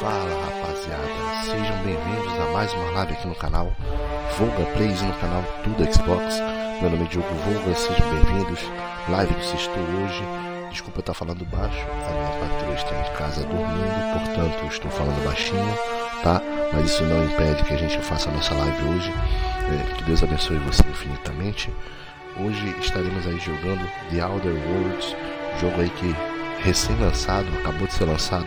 Fala rapaziada, sejam bem-vindos a mais uma live aqui no canal Volga Plays, no canal Tudo Xbox. Meu nome é Diogo Volga, sejam bem-vindos. Live do sexto hoje. Desculpa eu estar falando baixo, a minha patroa está em casa dormindo, portanto eu estou falando baixinho, tá? Mas isso não impede que a gente faça a nossa live hoje. Que Deus abençoe você infinitamente. Hoje estaremos aí jogando The Outer Worlds, jogo aí que recém-lançado, acabou de ser lançado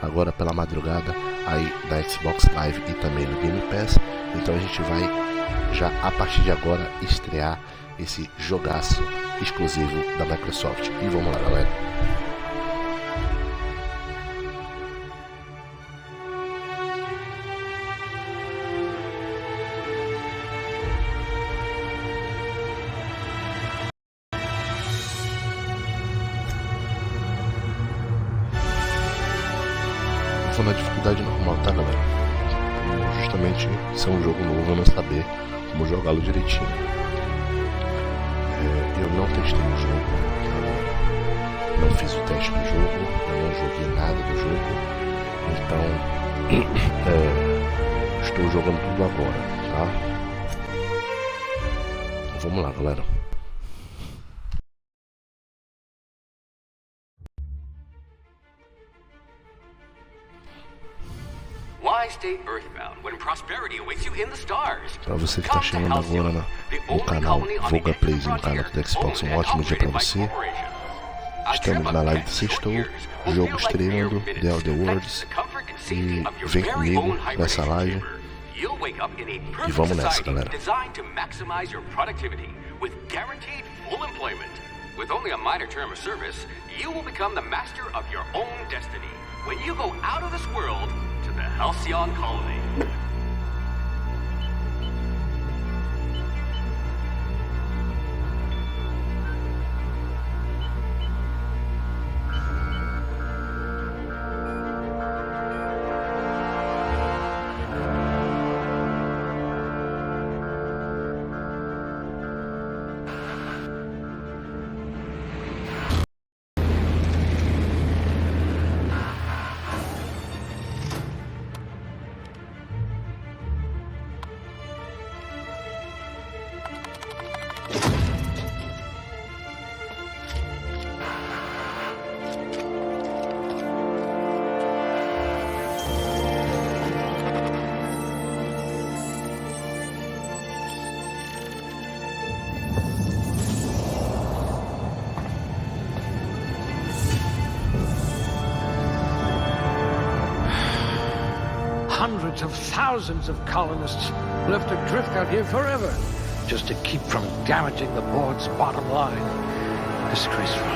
agora pela madrugada aí da Xbox Live e também no Game Pass. Então a gente vai já a partir de agora estrear esse jogaço exclusivo da Microsoft. E vamos lá, galera. Vou na dificuldade normal, tá, galera? Justamente ser um jogo novo, eu não saber como jogá-lo direitinho. Eu não testei o jogo, não fiz o teste do jogo, eu não joguei nada do jogo, então estou jogando tudo agora, tá? Vamos lá, galera. Para você que está chegando agora no canal Volga Plays, no canal do Xbox, um ótimo dia para você. Estamos na live do sextou, jogo estreando, The Outer Worlds, e vem comigo nessa live e vamos nessa, galera. With only a minor term of service, you will become the master of your own destiny when you go out of this world to the Halcyon Colony. Hundreds of thousands of colonists left adrift out here forever, just to keep from damaging the board's bottom line. Disgraceful.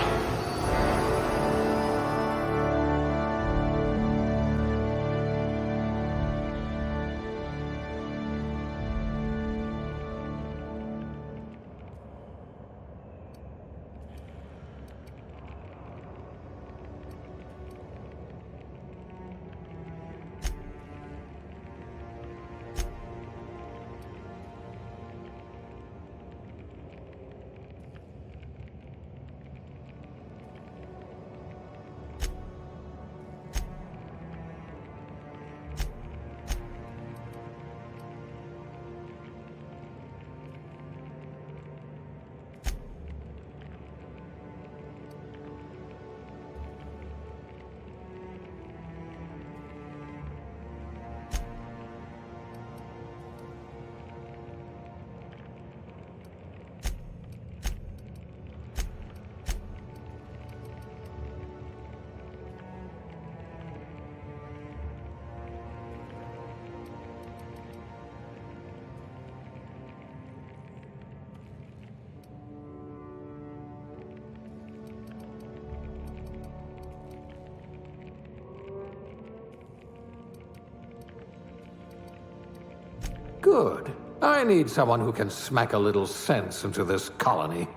Good. I need someone who can smack a little sense into this colony.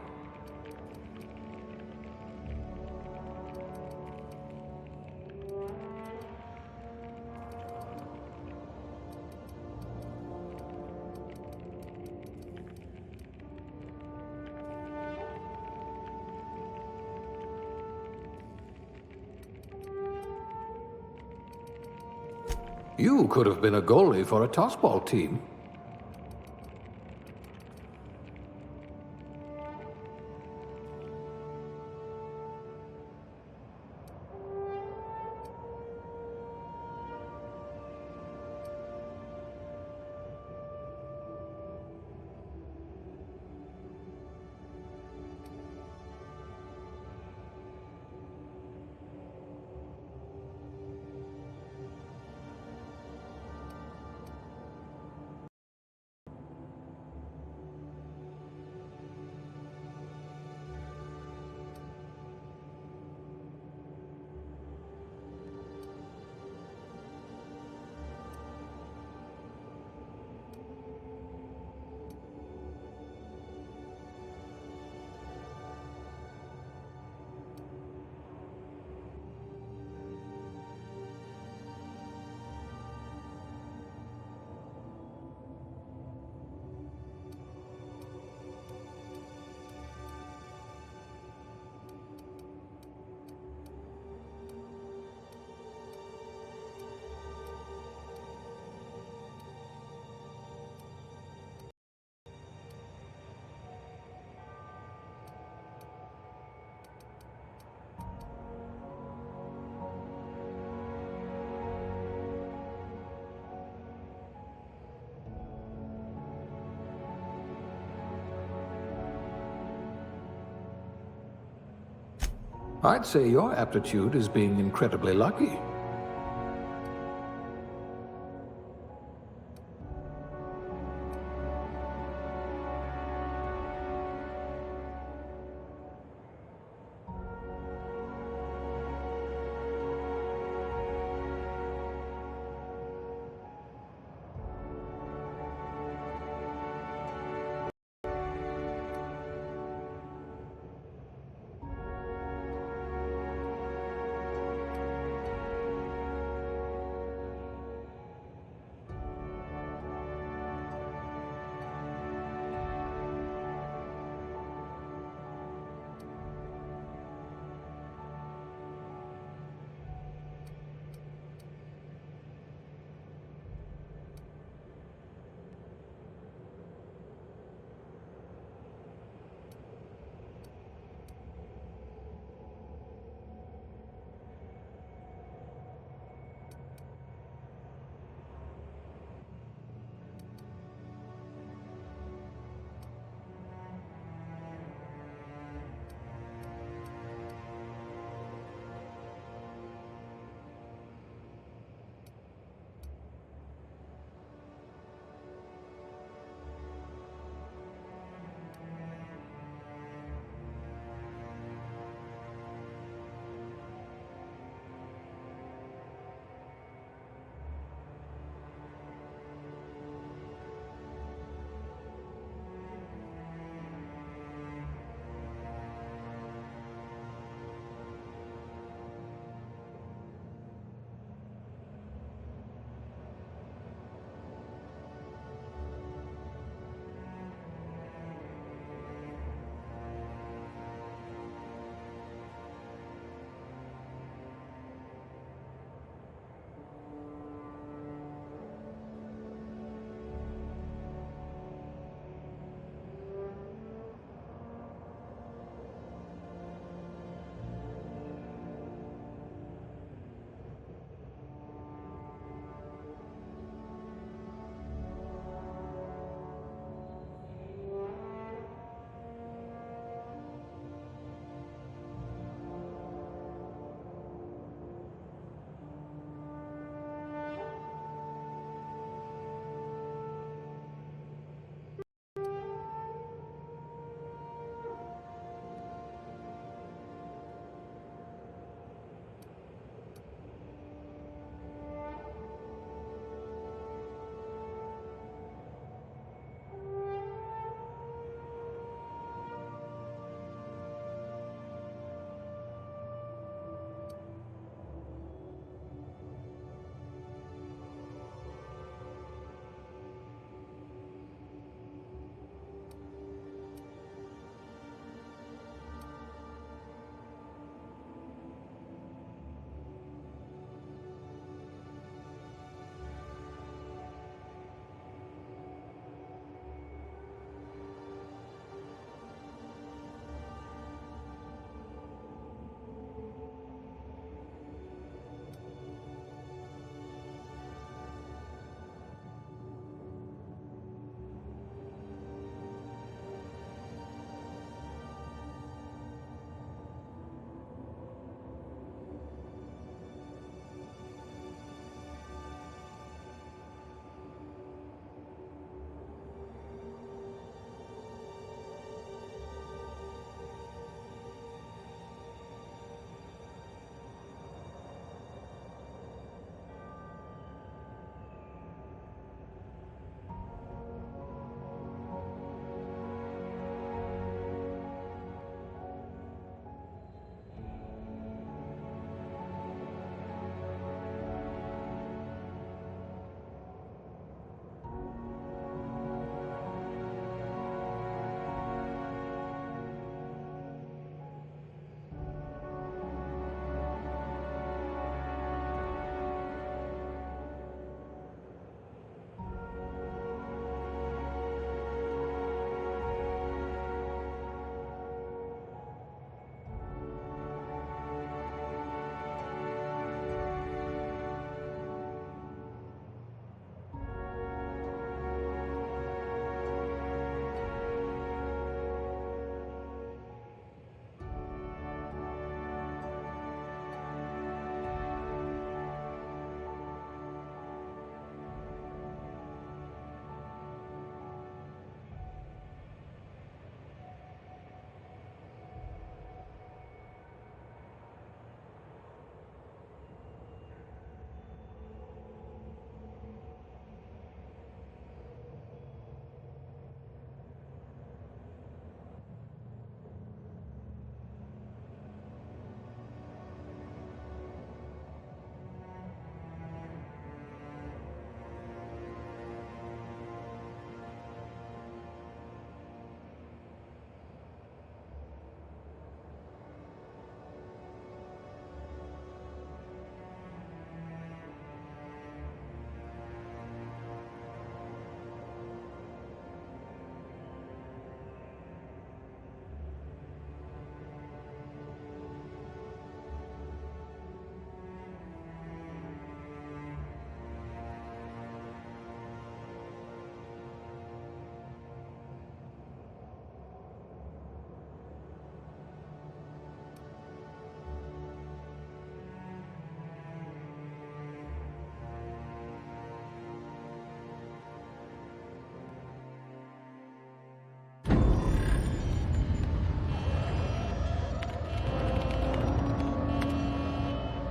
You could have been a goalie for a tossball team. I'd say your aptitude is being incredibly lucky.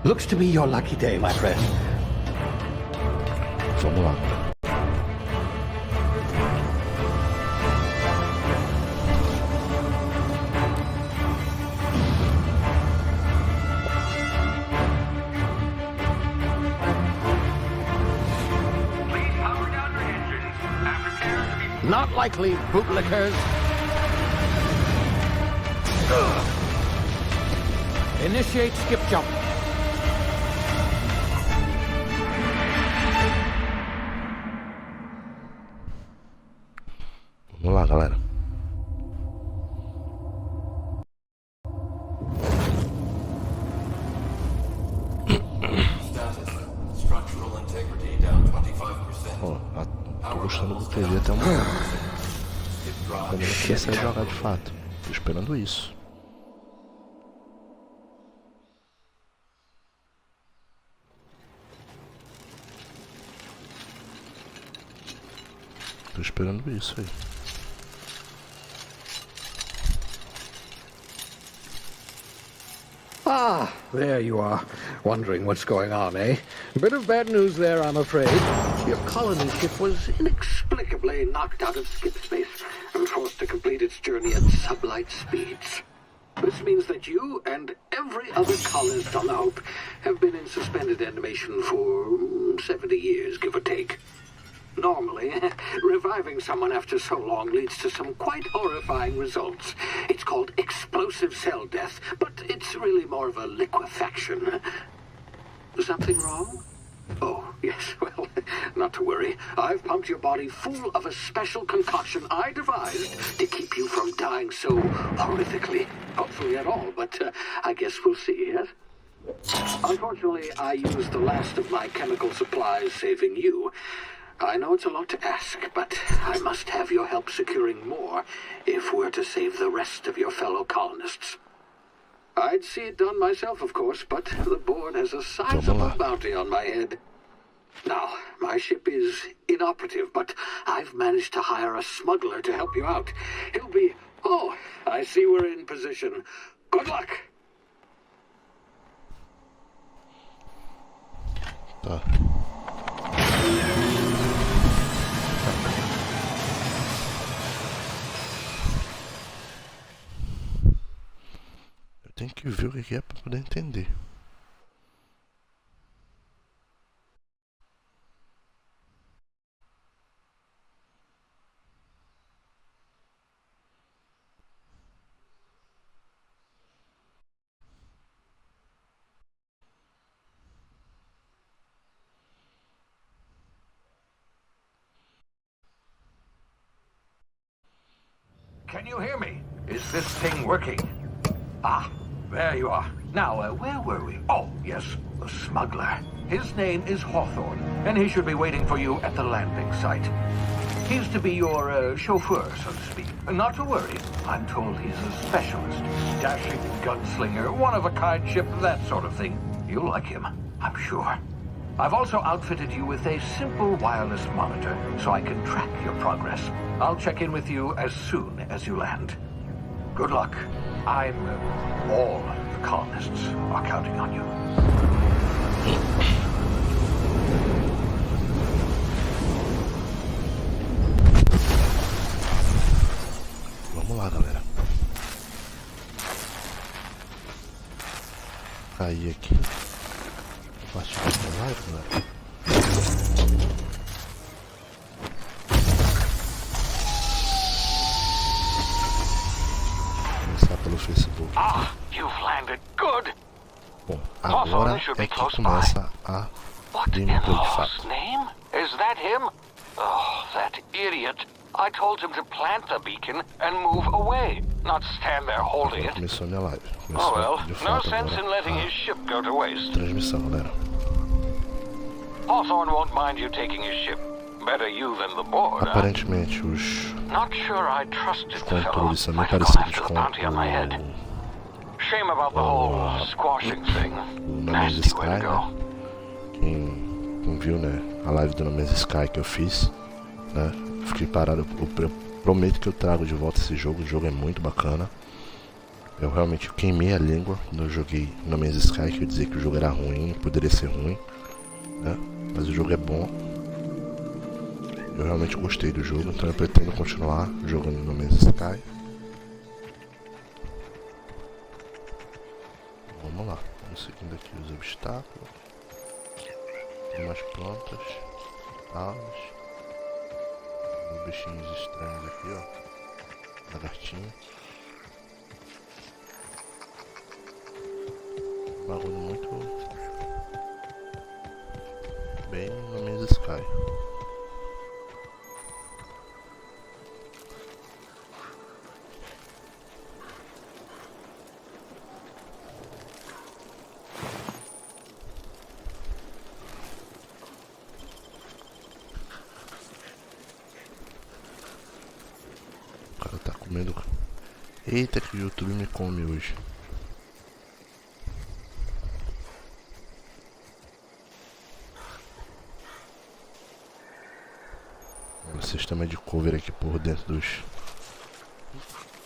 Looks to be your lucky day, my friend. Vamos lá. Not likely, bootlickers. Initiate skip jump. Vamos lá, galera. Tô gostando do TV até o momento. Quando eu comecei a jogar de fato. Tô esperando isso. Tô esperando isso aí. Ah, there you are. Wondering what's going on, eh? Bit of bad news there, I'm afraid. Your colony ship was inexplicably knocked out of skip space and forced to complete its journey at sublight speeds. This means that you and every other colonist on the Hope have been in suspended animation for 70 years, give or take. Normally, reviving someone after so long leads to some quite horrifying results. It's called explosive cell death, but it's really more of a liquefaction. Something wrong? Oh, yes, well, not to worry. I've pumped your body full of a special concoction I devised to keep you from dying so horrifically. Hopefully at all, but I guess we'll see, yes? Unfortunately, I used the last of my chemical supplies saving you. I know it's a lot to ask, but I must have your help securing more if we're to save the rest of your fellow colonists. I'd see it done myself, of course, but the board has a sizable bounty on my head. Now, my ship is inoperative, but I've managed to hire a smuggler to help you out. He'll be... Oh, I see we're in position. Good luck! Tem que ver o que é para poder entender. Can you hear me? Is this thing working? Ah, there you are. Now, where were we? Oh, yes, the smuggler. His name is Hawthorne, and he should be waiting for you at the landing site. He's to be your chauffeur, so to speak. Not to worry. I'm told he's a specialist. Dashing gunslinger, one-of-a-kind ship, that sort of thing. You'll like him, I'm sure. I've also outfitted you with a simple wireless monitor, so I can track your progress. I'll check in with you as soon as you land. Good luck. All the colonists are counting on you. Vamos lá, galera. Caí aqui. Compartilhar a live, galera. Começar pelo Facebook. Ah, you've landed good. Bom, agora é que começa a gameplay de fato. Name? Is that him? Oh, that idiot. I told him to plant the beacon and move away, not stand there holding it. Começou a minha live. Oh well, no sense in letting his ship go to waste. Transmissão, galera. Hawthorne won't mind you taking his ship. Better you than the board. Aparentemente os Not sure I trusted the fellow. controles são bem I've gone parecidos after the com bounty on my head. Shame about the whole squashing thing. No Man's Nasty Sky, way to go. né? Quem viu, né, a live do No Man's Sky que eu fiz, né? Fiquei parado, eu prometo que eu trago de volta esse jogo, o jogo é muito bacana. Eu realmente queimei a língua quando eu joguei No Man's Sky, que eu dizia que o jogo era ruim, poderia ser ruim, né? Mas o jogo é bom. Eu realmente gostei do jogo, então eu pretendo continuar jogando No Man's Sky. Vamos lá, vamos seguindo aqui os obstáculos. Tem umas plantas, aves, uns bichinhos estranhos aqui, ó. Lagartinho. Um bagulho muito bem No Man's Sky. O cara tá comendo. Eita, que o YouTube me come hoje. O sistema de cover aqui por dentro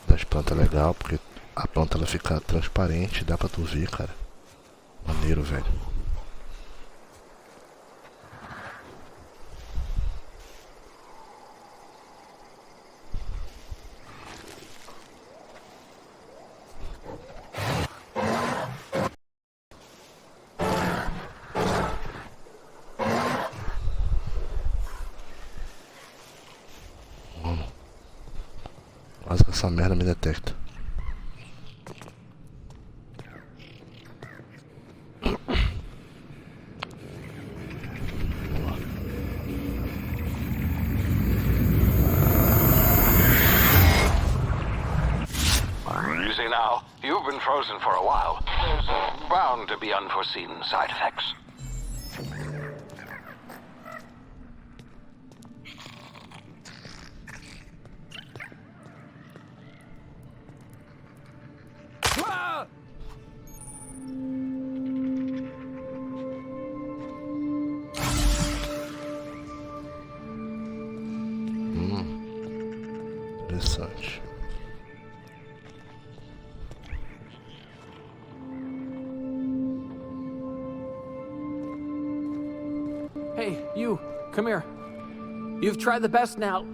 das plantas é legal, porque a planta ela fica transparente, dá pra tu ver, cara. Maneiro, velho. Quase que essa merda me detecta. You see now, you've been frozen for a while. There's bound to be unforeseen side effects. Interessante. Hey, you, come here. You've tried the best now.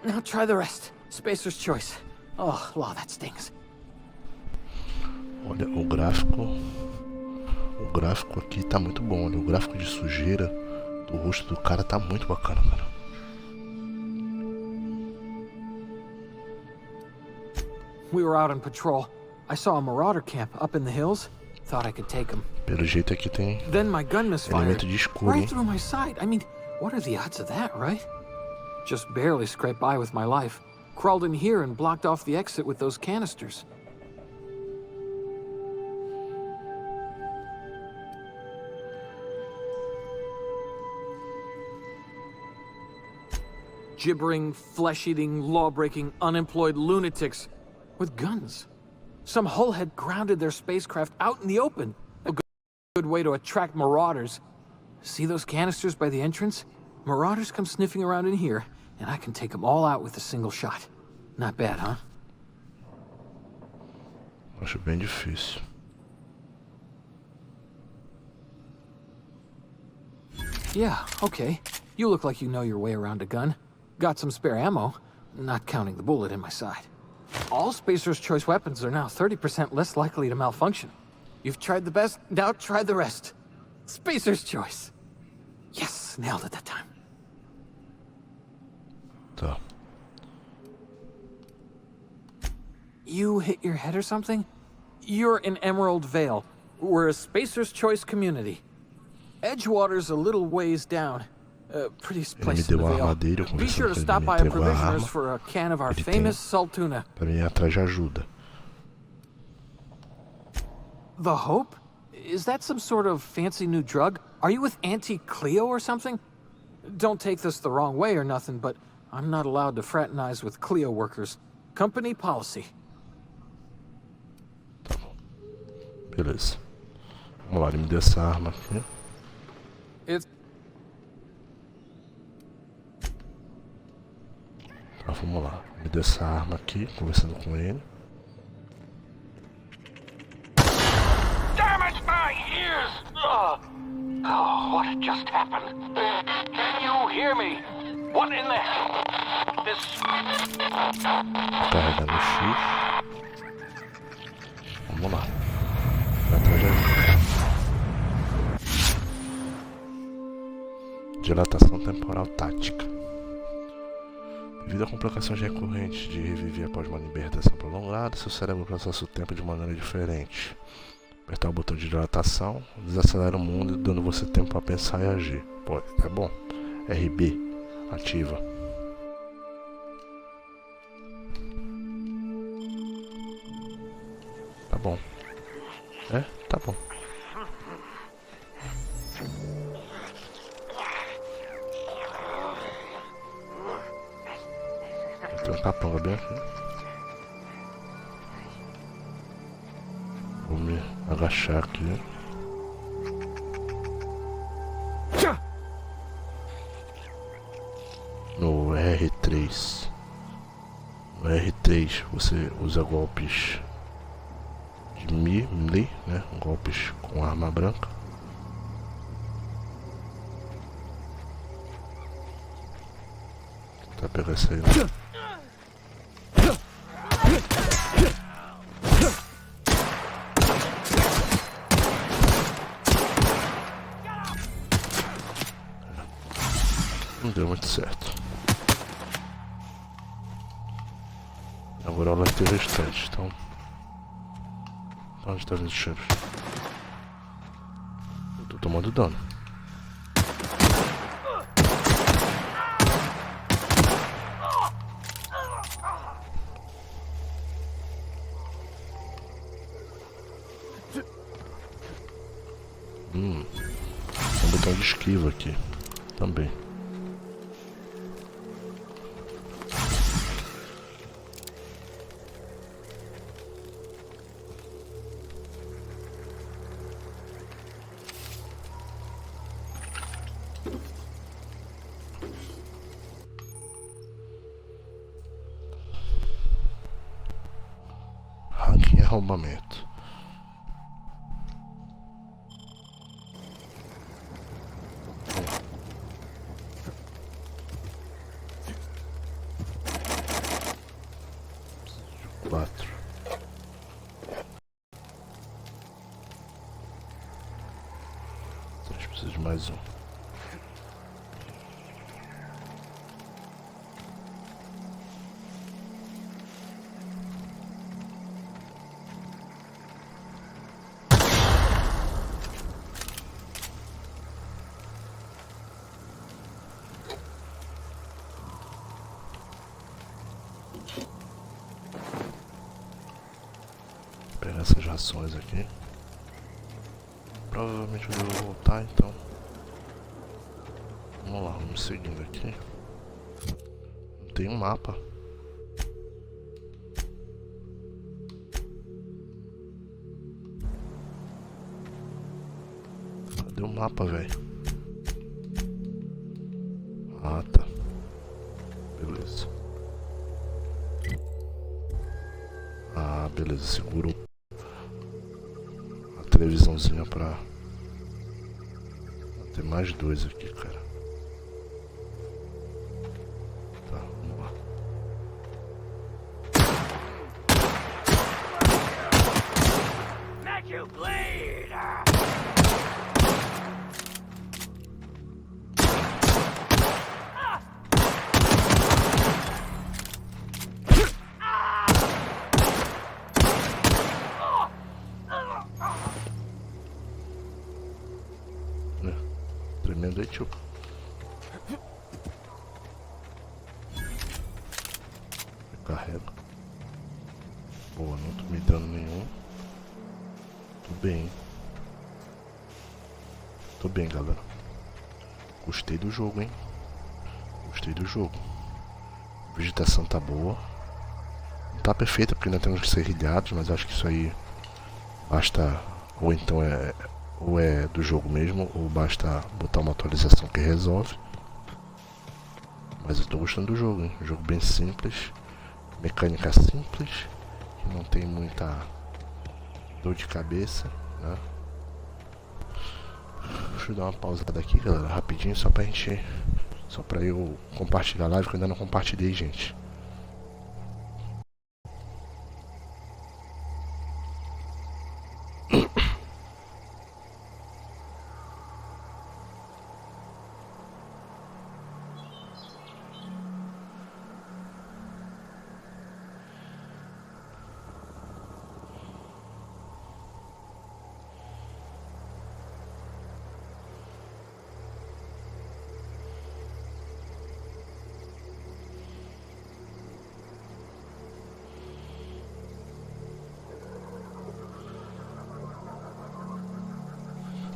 Now try the rest. Spacer's choice. Oh, law, that stings. Olha, o gráfico aqui tá muito bom. Olha, o gráfico de sujeira do rosto do cara tá muito bacana, cara. We were out on patrol. I saw a marauder camp up in the hills. Thought I could take him. Pelo jeito aqui tem Then my gun misfired elemento de escuro, hein? right through my side. I mean, what are the odds of that, right? Just barely scraped by with my life. Crawled in here and blocked off the exit with those canisters. Gibbering, flesh-eating, law-breaking, unemployed lunatics with guns. Some hullhead grounded their spacecraft out in the open. A good way to attract marauders. See those canisters by the entrance? Marauders come sniffing around in here, and I can take them all out with a single shot. Not bad, huh? Acho bem difícil. Yeah, okay. You look like you know your way around a gun. Got some spare ammo, not counting the bullet in my side. All Spacer's Choice weapons are now 30% less likely to malfunction. You've tried the best, now try the rest. Spacer's Choice. Yes, nailed it that time. Tá. You hit your head or something? You're in Emerald Vale. We're a Spacer's Choice community. Edgewater's a little ways down. Prettiest Ele me place in deu the uma Vale. armadilha, eu Be sure to conversando com stop ele, by ele a entregou a provisioner's arma for a can of our Ele famous tem. salt tuna. pra mim ir atrás de ajuda. The Hope? Is that some sort of fancy new drug? Are you with Auntie Cleo or something? Don't take this the wrong way or nothing, but I'm not allowed to fraternize with Cleo workers. Company policy. Tá bom. Beleza. Vamos lá, ele me deu essa arma aqui. It's Tá, vamos lá. Me deu essa arma aqui, conversando com ele. What just happened? Can you hear me? What in the hell? This... Carregando o X. Vamos lá. Atrás de... Dilatação temporal tática. Devido a complicações recorrentes de reviver após uma libertação prolongada, seu cérebro processa o tempo de maneira diferente. Apertar o botão de dilatação desacelera o mundo, dando você tempo para pensar e agir. Pô, é bom. RB. Ativa. Tá bom. É? Tá bom. Tem um capanga bem aqui. Vou me agachar aqui. No R3. No R3 você usa golpes de melee, né? Golpes com arma branca. Vou tentar pegar essa aí, né? Não deu muito certo. Agora ela vai ter o restante, então... Onde tá vindo os cheiros? Eu tô tomando dano. Tem um botão de esquiva aqui também. Hacking e arrombamento. Quatro. Preciso de mais um. Pegar essas rações aqui. Provavelmente eu devo voltar, então. Vamos lá, vamos seguindo aqui. Não tem um mapa. Cadê o mapa, velho? Ah, tá. Beleza. Ah, beleza, segurou a televisãozinha pra... Tem mais dois aqui, cara. Tá, vamos lá. Make you bleed! Tremendo aí, tio. Carrega. Boa, não tô me dando nenhum. Tô bem. Tô bem, galera. Gostei do jogo, hein? Gostei do jogo. A vegetação tá boa. Não tá perfeita porque ainda temos que ser irrigados, mas acho que isso aí basta. Ou então ou é do jogo mesmo, ou basta botar uma atualização que resolve. Mas eu tô gostando do jogo, hein? Jogo bem simples, mecânica simples, que não tem muita dor de cabeça, né? Deixa eu dar uma pausada aqui, galera, rapidinho, só pra eu compartilhar a live, que eu ainda não compartilhei, gente.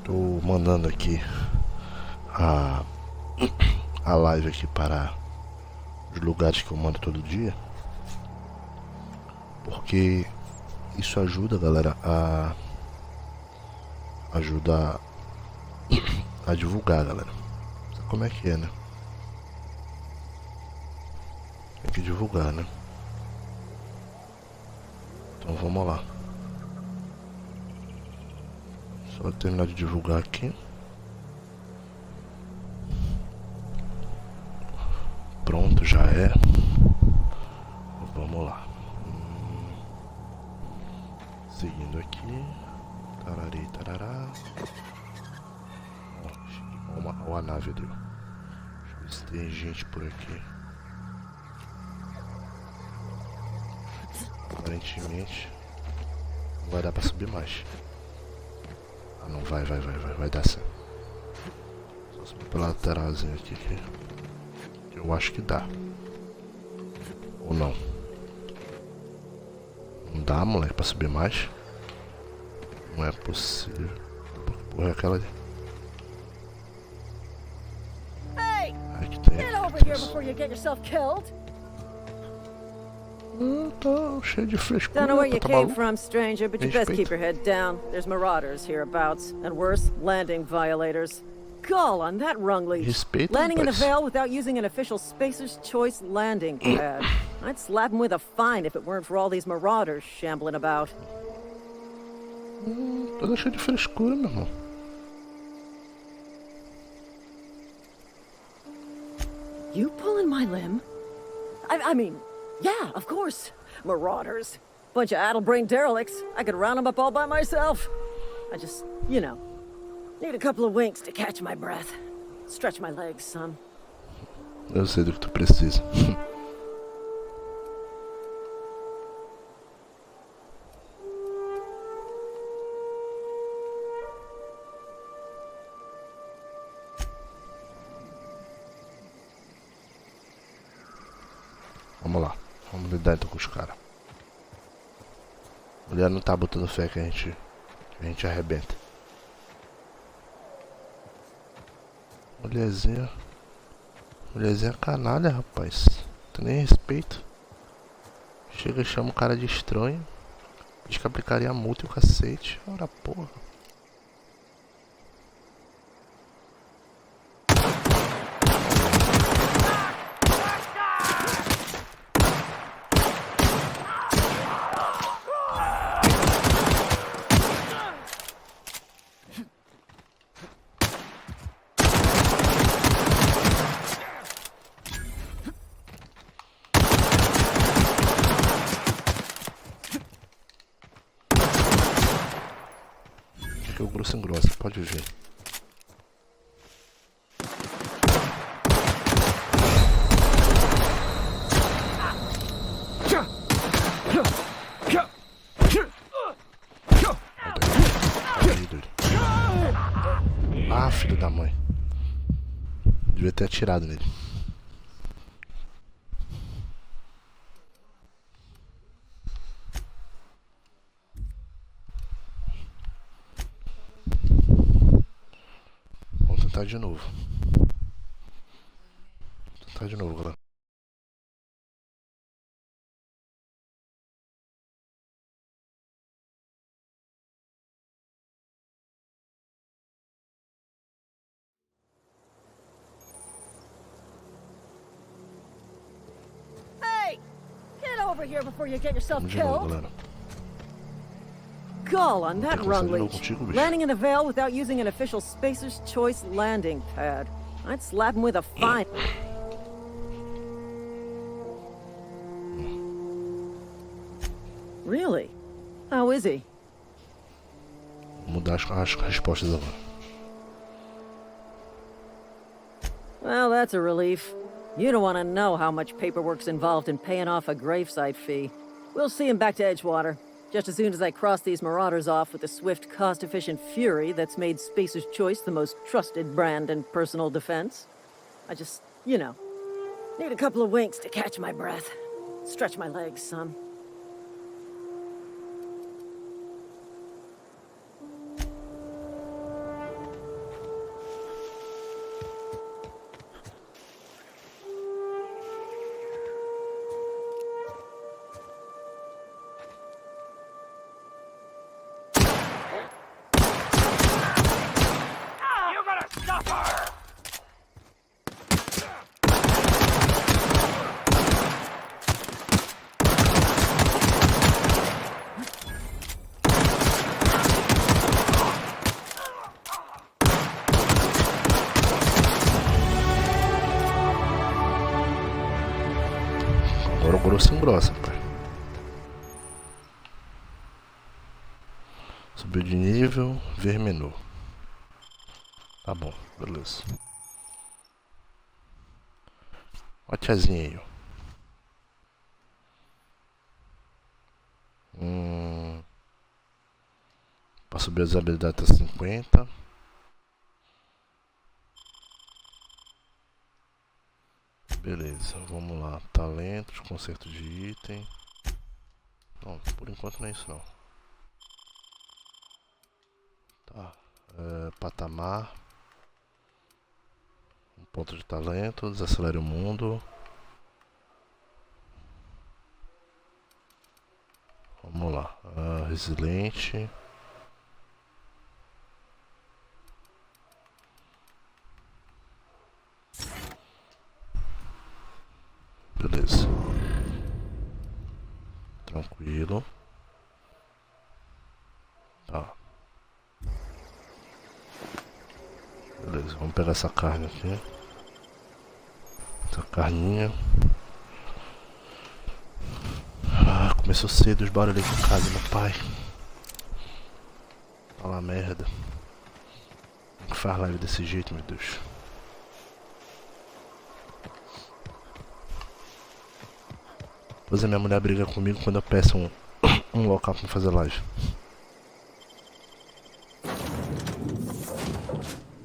Tô mandando aqui a live aqui para os lugares que eu mando todo dia, porque isso ajuda, galera, ajuda a divulgar, galera. Sabe como é que é, né? Tem que divulgar, né? Então vamos lá. Só terminar de divulgar aqui. Pronto, já é. Vamos lá. Seguindo aqui. Tarari, tarará. Ó a nave ali. Deixa eu ver se tem gente por aqui. Aparentemente não vai dar pra subir mais. Ah, não, vai dar certo. Só subir pela lateralzinha aqui que eu acho que dá. Ou não? Não dá, moleque, pra subir mais. Não é possível. Porra, é aquela ali. Hey! Aqui tem. Get over here before you get yourself killed. Tá cheio de frescura. Don't know where you tá came maluco? from, stranger, but you best keep your head down. There's marauders hereabouts, and worse, landing violators. Call on that rung leash. Respeita, Landing in the rapaz. Vale without using an official Spacer's Choice landing pad. I'd slap him with a fine if it weren't for all these marauders shambling about. Toda cheia de frescura, meu irmão. You pulling my limb? I mean, yeah, of course. Marauders. Bunch of addle-brained derelicts. I could round them up all by myself. I just, you know, need a couple of winks to catch my breath. Stretch my legs, son. Eu sei do que tu precisa. Vamos lá. Vamos lidar então com os caras. A mulher não tá botando fé que a gente arrebenta. Mulherzinha canalha, rapaz. Não tem nem respeito. Chega e chama o cara de estranho. Diz que aplicaria a multa e o cacete. Ora porra. O grosso em grossa, pode ver. Aí, doido. Ah, filho da mãe. Devia ter atirado nele. Tentar de novo. Tentar de novo, galera. Hey! Get over here before you get yourself Vamos de novo, killed. galera. gall on that Tem que rung começar de novo leech. contigo, bicho. Landing in a Vale without using an official Spacer's Choice landing pad. I'd slap him with a fine. Really? How is he? Vou mudar as respostas agora. Well, that's a relief. You don't want to know how much paperwork's involved in paying off a gravesite fee. We'll see him back to Edgewater, just as soon as I cross these marauders off with the swift, cost-efficient fury that's made Spacer's Choice the most trusted brand in personal defense. I just, need a couple of winks to catch my breath. Stretch my legs some. Agora o grosso engrossa, pai. Subiu de nível, ver menu. Tá bom, beleza. Ó a tiazinha aí, ó. Pra subir as habilidades tá 50. Beleza, vamos lá. Talentos, conserto de item. Não, por enquanto não é isso não. Tá. Patamar. Um ponto de talento, desacelere o mundo. Vamos lá. Resiliente. Beleza. Tranquilo. Tá. Beleza, vamos pegar essa carne aqui. Essa carninha. Começou cedo os barulhos aqui em casa, meu pai. Fala merda. Como que faz live desse jeito, meu Deus? Pois é, minha mulher briga comigo quando eu peço um local pra fazer live.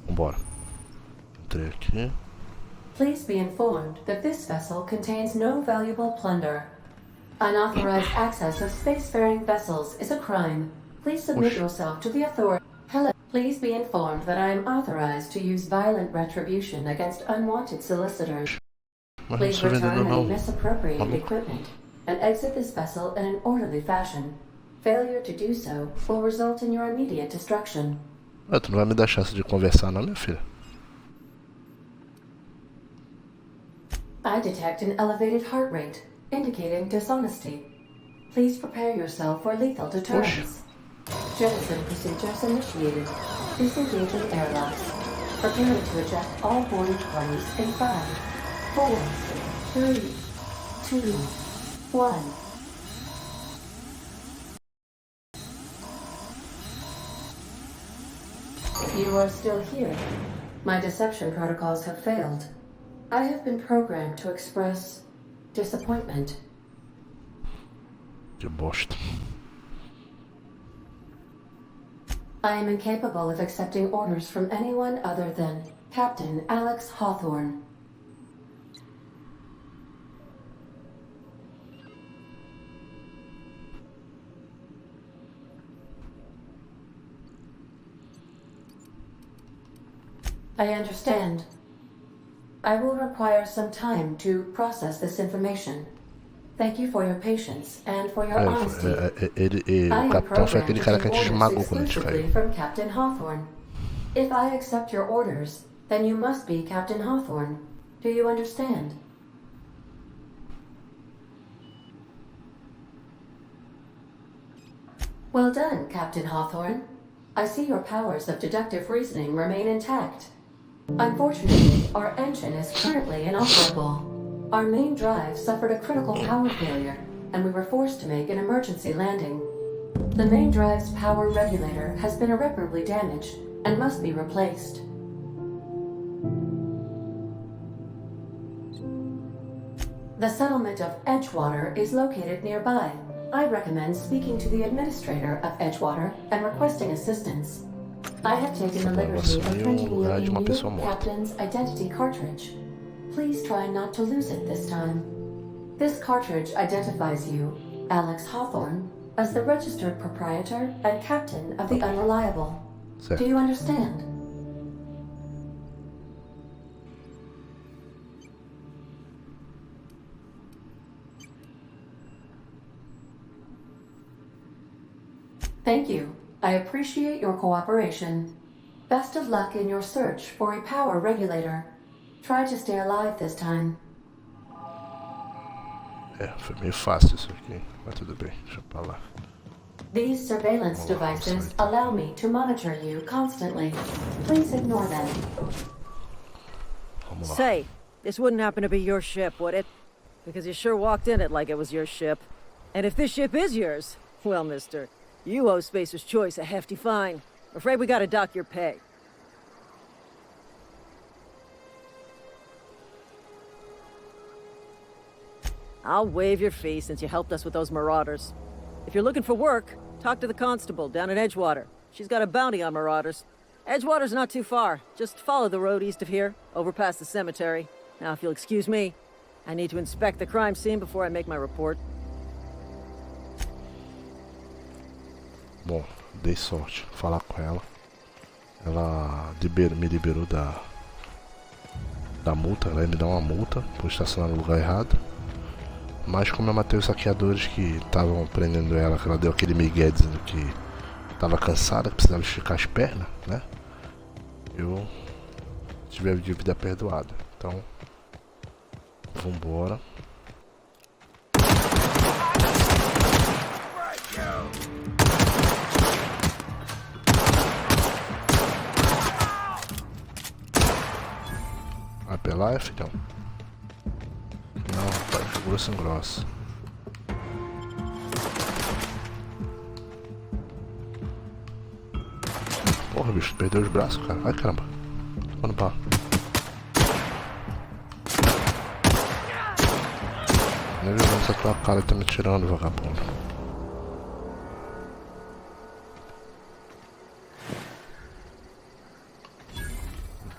Vambora. Entrei aqui. Please be informed that this vessel contains no valuable plunder. Unauthorized access of spacefaring vessels is a crime. Please submit yourself to the authority. Hello. Please be informed that I am authorized to use violent retribution against unwanted solicitors. Mas não Please sou vendedor return any não. misappropriated equipment and exit this vessel in an orderly fashion. Failure to do so will result in your immediate destruction. Tu não vai me dar chance de conversar não, minha filha? I detect an elevated heart rate, indicating dishonesty. Please prepare yourself for lethal deterrence. Jettison procedures initiated. Disengaging airlocks. Preparing to eject all boarding parties in 5, 4, 3, 2, 1. You are still here. My deception protocols have failed. I have been programmed to express disappointment. Que bosta. I am incapable of accepting orders from anyone other than Captain Alex Hawthorne. I understand. I will require some time to process this information. Thank you for your patience and for your honesty. O capitão foi aquele cara que a gente esmagou quando a gente caiu. From Captain Hawthorne. If I accept your orders, then you must be Captain Hawthorne. Do you understand? Well done, Captain Hawthorne. I see your powers of deductive reasoning remain intact. Unfortunately, our engine is currently inoperable. Our main drive suffered a critical power failure, and we were forced to make an emergency landing. The main drive's power regulator has been irreparably damaged and must be replaced. The settlement of Edgewater is located nearby. I recommend speaking to the administrator of Edgewater and requesting assistance. I have taken the liberty of printing you a new captain's identity cartridge. Please try not to lose it this time. This cartridge identifies you, Alex Hawthorne, as the registered proprietor and captain of the Unreliable. Do you understand? Thank you. I appreciate your cooperation. Best of luck in your search for a power regulator. Try to stay alive this time. Foi meio fácil isso aqui, mas tudo bem, deixa pra lá. These surveillance devices allow me to monitor you constantly. Please ignore them. Vamos lá. Say, this wouldn't happen to be your ship, would it? Because you sure walked in it like it was your ship. And if this ship is yours, well, mister, you owe Spacer's Choice a hefty fine. Afraid we gotta dock your pay. I'll waive your fee since you helped us with those marauders. If you're looking for work, talk to the constable down in Edgewater. She's got a bounty on marauders. Edgewater's not too far. Just follow the road east of here, over past the cemetery. Now, if you'll excuse me, I need to inspect the crime scene before I make my report. Bom, dei sorte. Falar com ela. Ela me liberou da multa. Ela ia me dar uma multa por estacionar no lugar errado. Mas como eu matei os saqueadores que estavam prendendo ela, que ela deu aquele migué dizendo que estava cansada, que precisava esticar as pernas, né? Eu tive a dívida perdoada. Então, vambora. Vai apelar, filhão? Não, rapaz, foi grosso em grosso. Porra, bicho, perdeu os braços, cara. Ai, caramba. Tô no pau. Nem vi essa tua cara tá me tirando, vagabundo.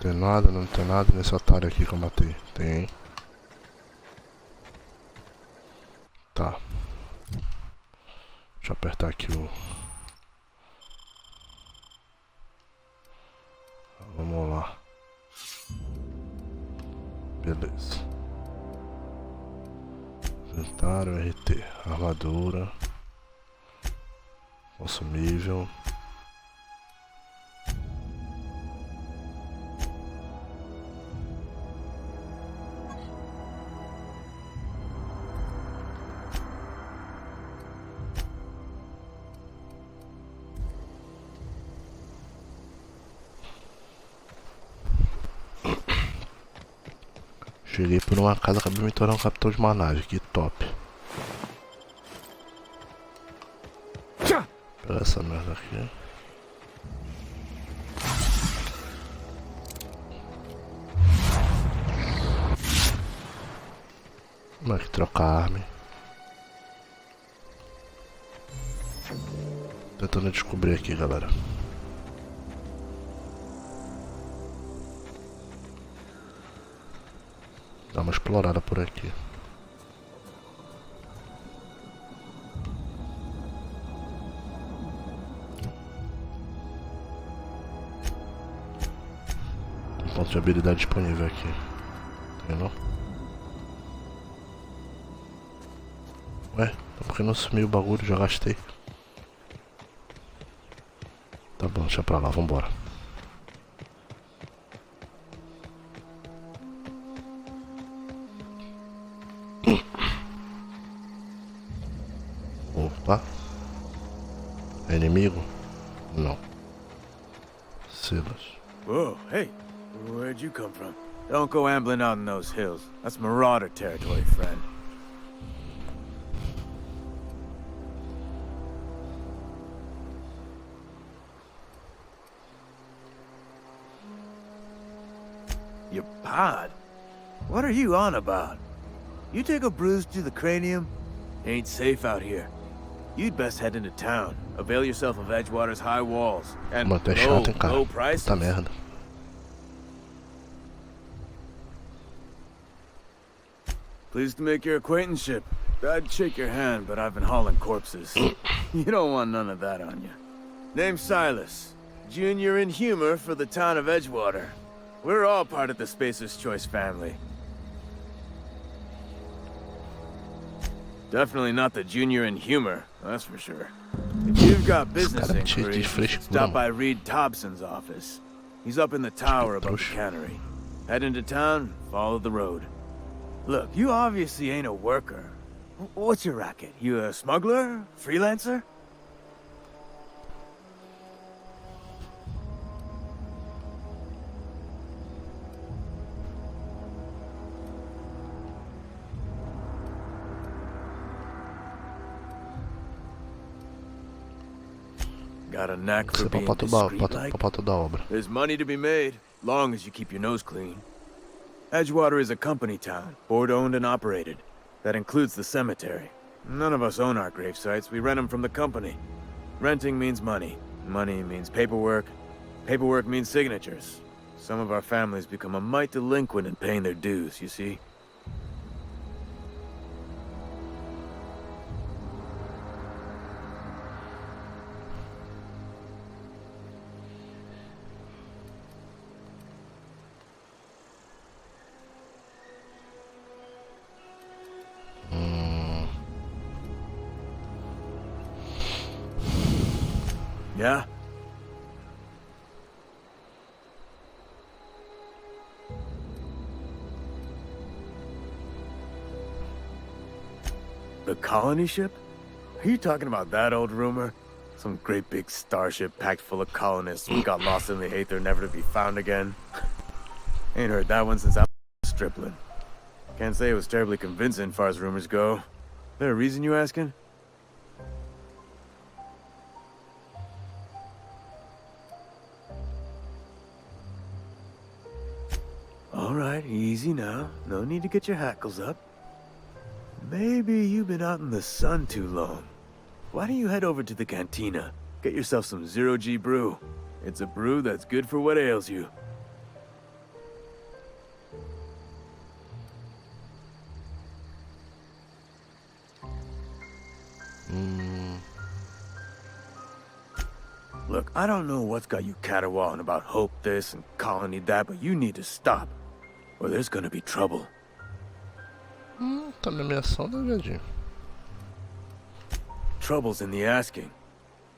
Não tem nada nesse otário aqui que eu matei. Tem. Tá. Deixa eu apertar aqui o... Vamos lá. Beleza. Inventário, RT. Armadura. Consumível. Cheguei por uma casa, acabei me tornando um capitão de managem, que top. Pega essa merda aqui. Como é que troca a arma? Tentando descobrir aqui, galera. Dá uma explorada por aqui. Tem ponto de habilidade disponível aqui. Tem não? Ué, por que não sumiu o bagulho? Já gastei. Tá bom, deixa pra lá, vambora. Opa. É inimigo? Não. Silas. Whoa, hey, where'd you come from? Don't go ambling out in those hills. That's marauder territory, friend. Your pod? What are you on about? You take a bruise to the cranium? Ain't safe out here. You'd best head into town. Avail yourself of Edgewater's high walls. And Mano, tu é chato, hein, cara? low prices. Puta merda. Pleased to make your acquaintanceship. I'd shake your hand, but I've been hauling corpses. You don't want none of that on you. Name's Silas. Junior in humor for the town of Edgewater. We're all part of the Spacer's Choice family. Definitely not the junior in humor, that's for sure. If you've got business inquiries, stop by Reed Thompson's office. He's up in the tower above the cannery. Head into town, follow the road. Look, you obviously ain't a worker. What's your racket? You a smuggler? Freelancer? Got a knack for being discreet-like. There's money to be made, long as you keep your nose clean. Edgewater is a company town, board-owned and operated. That includes the cemetery. None of us own our grave sites, we rent them from the company. Renting means money. Money means paperwork. Paperwork means signatures. Some of our families become a mite delinquent in paying their dues, you see? Yeah? The colony ship? Are you talking about that old rumor? Some great big starship packed full of colonists who got lost in the aether never to be found again? Ain't heard that one since I was a stripling. Can't say it was terribly convincing far as rumors go. There a reason you asking? All right, easy now. No need to get your hackles up. Maybe you've been out in the sun too long. Why don't you head over to the cantina? Get yourself some zero-G brew. It's a brew that's good for what ails you. Look, I don't know what's got you caterwauling about hope this and colony that, but you need to stop. Or there's gonna be trouble. Tá me ameaçando, viadinho. Trouble's in the asking.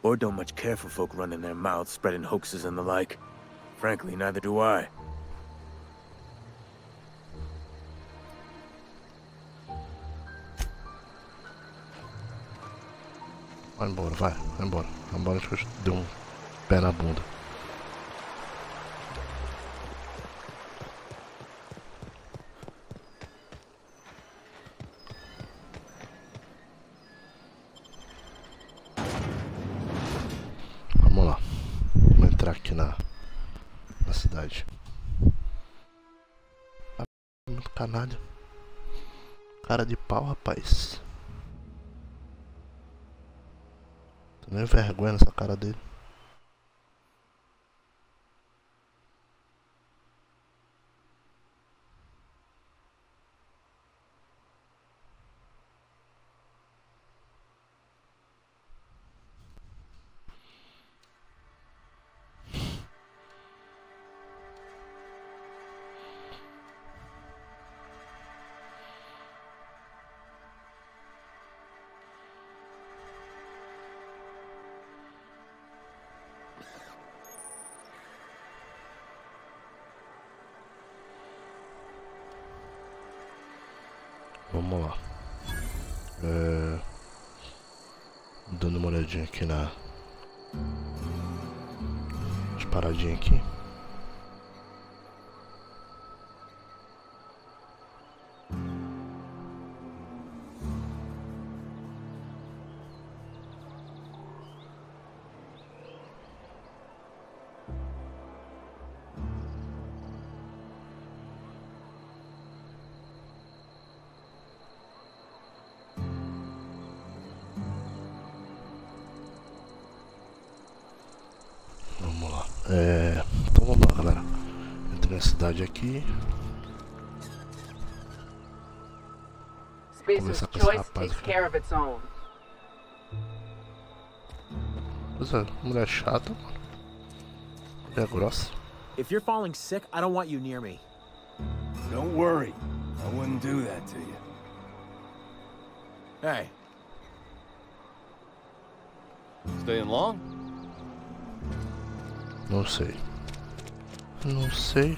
Or don't much care for folk running their mouths, spreading hoaxes and the like. Frankly, neither do I. Vai embora, vai embora. Vai embora que eu dei um pé na bunda. Vamos lá. Vamos entrar aqui na cidade. Muito canalha. Cara de pau, rapaz. Tô nem vergonha nessa cara dele. Vamos lá. Dando uma olhadinha aqui na paradinha aqui. Vamos lá. Então vamos lá, galera. Entrei na cidade aqui. Spacer's choice takes care of its own. Pois é, mulher chata, mano. Mulher grossa. If you're falling sick, I don't want you near me. Don't worry. I wouldn't do that to you. Hey. Staying long? Não sei. Não sei.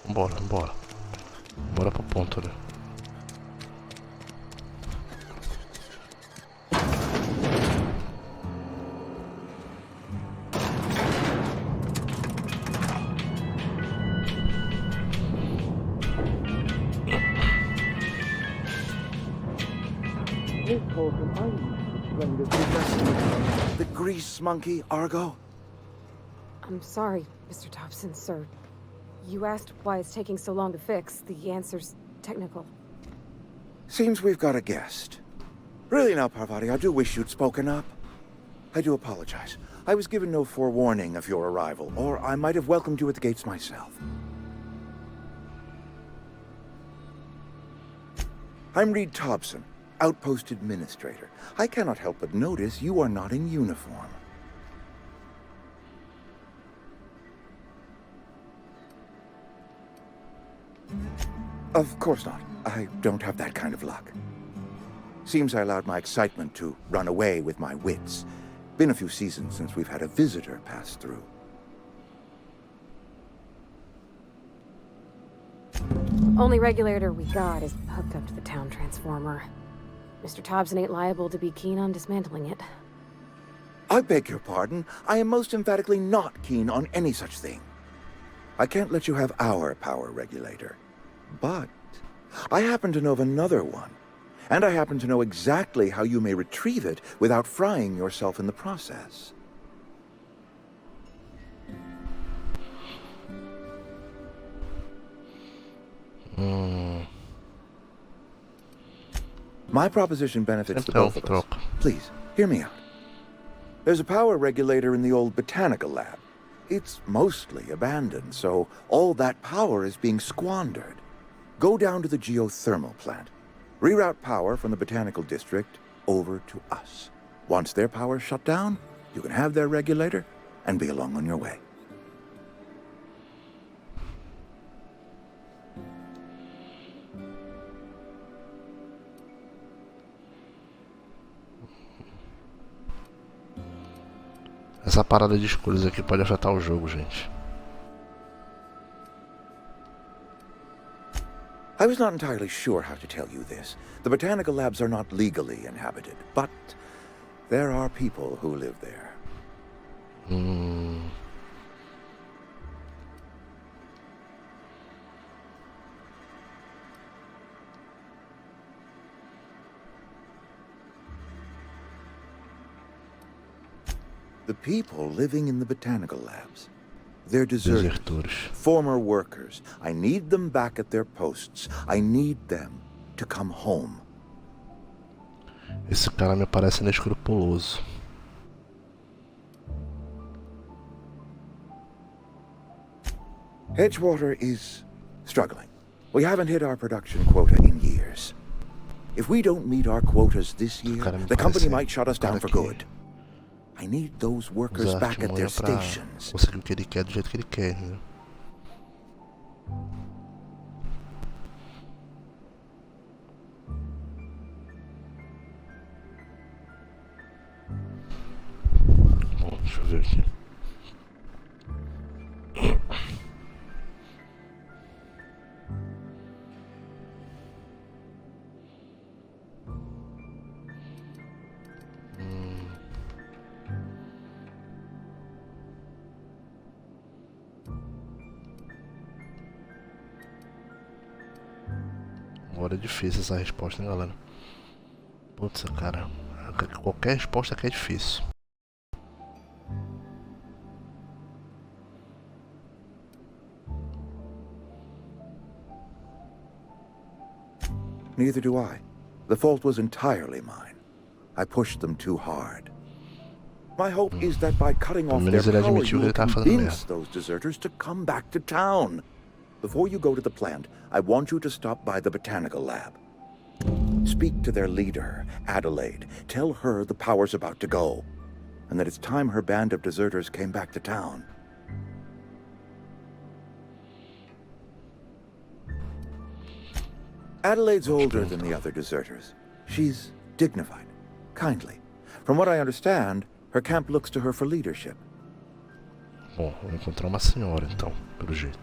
Bora, bora. Bora pro ponto, né? The grease monkey, Argo? I'm sorry, Mr. Thompson, sir. You asked why it's taking so long to fix. The answer's technical. Seems we've got a guest. Really now, Parvati, I do wish you'd spoken up. I do apologize. I was given no forewarning of your arrival, or I might have welcomed you at the gates myself. I'm Reed Thompson, Outpost Administrator. I cannot help but notice you are not in uniform. Of course not. I don't have that kind of luck. Seems I allowed my excitement to run away with my wits. Been a few seasons since we've had a visitor pass through. Only regulator we got is hooked up to the town transformer. Mr. Thompson ain't liable to be keen on dismantling it. I beg your pardon. I am most emphatically not keen on any such thing. I can't let you have our power regulator. But I happen to know of another one. And I happen to know exactly how you may retrieve it without frying yourself in the process. My proposition benefits the both of us. Please, hear me out. There's a power regulator in the old botanical lab. It's mostly abandoned, so all that power is being squandered. Go down to the geothermal plant. Reroute power from the botanical district over to us. Once their power's shut down, you can have their regulator and be along on your way. Essa parada de escolhas aqui pode afetar o jogo, gente. I was not entirely sure how to tell you this. The botanical labs are not legally inhabited, but there are people who live there. The people living in the botanical labs. They're deserters, former workers. I need them back at their posts. I need them to come home. Esse cara me parece inescrupuloso. Edgewater is struggling. We haven't hit our production quota in years. If we don't meet our quotas this year, the company might shut us down for good. I need those workers back at their stations. Conseguir o que ele quer do jeito que ele quer, né? Bom, deixa eu ver aqui. Agora é difícil essa resposta, hein, galera? Putz, cara. Qualquer resposta aqui é difícil. Neither do I. The fault was entirely mine. I pushed them too hard. My hope is that by cutting off their power, you will convince those deserters to come back to town. Before you go to the plant, I want you to stop by the botanical lab. Speak to their leader, Adelaide. Tell her the power's about to go, and that it's time her band of deserters came back to town. Adelaide's older than the other deserters. She's dignified, kindly. From what I understand, her camp looks to her for leadership. Bom, vou encontrar uma senhora então, pelo jeito.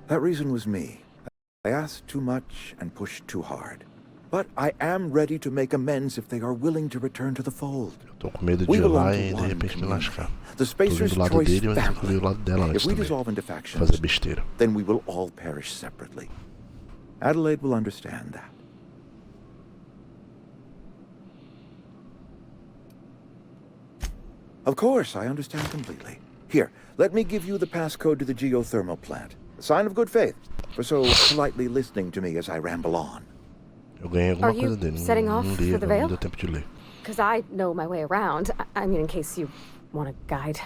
That reason was me. I asked too much and pushed too hard. But I am ready to make amends if they are willing to return to the fold. Tô com medo de ir lá e de repente me lascar. Tô vindo do lado dele, mas eu escolhi o lado dela antes também. Fazer besteira. Then we will all perish separately. Adelaide will understand that. Of course, I understand completely. Here, let me give you the passcode to the geothermal plant. A sign of good faith for so politely listening to me as I ramble on. Eu ganhei alguma coisa dele. Setting off for the veil? Não deu tempo de ler. Because I know my way around. I mean, in case you want a guide.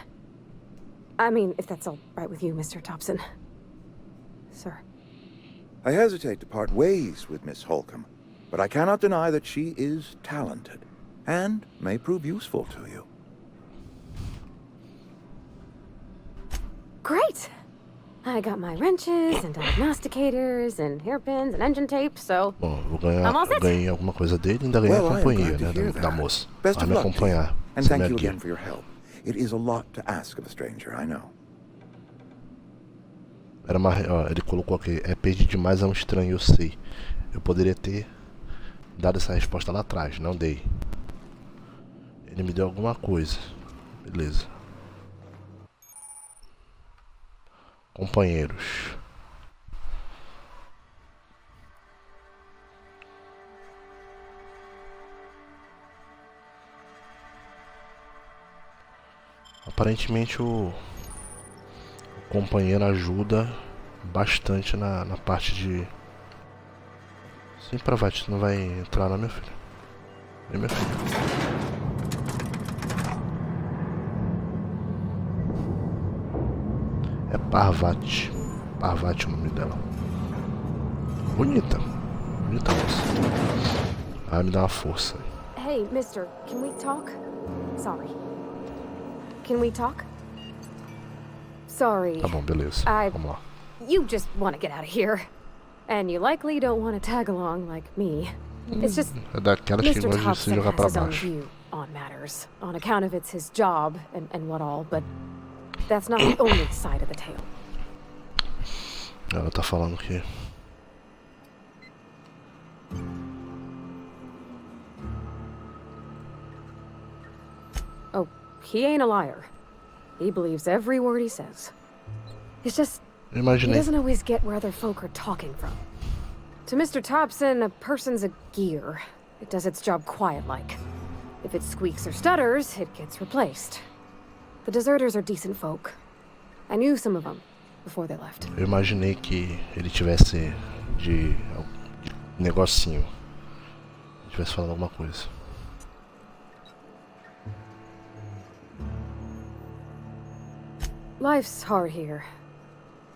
I mean, if that's all right with you, Mr. Thompson. Sir. I hesitate to part ways with Miss Holcomb, but I cannot deny that she is talented and may prove useful to you. Great! I got my wrenches and diagnosticators and hairpins and engine tape, so... Bom, eu ganhei alguma coisa dele e ainda ganhei a companhia, né, da moça. Vai me acompanhar. And thank you again for your help. It is a lot to ask of a stranger, I know. Ele colocou aqui, é pedir demais a um estranho, eu sei. Eu poderia ter dado essa resposta lá atrás, não dei. Ele me deu alguma coisa. Beleza. Companheiros. Aparentemente o companheiro ajuda bastante na parte de... Sim, Pravati, não vai entrar não, meu filho? Vem, meu filho. É Parvati. Parvati é o nome dela. Bonita. Bonita moça. Vai me dar uma força. Hey, mister, can we talk? Sorry. Can we talk? Sorry. Tá bom, beleza. Vamos lá. You just want to get out of here. And you likely don't want to tag along like me. It's just É daquela que gosta de se jogar pra has his own baixo. view on matters. On account of it's his job and what all, but that's not the only side of the tale. Ela tá falando que... Oh, he ain't a liar. He believes every word he says. It's just he doesn't always get where other folk are talking from. To Mr. Thompson, a person's a gear. It does its job quiet-like. If it squeaks or stutters, it gets replaced. The deserters are decent folk. I knew some of them before they left. Eu imaginei que ele tivesse de negocinho. Tivesse falando alguma coisa. Life's hard here.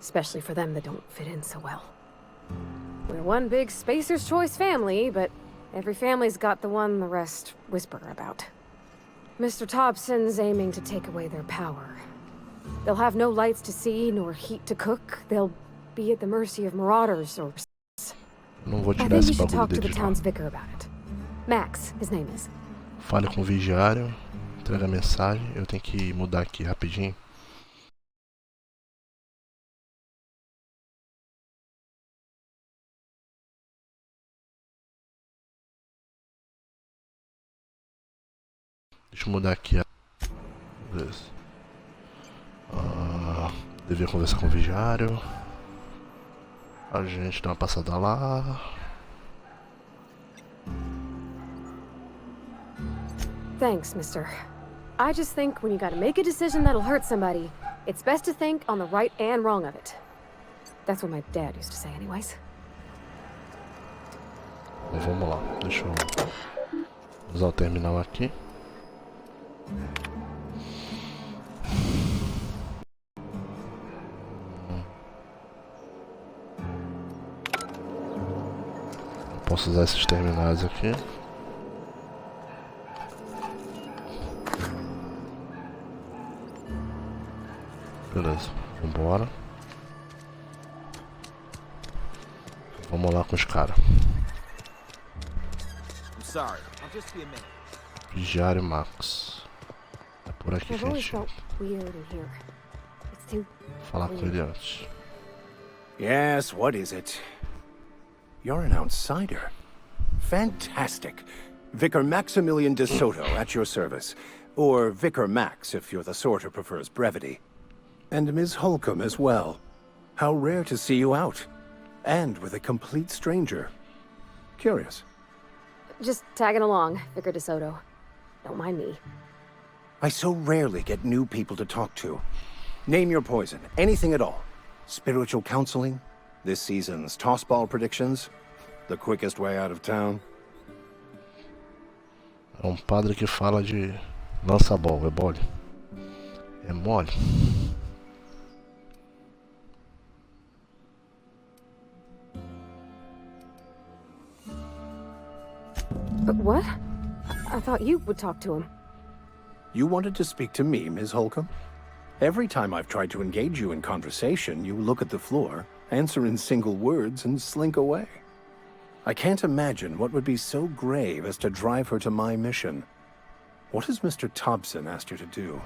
Especially for them that don't fit in so well. We're one big Spacer's Choice family, but every family's got the one the rest whisper about. Mr. Thompson's aiming to take away their power. They'll have no lights to see, nor heat to cook. They'll be at the mercy of marauders or... Não vou I tirar think esse you should bagulho talk to the dele town's não. vicar about it. Max, his name is. Fale com o vigiário, entrega a mensagem. Eu tenho que mudar aqui rapidinho. Deixa eu mudar aqui. Beleza. Devia conversar com o vigário. A gente dá uma passada lá. Thanks, mister. I just think when you gotta make a decision that'll hurt somebody, it's best to think on the right and wrong of it. That's what my dad used to say anyways. Então vamos lá. Deixa eu usar o terminal aqui. Posso usar esses terminais aqui. Beleza, vambora. Vamos lá com os caras. Vigário Max. É por aqui que a gente falar com ele antes. Yes, what is it? You're an outsider. Fantastic. Vicar Maximilian de Soto at your service. Or Vicar Max if you're the sort who prefers brevity. And Ms. Holcomb as well. How rare to see you out. And with a complete stranger. Curious. Just tagging along, Vicar de Soto. Don't mind me. I so rarely get new people to talk to. Name your poison, anything at all. Spiritual counseling? This season's tossball predictions? The quickest way out of town? É padre que fala de lança-bola, é mole. É mole. But what? I thought you would talk to him. You wanted to speak to me, Ms. Holcomb? Every time I've tried to engage you in conversation, you look at the floor, answer in single words, and slink away. I can't imagine what would be so grave as to drive her to my mission. What has Mr. Thompson asked you to do?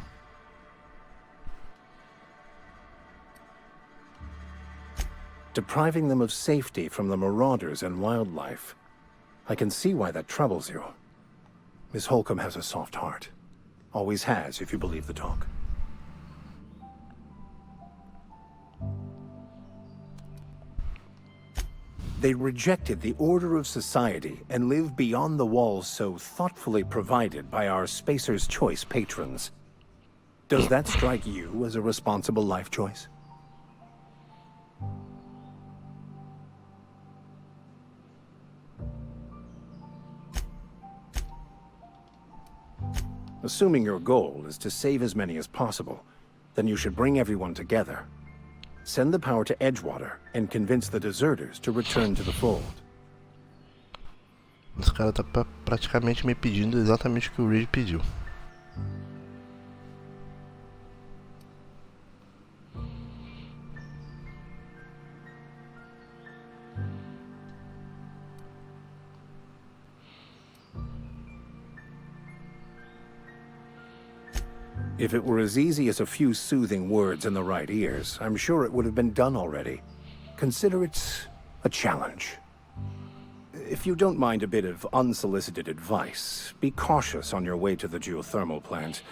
Depriving them of safety from the marauders and wildlife. I can see why that troubles you. Miss Holcomb has a soft heart. Always has, if you believe the talk. They rejected the order of society and live beyond the walls so thoughtfully provided by our Spacer's Choice patrons. Does that strike you as a responsible life choice? Assuming your goal is to save as many as possible, then you should bring everyone together. Send the power to Edgewater and convince the deserters to return to the fold. Esse cara tá praticamente me pedindo exatamente o que o Reed pediu. If it were as easy as a few soothing words in the right ears, I'm sure it would have been done already. Consider it a challenge. If you don't mind a bit of unsolicited advice, be cautious on your way to the geothermal plant.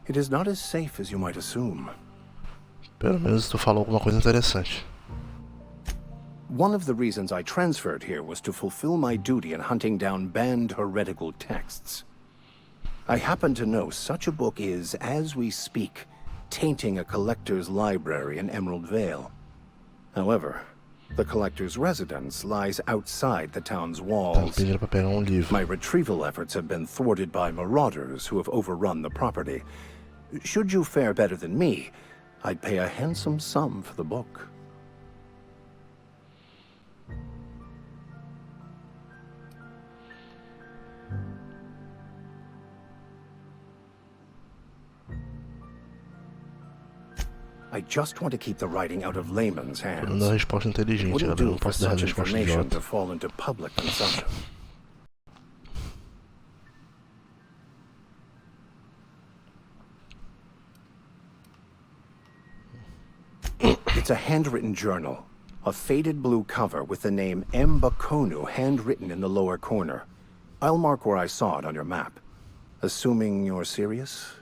It is not as safe as you might assume. Pelo menos tu falou alguma coisa interessante. One of the reasons I transferred here was to fulfill my duty in hunting down banned heretical texts. I happen to know such a book is, as we speak, tainting a collector's library in Emerald Vale. However, the collector's residence lies outside the town's walls. My retrieval efforts have been thwarted by marauders who have overrun the property. Should you fare better than me, I'd pay a handsome sum for the book. I just want to keep the writing out of layman's hands. Tô dando a resposta inteligente, galera. Não posso dar a resposta idiota. To fall into public consumption. It's a handwritten journal. A faded blue cover with the name M. Bakonu handwritten in the lower corner. I'll mark where I saw it on your map. Assuming you're serious?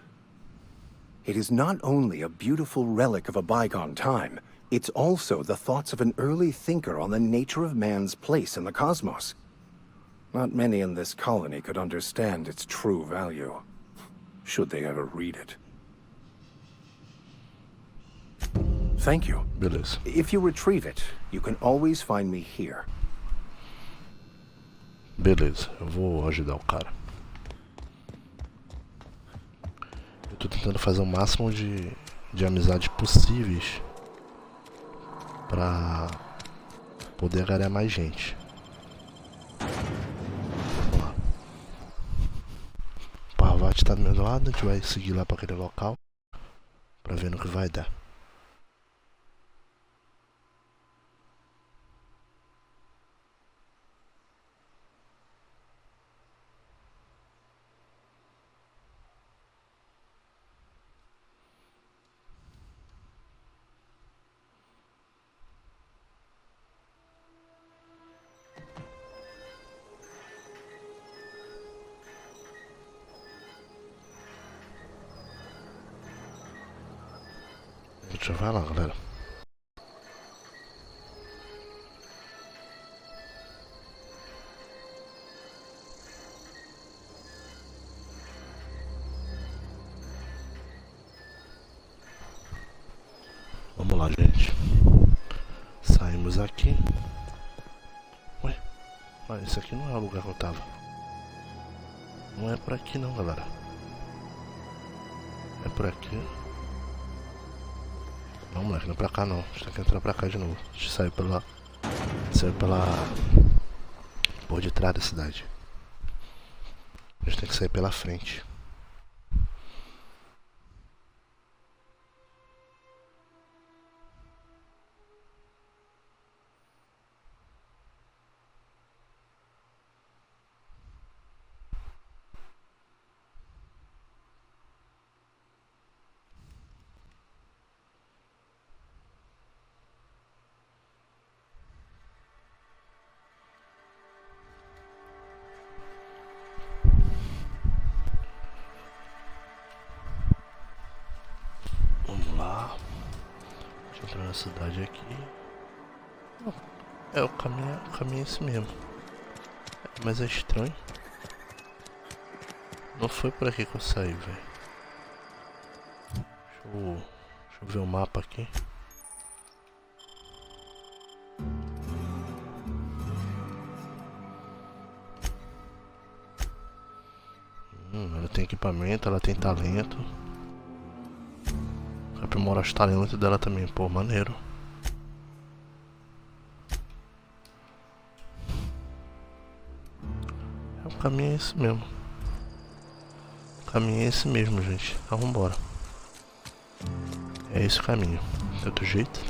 It is not only a beautiful relic of a bygone time, it's also the thoughts of an early thinker on the nature of man's place in the cosmos. Not many in this colony could understand its true value, should they ever read it. Thank you. Beleza. If you retrieve it, you can always find me here. Beleza, eu vou ajudar o cara. Eu tô tentando fazer o máximo de amizades possíveis pra poder agradar mais gente. Vamos lá. O Parvati tá do meu lado, a gente vai seguir lá pra aquele local pra ver no que vai dar. Deixa eu ver lá, galera. Vamos lá, gente. Saímos aqui. Ué, mas esse aqui não é o lugar que eu tava. Não é por aqui não, galera. É por aqui. Não, moleque, não é pra cá não. A gente tem que entrar pra cá de novo. A gente saiu pela... por detrás da cidade. A gente tem que sair pela frente. Entrar na cidade aqui. É, o caminho é esse mesmo. Mas é estranho. Não foi por aqui que eu saí, velho. Deixa eu ver o mapa aqui. Ela tem equipamento, ela tem talento. Aprimorar os talentos dela também, pô, maneiro. O caminho é esse mesmo. O caminho é esse mesmo, gente. Então vambora. É esse o caminho. De outro jeito.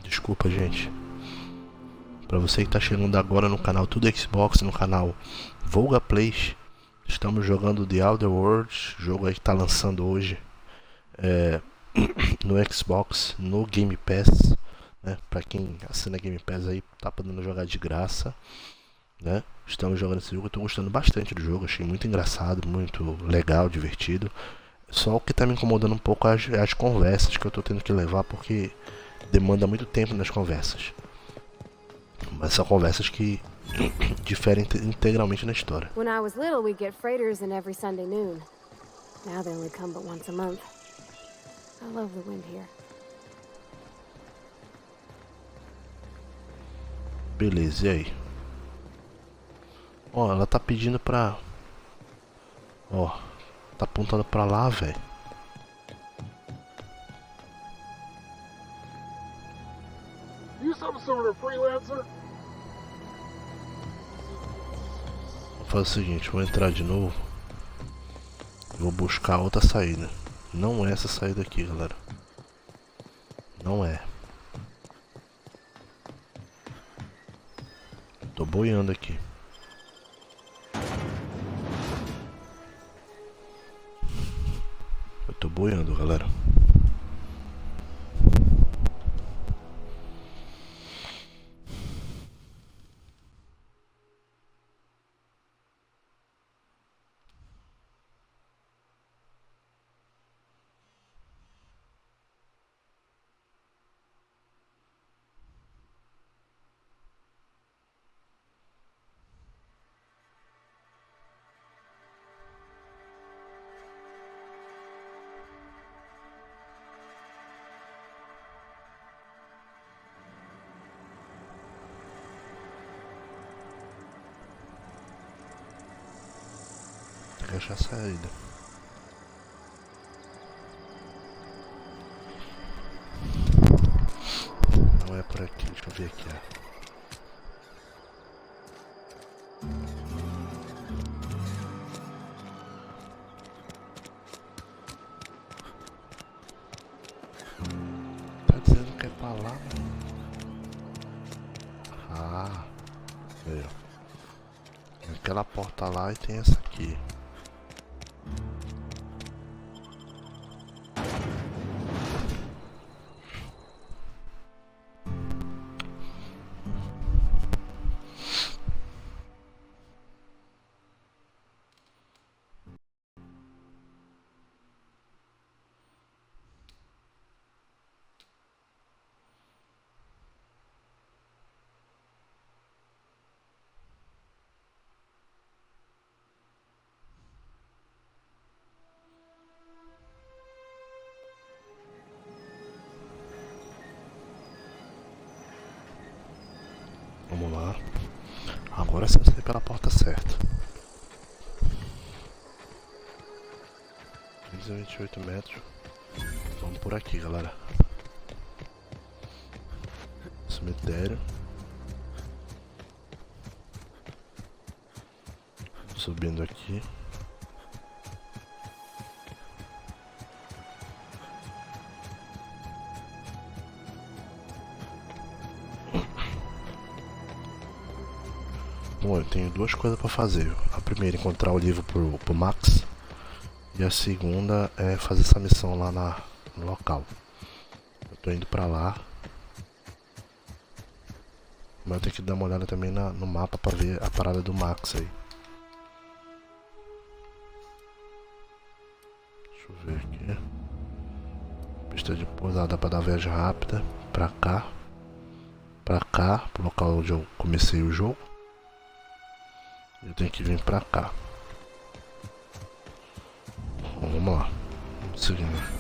Desculpa, gente. Pra você que tá chegando agora no canal Tudo Xbox, no canal Volga Plays, estamos jogando The Outer Worlds, jogo aí que tá lançando hoje no Xbox, no Game Pass, né? Pra quem assina Game Pass aí, tá podendo jogar de graça, né? Estamos jogando esse jogo, eu tô gostando bastante do jogo, achei muito engraçado, muito legal, divertido. Só o que tá me incomodando um pouco é as conversas que eu tô tendo que levar, porque demanda muito tempo nas conversas. Mas são conversas que diferem integralmente na história. When I was little, we'd get freighters in every Sunday noon. Now they only come but once a month. I love the wind here. Beleza, e aí? Ó, ela tá pedindo pra... Ó, tá apontando pra lá, velho. You some sort of freelancer? Vou fazer o seguinte, vou entrar de novo. Vou buscar outra saída. Não é essa saída aqui, galera. Não é. Tô boiando aqui. Eu tô boiando, galera. achar a saída. Não é por aqui, deixa eu ver aqui, ó. Tá dizendo que é pra lá, mano. Ah, veio. Tem aquela porta lá e tem essa aqui. Vamos lá. Agora sim eu saí pela porta certa. 528 metros. Vamos por aqui, galera. Cemitério. Subindo aqui. Bom, eu tenho duas coisas para fazer. A primeira é encontrar o livro pro Max. E a segunda é fazer essa missão lá no local. Eu tô indo pra lá. Mas eu tenho que dar uma olhada também no mapa para ver a parada do Max aí. Deixa eu ver aqui. Pista de pousada para dar viagem rápida. Pra cá. Pra cá, pro local onde eu comecei o jogo. Eu tenho que vir pra cá. Bom, vamos lá. Vamos seguindo.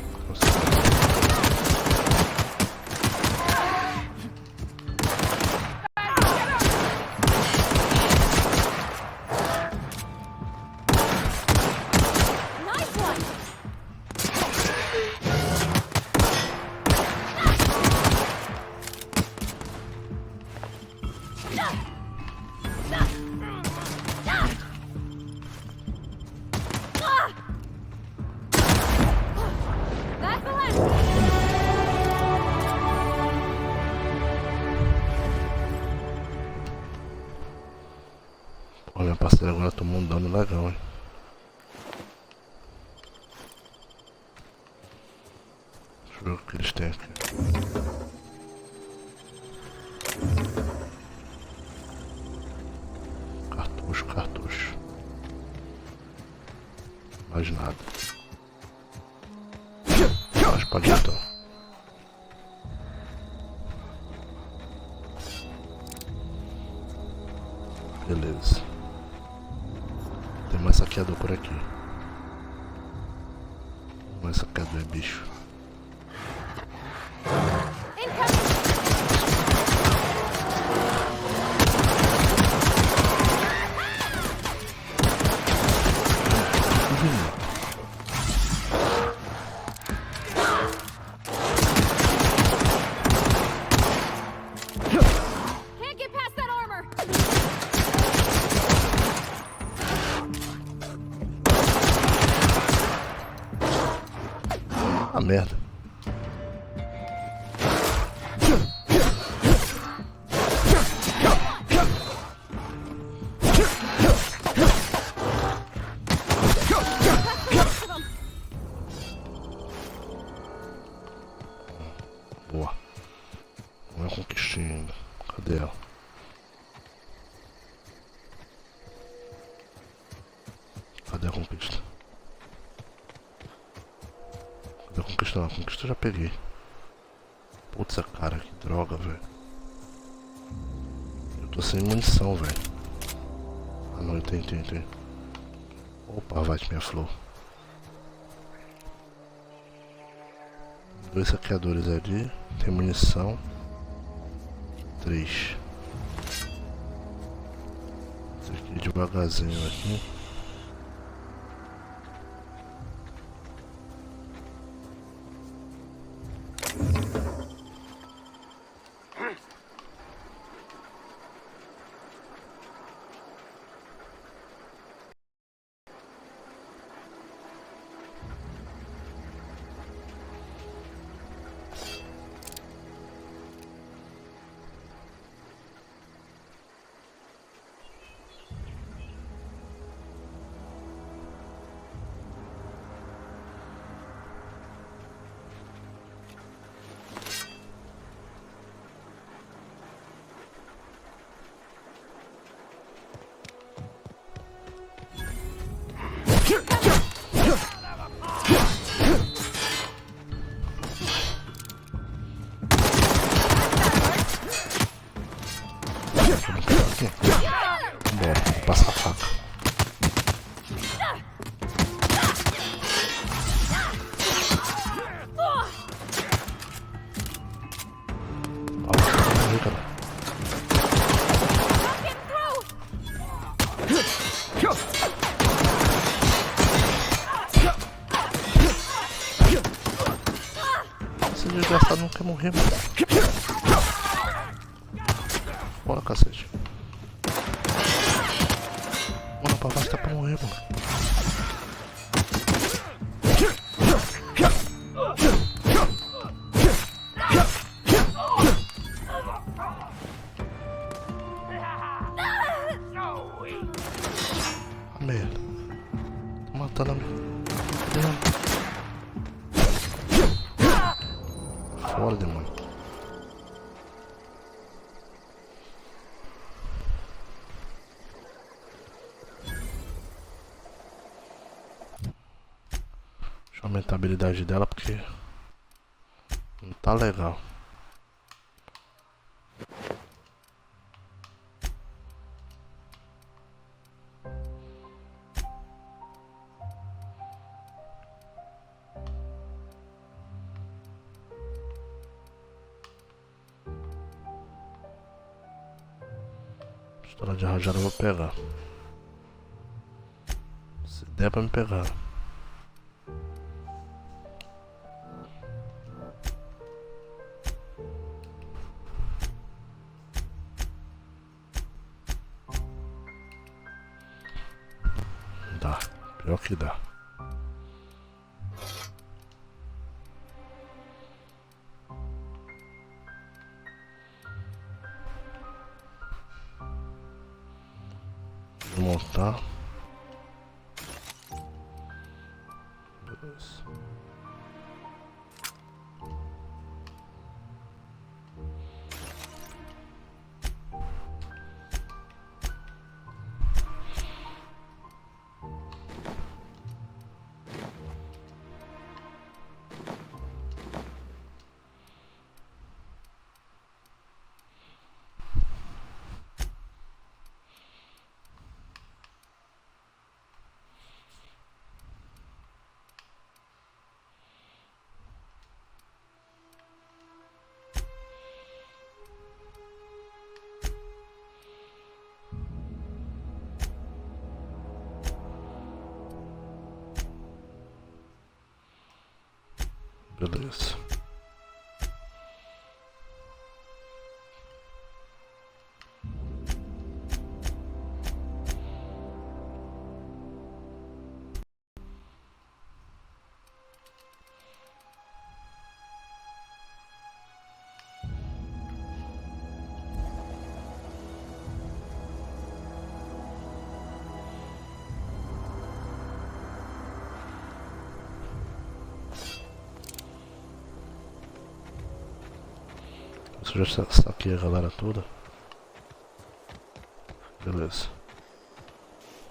Olha, minha parceira agora tomou um dano legal, hein? Deixa eu ver o que eles têm aqui. Cartucho. Mais nada. Mais palito. Beleza. Tem mais saqueador por aqui. Mais saqueador é bicho. Ah, merda. Boa. Não é conquistinha ainda. Cadê ela? Cadê a conquista? Cadê a conquista? Não, a conquista eu já peguei. Putz, cara, que droga, velho. Eu tô sem munição, velho. Ah não, eu tenho. Opa, vai minha flor. Dois saqueadores ali. Tem munição. 3. Esse aqui devagarzinho aqui. desgraçado não quer morrer, mano. Bora, cacete. Mano, pra baixo tá pra morrer, mano. Ah, merda. Tô matando a minha. Fora, demônio. Deixa eu aumentar a habilidade dela porque não tá legal. Pistola de rajada eu vou pegar. Se der pra me pegar. Dá, pior que dá. Vou montar. Beleza. Beleza. Eu já saquei a galera toda. Beleza.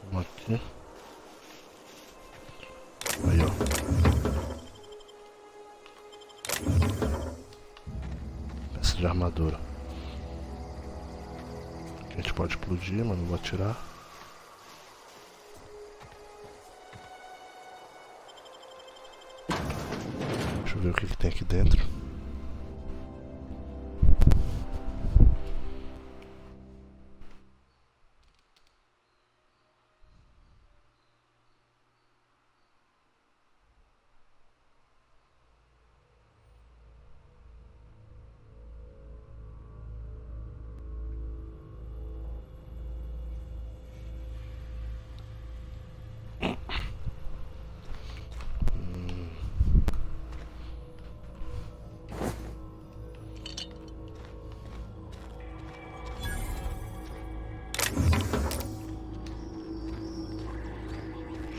Vamos aqui. Aí, ó. Peça de armadura. Aqui a gente pode explodir, mas não vou atirar. Deixa eu ver o que tem aqui dentro.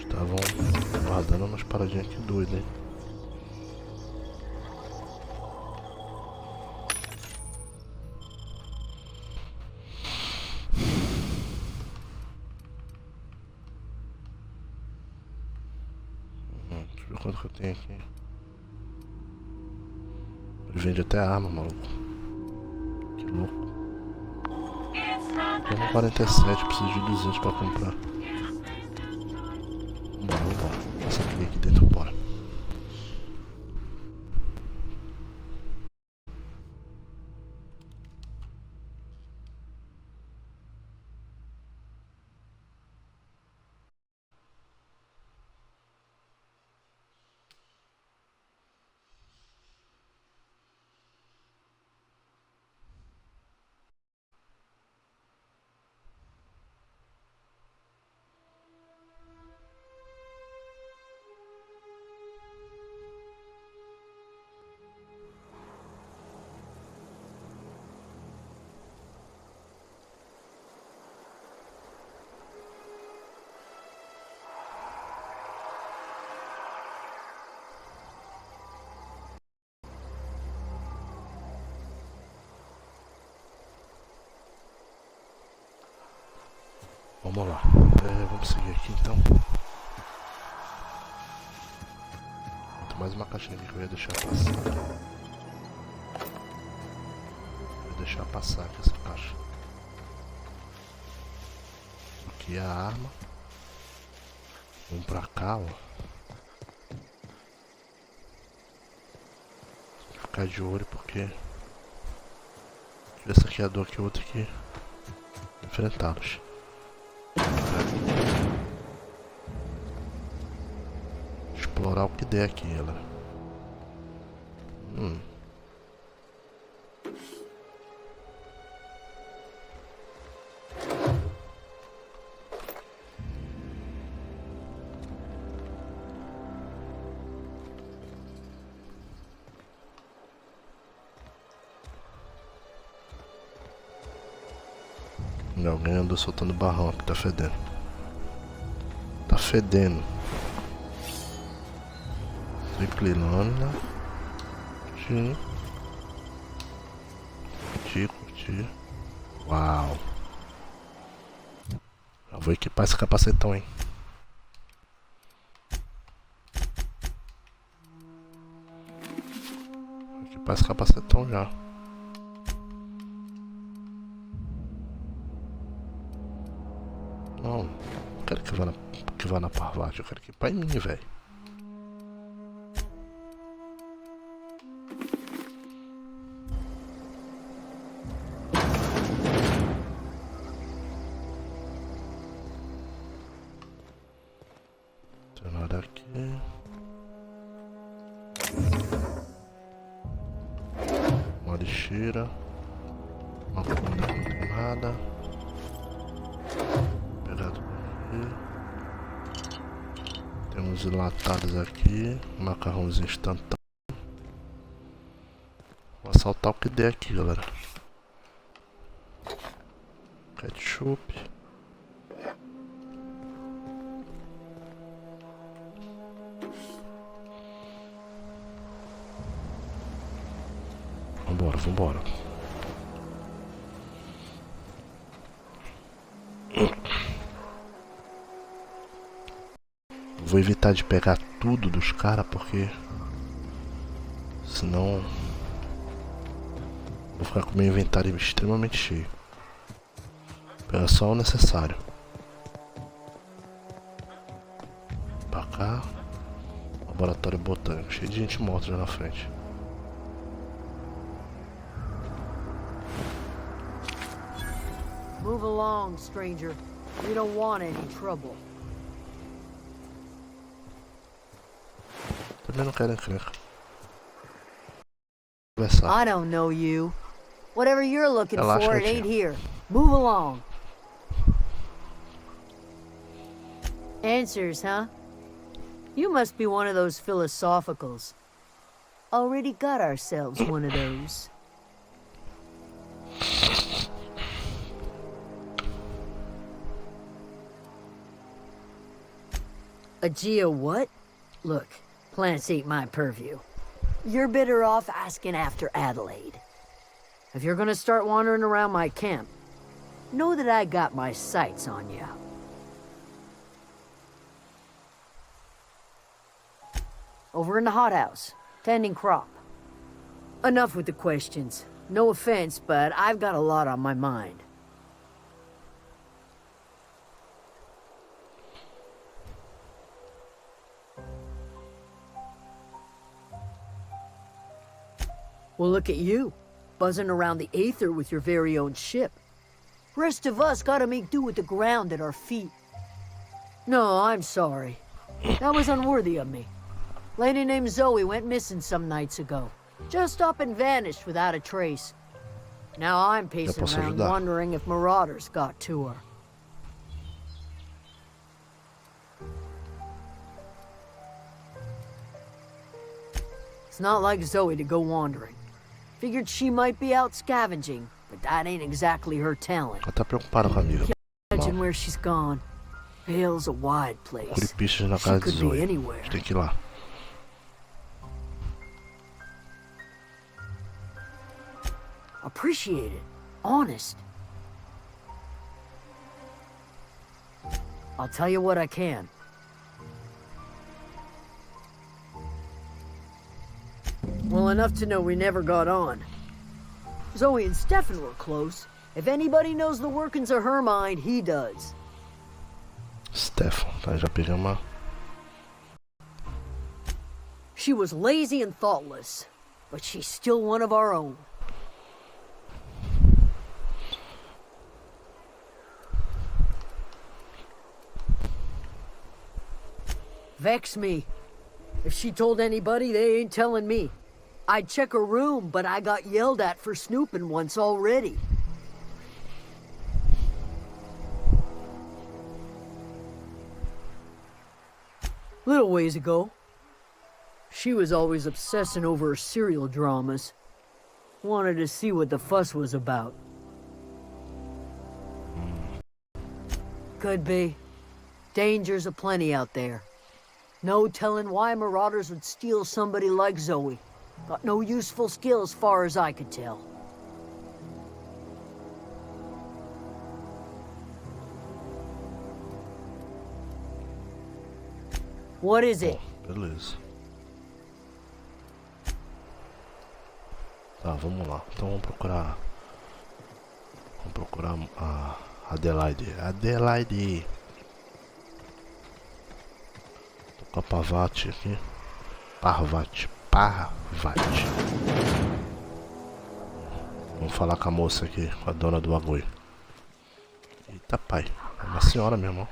Estavam guardando umas paradinhas aqui doidas, hein? Deixa eu ver quanto que eu tenho aqui. Ele vende até arma, maluco. Que louco. Tenho 47, preciso de 200 pra comprar. Vambora. Passa aqui dentro, bora. Vamos lá. Vamos seguir aqui então. Tem mais uma caixinha aqui que eu ia deixar passar. Vou deixar passar aqui essa caixa. Aqui é a arma. Vamos pra cá, ó. Vou ficar de olho porque essa aqui é a dor que outra aqui. Enfrentá-los. Explorar o que der aqui, ela. Alguém andou soltando barrão aqui, tá fedendo. Tá fedendo. Triple lâmina. Curti. Uau. Eu vou equipar esse capacetão, hein. Vou equipar esse capacetão já. Não quero que vá na parvati, eu quero que vá em mim, velho. Tem nada aqui. Uma lixeira. Uma comida que não tem nada. Temos enlatados aqui, macarrãozinho instantâneo. Vou assaltar o que der aqui, galera. Ketchup. Vambora. Vou evitar de pegar tudo dos caras, porque senão vou ficar com o meu inventário extremamente cheio. Pega só o necessário. Pra cá, laboratório botânico, cheio de gente morta já na frente. Move along, stranger. We don't want any trouble. Também não quero encrenca. I don't know you. Whatever you're looking for, it ain't here. Move along. Answers, huh? You must be one of those philosophicals. Already got ourselves one of those. A Geo what? Look. Plants ain't my purview. You're better off asking after Adelaide. If you're gonna start wandering around my camp, know that I got my sights on you. Over in the hothouse, tending crop. Enough with the questions. No offense, but I've got a lot on my mind. Well, look at you, buzzing around the Aether with your very own ship. Rest of us gotta make do with the ground at our feet. No, I'm sorry. That was unworthy of me. Lady named Zoe went missing some nights ago. Just up and vanished without a trace. Now I'm pacing around wondering if marauders got to her. It's not like Zoe to go wandering. Figured she might be out scavenging, but that ain't exactly her talent. Ela tá preocupada com a amiga. Imagine where she's gone. Vale's a wide place. Gripistas na casa de Zoe. A gente tem que ir lá. Appreciate it. Honest. I'll tell you what I can. Well, enough to know we never got on. Zoe and Stefan were close. If anybody knows the workings of her mind, he does. Stefan, tá, já pegamos. She was lazy and thoughtless, but she's still one of our own. Vex me. If she told anybody, they ain't telling me. I'd check her room, but I got yelled at for snooping once already. Little ways ago, she was always obsessing over her serial dramas. Wanted to see what the fuss was about. Could be. Dangers aplenty out there. No telling why marauders would steal somebody like Zoe. Got no useful skill as far as I could tell. What is it? Beleza. Tá, vamos lá. Então vamos procurar. Vamos procurar a Adelaide. Adelaide! Tô com a Parvati aqui. Parvati. Vamos falar com a moça aqui, com a dona do bagulho. Eita pai, é uma senhora mesmo.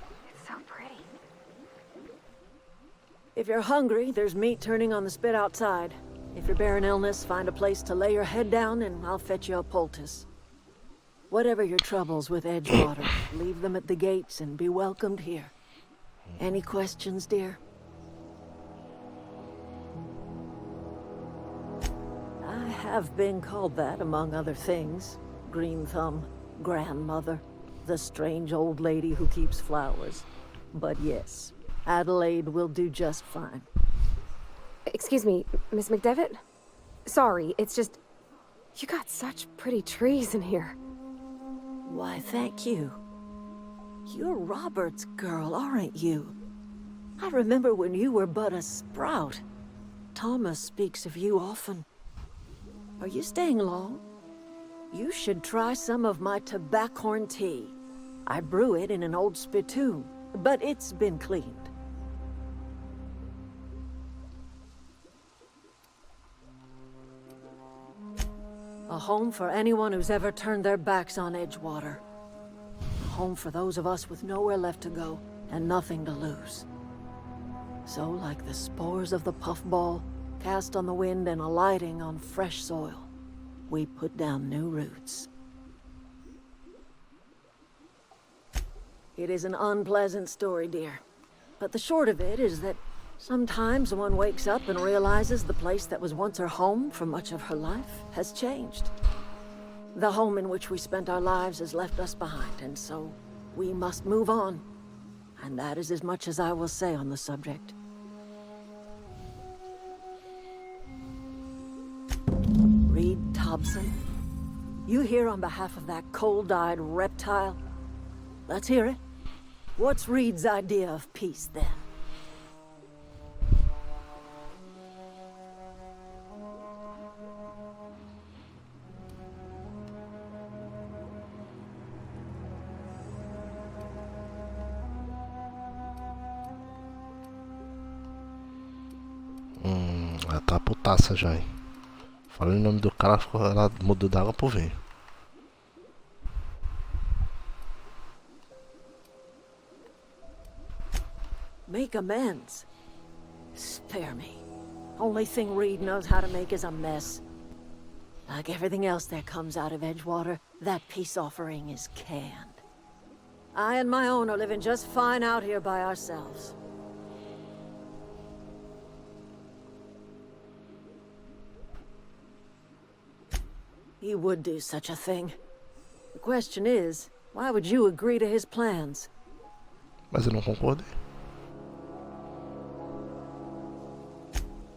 If you're hungry, there's meat turning on the spit outside. If you're bearing illness, find a place to lay your head down and I'll fetch you a poultice. Whatever your troubles with Edgewater, leave them at the gates and be welcomed here. Any questions, dear? I have been called that, among other things. Green Thumb, grandmother, the strange old lady who keeps flowers. But yes, Adelaide will do just fine. Excuse me, Miss McDevitt? Sorry, it's just... You got such pretty trees in here. Why, thank you. You're Robert's girl, aren't you? I remember when you were but a sprout. Thomas speaks of you often. Are you staying long? You should try some of my tobaccorn tea. I brew it in an old spittoon, but it's been cleaned. A home for anyone who's ever turned their backs on Edgewater. A home for those of us with nowhere left to go and nothing to lose. So, like the spores of the puffball, cast on the wind and alighting on fresh soil, we put down new roots. It is an unpleasant story, dear. But the short of it is that sometimes one wakes up and realizes the place that was once her home for much of her life has changed. The home in which we spent our lives has left us behind, and so we must move on. And that is as much as I will say on the subject. Reed Thompson, you here on behalf of that cold-eyed reptile? Let's hear it. What's Reed's idea of peace, then? Ela tá putaça já, hein? Falei o nome do cara, ela mudou d'água pro vinho. Make amends. Spare me. Only thing Reed knows how to make is a mess. Like everything else that comes out of Edgewater, that peace offering is canned. I and my own are living just fine out here by ourselves. He would do such a thing. The question is, why would you agree to his plans? Mas eu não concordei.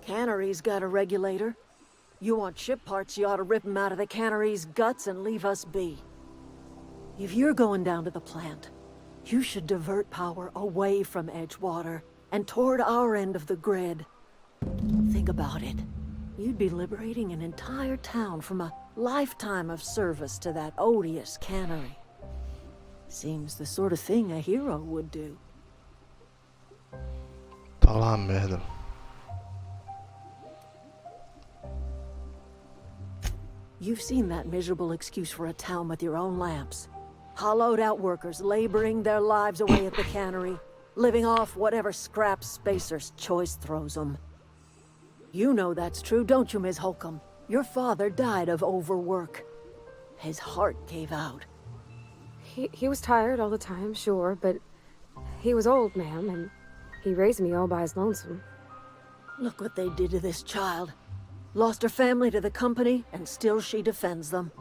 Cannery's got a regulator. You want ship parts, you ought to rip them out of the cannery's guts and leave us be. If you're going down to the plant, You should divert power away from Edgewater and toward our end of the grid. Think about it. You'd be liberating an entire town from a lifetime of service to that odious cannery. Seems the sort of thing a hero would do. Tá lá a merda. You've seen that miserable excuse for a town with your own lamps. Hollowed out workers laboring their lives away at the cannery, living off whatever scrap Spacer's choice throws them. You know that's true, don't you, Ms. Holcomb? Your father died of overwork. His heart gave out. He was tired all the time, sure, but he was old, ma'am, and he raised me all by his lonesome. Look what they did to this child. Lost her family to the company, and still she defends them.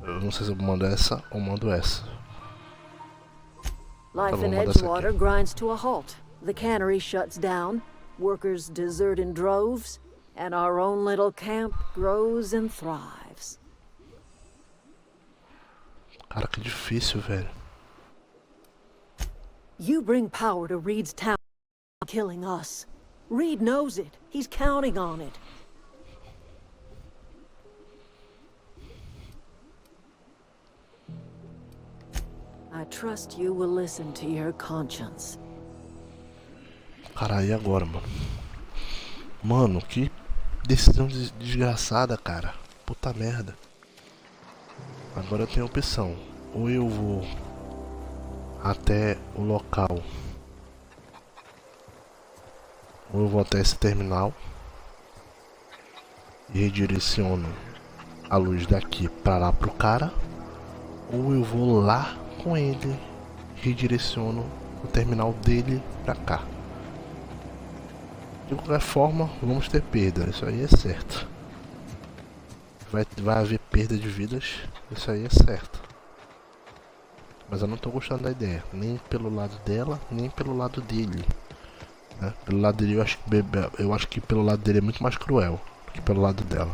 Eu não sei se eu mando essa ou mando essa. Life in Edgewater grinds to a halt. The cannery shuts down, workers desert in droves, and our own little camp grows and thrives. Cara, que difícil, velho. You bring power to Reed's town, killing us. Reed knows it. He's counting on it. I trust you will listen to your conscience. Caralho, e agora, mano? Mano, que decisão desgraçada, cara. Puta merda. Agora eu tenho opção. Ou eu vou até o local, ou eu vou até esse terminal e redireciono a luz daqui pra lá pro cara, ou eu vou lá com ele e redireciono o terminal dele pra cá. De qualquer forma, vamos ter perda, isso aí é certo. Vai haver perda de vidas, isso aí é certo. Mas eu não tô gostando da ideia, nem pelo lado dela, nem pelo lado dele. Né? Pelo lado dele, eu acho que pelo lado dele é muito mais cruel do que pelo lado dela.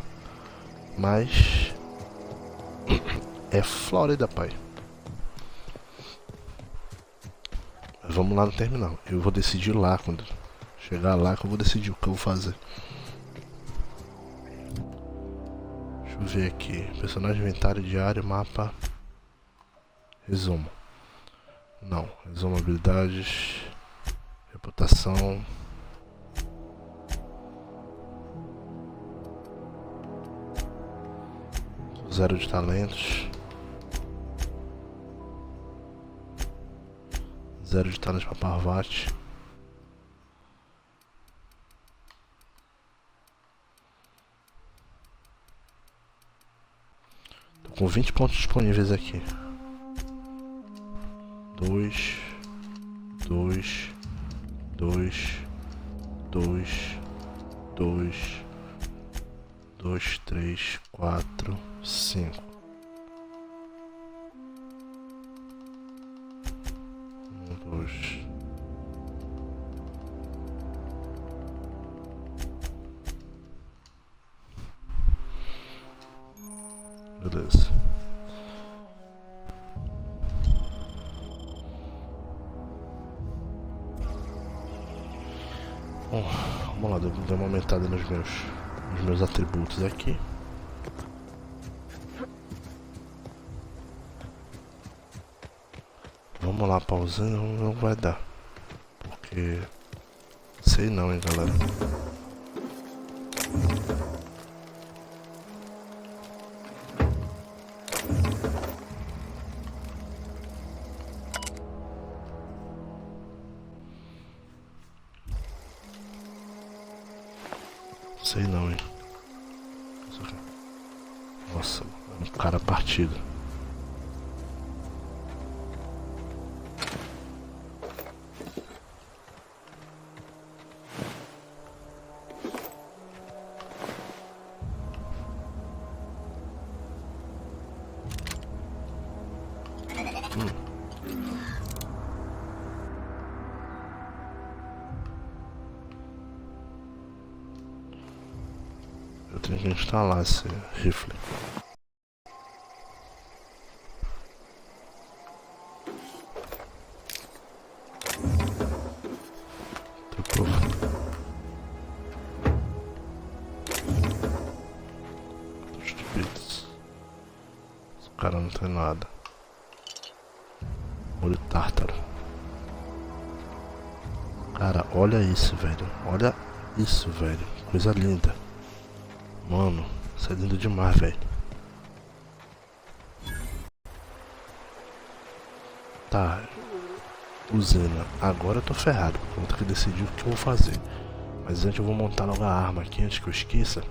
Mas é Flórida, pai. Mas vamos lá no terminal. Eu vou decidir lá quando chegar lá, que eu vou decidir o que eu vou fazer. Deixa eu ver aqui. Personagem, inventário, diário, mapa. Resumo. Não. Resumo habilidades. Reputação. Zero de talentos. Zero de talentos para Parvati. Tô com 20 pontos disponíveis aqui. 2, 2, 2, 2, 2, 2, 3, 4, 5. 1, 2. Beleza. Bom, vamos lá, deu uma aumentada nos meus atributos aqui. Vamos lá, pausando, não vai dar. Porque... sei não, hein, galera. Sei não, hein. Nossa, um cara partido. tenho que instalar esse rifle. Estúpidos. Esse cara não tem nada. Olho tártaro. Cara, olha isso, velho. Olha isso, velho. Coisa linda. Mano, isso é lindo demais, velho. Tá. Usina. Agora eu tô ferrado. Vou ter que decidir o que eu vou fazer. Mas antes eu vou montar logo a arma aqui, antes que eu esqueça.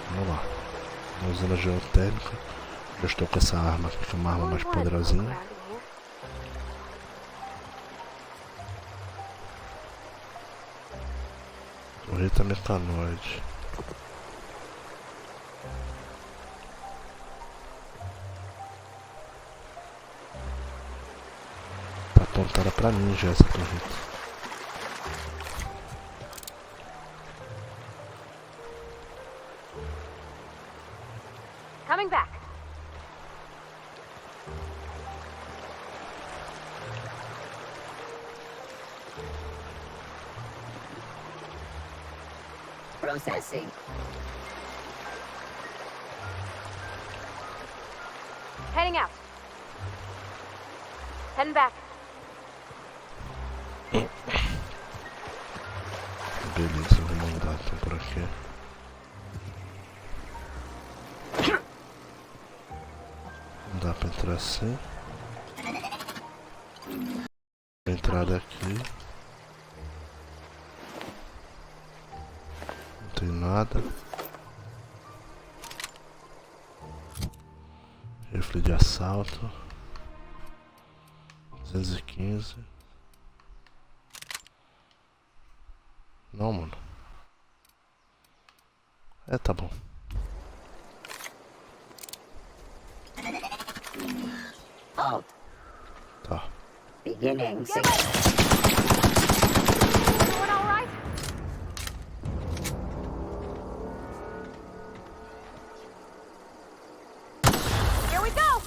Vamos lá. Na usina geotérmica. Eu estou com essa arma aqui, que é uma arma mais poderosinha. Torreta metanoide. Tá apontada pra mim já essa torreta. Coming back. Processing. Heading out. Heading back. Beleza, vou mandar então por aqui. Não dá pra entrar assim. Entrada aqui. Não tem nada. Rifle de assalto. 215. Não, mano. É, tá bom. Halt. Tá. Beginning Doing all right? Here we go.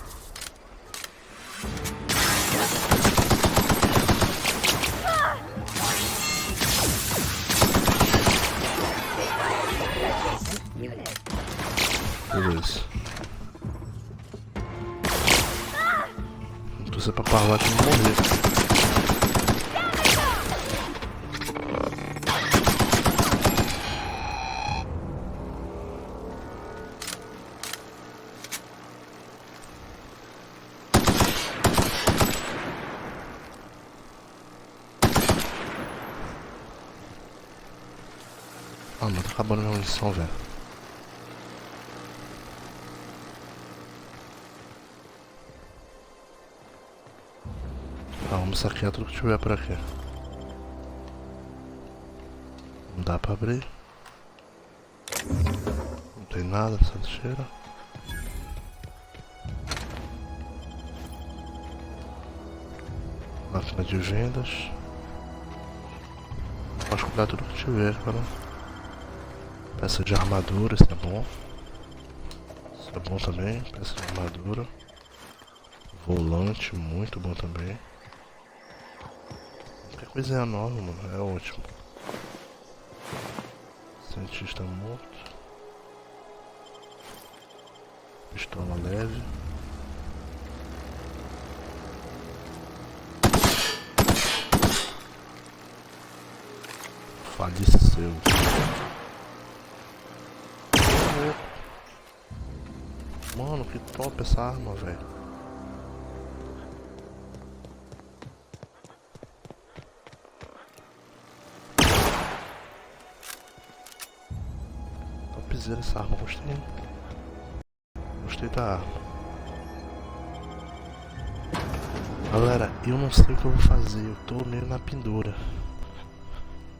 Beleza. Não precisa pra parlar que não morrer. Ah, mano, tá acabando minha munição, velho. Tá, vamos saquear tudo que tiver por aqui. Não dá pra abrir. Não tem nada nessa lixeira. Máquina de vendas. Posso comprar tudo que tiver, cara. Peça de armadura, isso é bom. Isso é bom também, peça de armadura. Volante, muito bom também. Qualquer coisinha nova, mano, é ótimo. Cientista morto. Pistola leve. Faleceu. Mano, que top essa arma, velho. Topzera essa arma, gostei. Gostei da arma. Galera, eu não sei o que eu vou fazer, eu tô meio na pendura.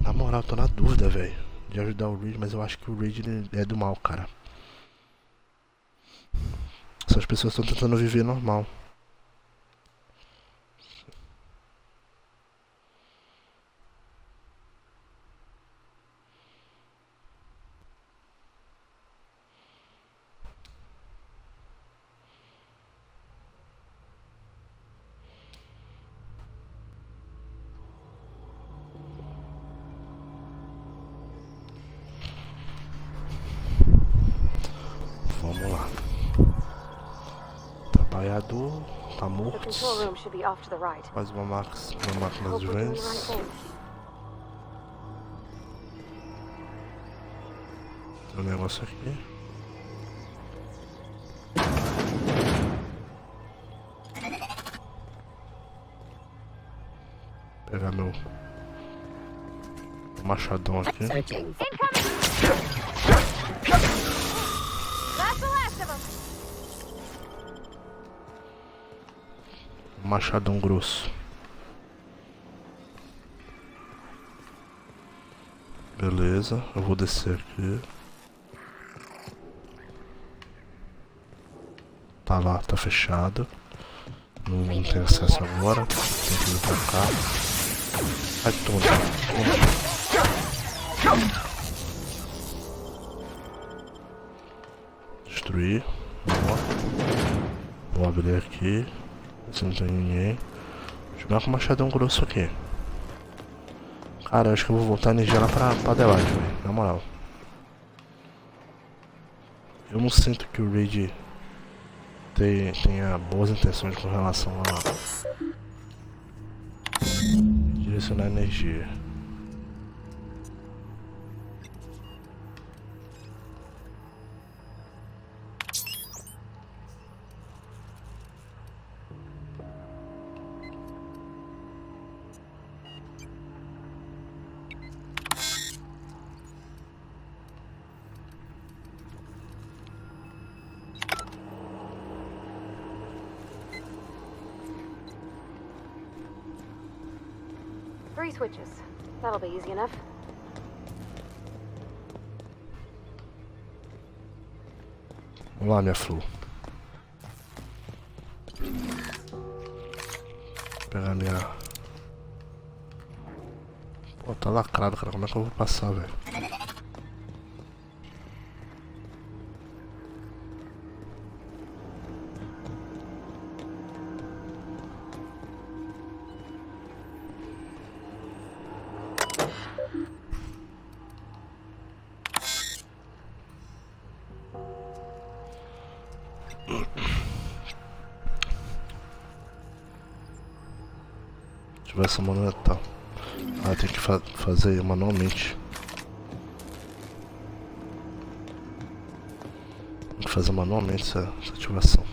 Na moral, eu tô na dúvida, velho, de ajudar o Reed, mas eu acho que o Reed é do mal, cara. Essas pessoas estão tentando viver normal. Raiador, tá morto. Mais uma máquina de vendas. Tem um negócio aqui. Pegar meu machadão aqui. Machadão grosso. Beleza, eu vou descer aqui. Tá lá, tá fechado. Não tem acesso agora. Tem que vir pra cá. Ai, toma. Destruir. Vou abrir aqui. Se não tem ninguém. Deixa eu jogar com o machadão grosso aqui. Cara, eu acho que eu vou voltar a energia lá pra Adelaide, velho. Na moral. Eu não sinto que o Raid tenha boas intenções com relação a direcionar energia. Three switches. That'll be easy enough. Vamos lá, minha flor. Vou pegar minha... Pô, tá lacrado, cara. Como é que eu vou passar, velho? Tiver essa moneta, tem que fazer manualmente. Tem que fazer manualmente essa ativação.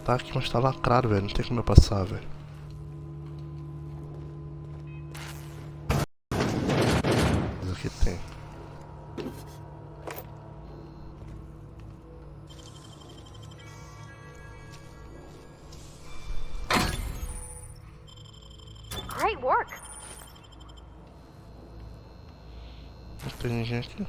Tá aqui, mas tá lacrado, velho. Não tem como eu passar, velho. Mas aqui tem. Great work. Não tem ninguém aqui.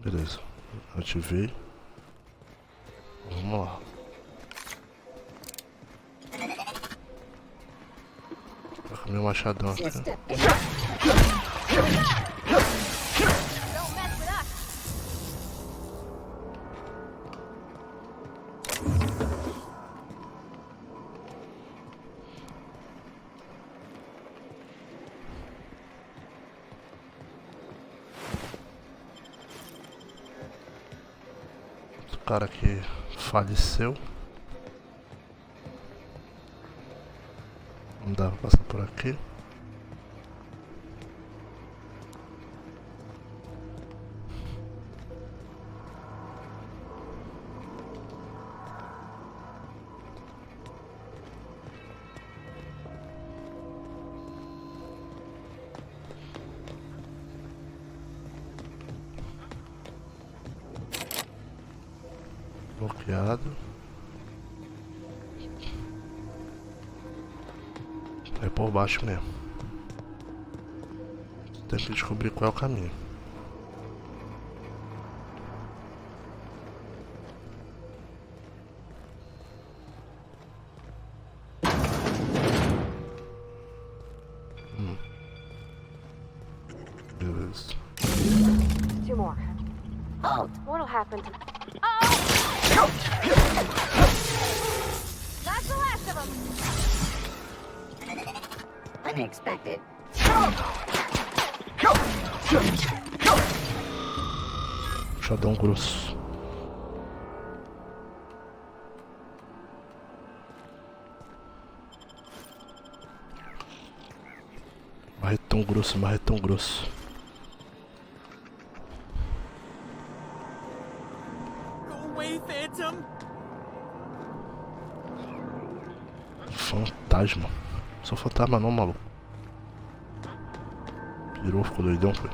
Beleza, ativei. Vamos lá. Tá com meu machadão aqui. O cara que faleceu. Não dá pra passar por aqui. Bloqueado. É por baixo mesmo. Tem que descobrir qual é o caminho. two more. Halt! What'll happen to... Oh! That's the last of them! Unexpected. Puxadão grosso. Marretão grosso, marretão grosso. Go away, Phantom! Fantasma. Sou fantasma não, maluco. Pirou, ficou doidão, foi.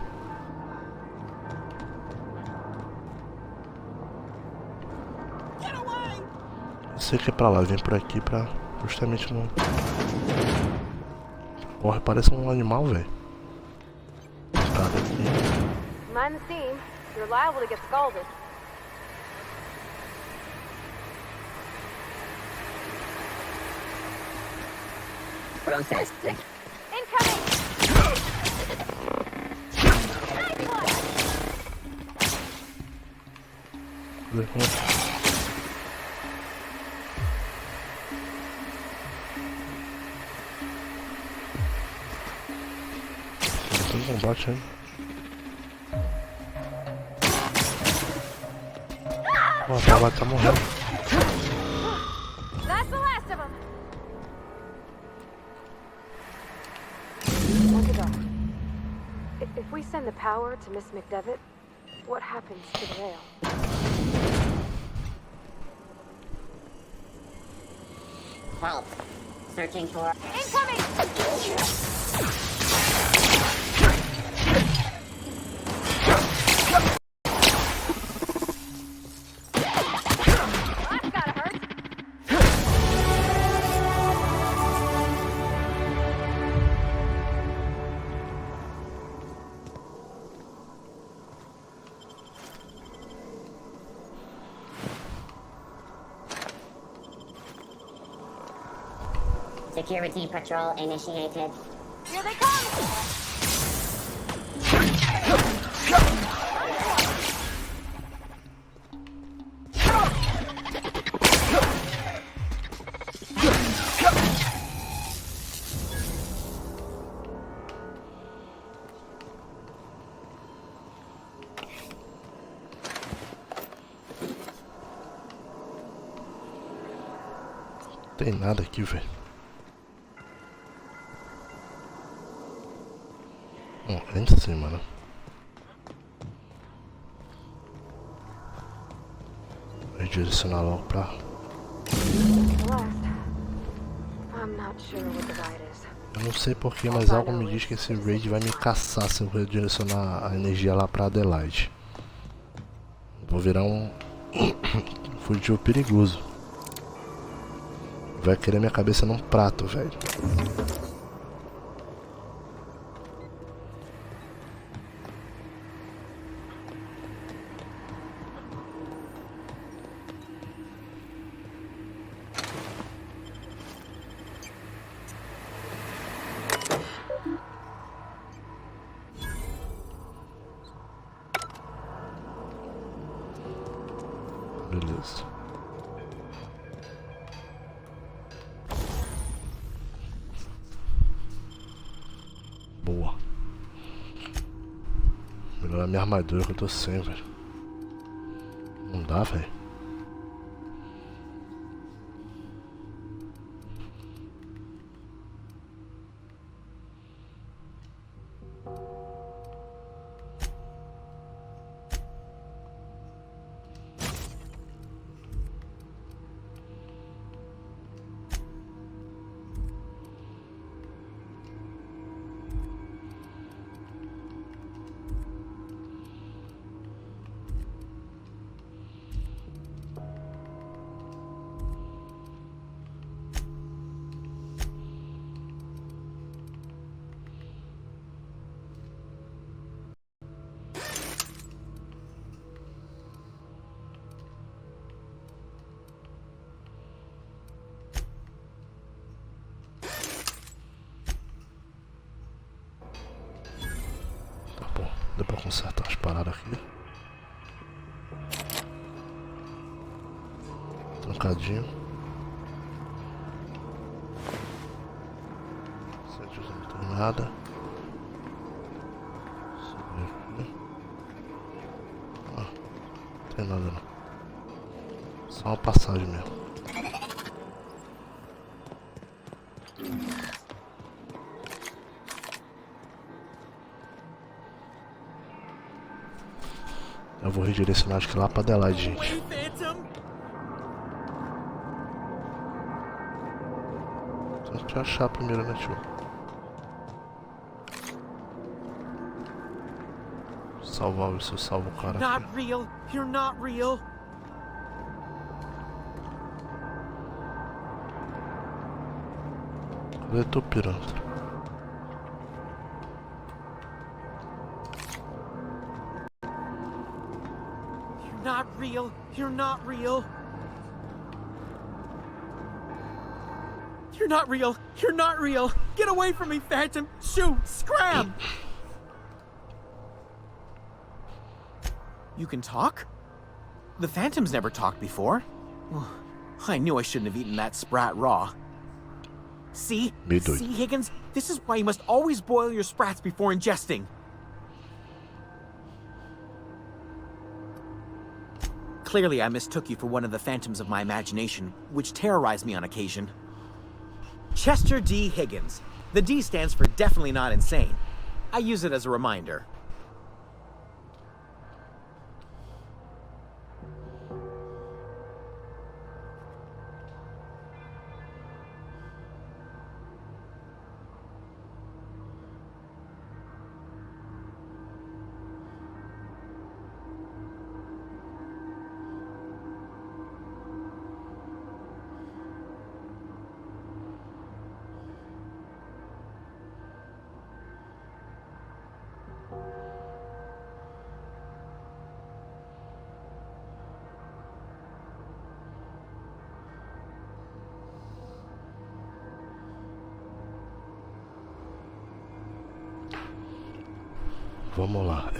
Eu sei que é pra lá, vem por aqui pra justamente não... Corre, parece um animal, velho. Mind the steam. You're liable to get scalded. Processing. Incoming! Tem combate aí. Pô, a bala tá morrendo. That's the last of them. Want to go. If we send the power to Miss McDevitt, what happens to the rail? Halt. Searching for... Incoming! Security patrol initiated. Here they come! Não tem nada aqui, velho. É em cima, né? Vai direcionar logo pra... Eu não sei porquê, mas algo me diz que esse raid vai me caçar se eu redirecionar a energia lá pra Adelaide. Vou virar um fugitivo perigoso. Vai querer minha cabeça num prato, velho. Beleza. Boa. Melhorar minha armadura que eu tô sem, velho. Não dá, velho. consertar as paradas aqui. Trancadinho. Não tem nada. Subir aqui. Não tem nada não. Só uma passagem mesmo. Eu vou redirecionar acho que lá pra Adelaide, gente. Tem que achar primeiro, né, tio? Salvar, ver se eu salvo o cara Not aqui. real. You're not real. Cadê teu piranha? Not real. You're not real. You're not real. You're not real. Get away from me, Phantom. Shoot. Scram. You can talk? The Phantom's never talked before. I knew I shouldn't have eaten that sprat raw. See? See, Higgins? This is why you must always boil your sprats before ingesting. Clearly, I mistook you for one of the phantoms of my imagination, which terrorized me on occasion. Chester D. Higgins. The D stands for definitely not insane. I use it as a reminder. Vamos lá,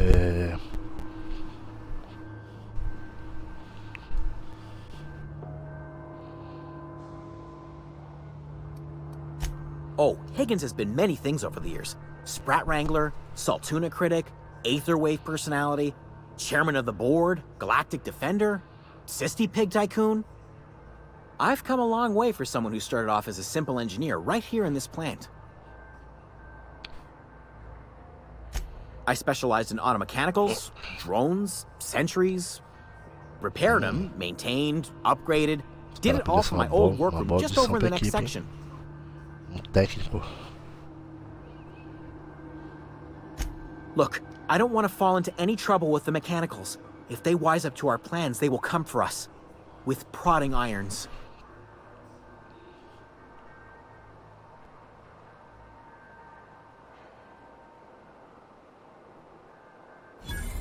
Oh, Higgins has been many things over the years. Sprat Wrangler, Saltuna Critic, Aetherwave Personality, Chairman of the Board, Galactic Defender, Sisty Pig Tycoon. I've come a long way for someone who started off as a simple engineer right here in this plant. I specialized in automechanicals, drones, sentries, repaired them, maintained, upgraded, did it all from my old workroom just over in the next section. Técnico. Look, I don't want to fall into any trouble with the mechanicals. If they wise up to our plans, they will come for us. With prodding irons.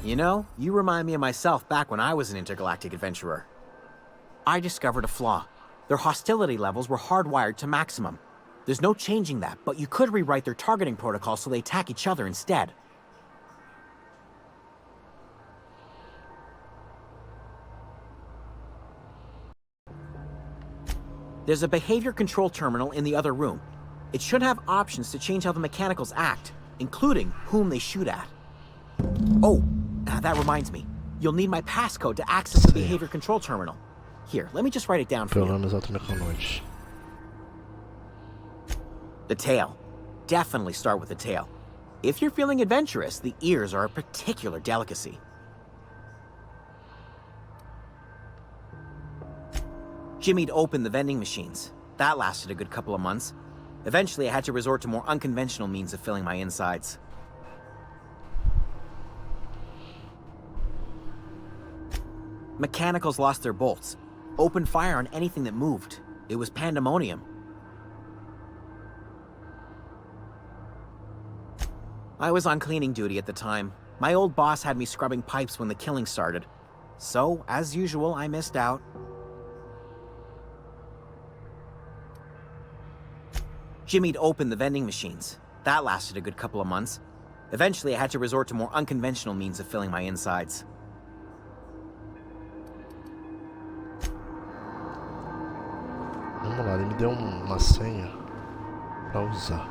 You know, you remind me of myself back when I was an intergalactic adventurer. I discovered a flaw. Their hostility levels were hardwired to maximum. There's no changing that, but you could rewrite their targeting protocol so they attack each other instead. There's a behavior control terminal in the other room. It should have options to change how the mechanicals act, including whom they shoot at. Oh, that reminds me. You'll need my passcode to access the behavior control terminal. Here, let me just write it down for you. The tail. Definitely start with the tail. If you're feeling adventurous, the ears are a particular delicacy. Jimmy'd opened the vending machines. That lasted a good couple of months. Eventually, I had to resort to more unconventional means of filling my insides. Mechanicals lost their bolts. Opened fire on anything that moved. It was pandemonium. I was on cleaning duty at the time. My old boss had me scrubbing pipes when the killing started. So, as usual, I missed out. Jimmy'd opened the vending machines. That lasted a good couple of months. Eventually, I had to resort to more unconventional means of filling my insides. Vamos lá, ele me deu uma senha pra usar.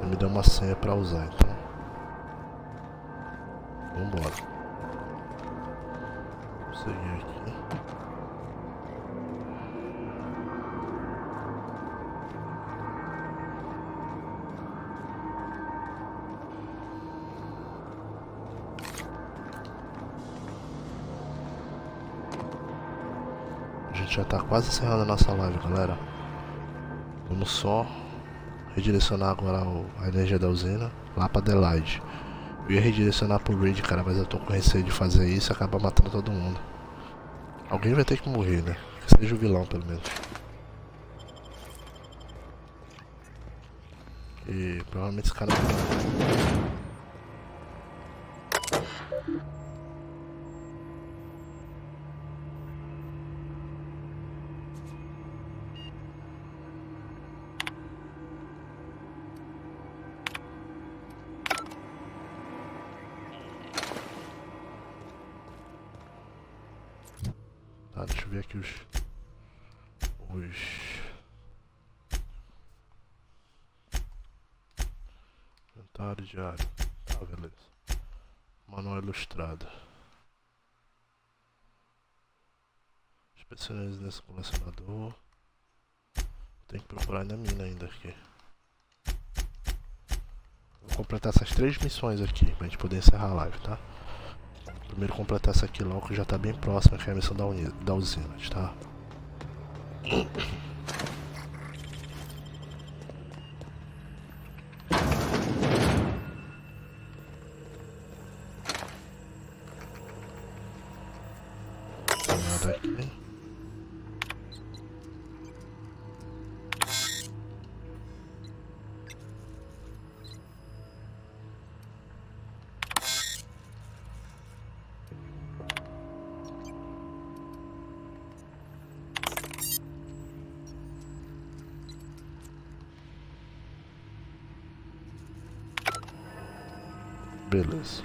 Ele me deu uma senha pra usar, então. Vambora. Vou seguir aqui. A gente já tá quase encerrando a nossa live, galera. Vamos só redirecionar agora a energia da usina lá pra Adelaide. Eu ia redirecionar pro Reed, cara, mas eu tô com receio de fazer isso e acabar matando todo mundo. Alguém vai ter que morrer, né? Que seja o vilão, pelo menos. E provavelmente esse cara... Tá, deixa eu ver aqui os... Inventário diário. Tá, beleza. Manual ilustrado. Especialize nesse colecionador. Tem que procurar na mina ainda aqui. Vou completar essas 3 missões aqui pra gente poder encerrar a live, tá? Primeiro completar essa aqui logo, que já tá bem próxima, que é a missão da usina, tá? Nada aqui. Beleza.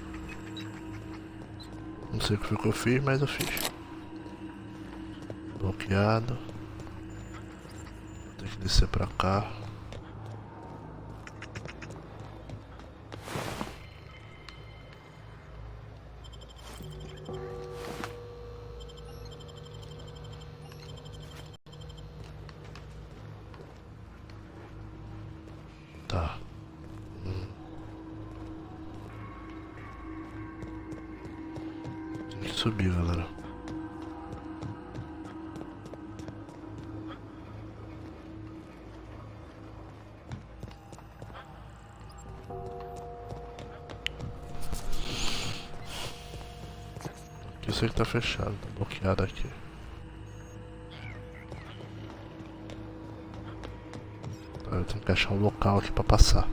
Não sei o que foi que eu fiz, mas eu fiz. Bloqueado. Vou ter que descer pra cá. Tá. Tem que subir, galera. Aqui eu sei que tá fechado, tá bloqueado aqui. Tá, eu tenho que achar um local aqui pra passar.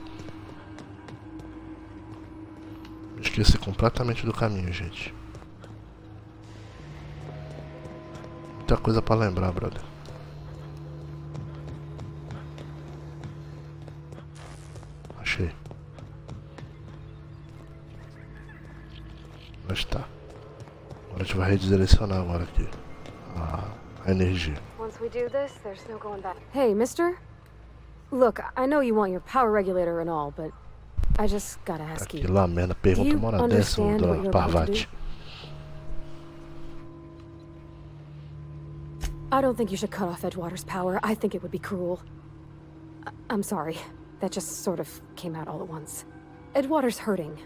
Esqueci completamente do caminho, gente. Muita coisa pra lembrar, brother. Achei. Mas tá. Agora a gente vai redirecionar agora aqui a energia. Once we do this, there's no going back. Hey, mister? Look, I know you want your power regulator and all, but I just gotta ask you. Aqui lá, merda, pergunta uma hora dessa, dona Parvati. I don't think you should cut off Edgewater's power. I think it would be cruel. I'm sorry. That just sort of came out all at once. Edgewater's hurting.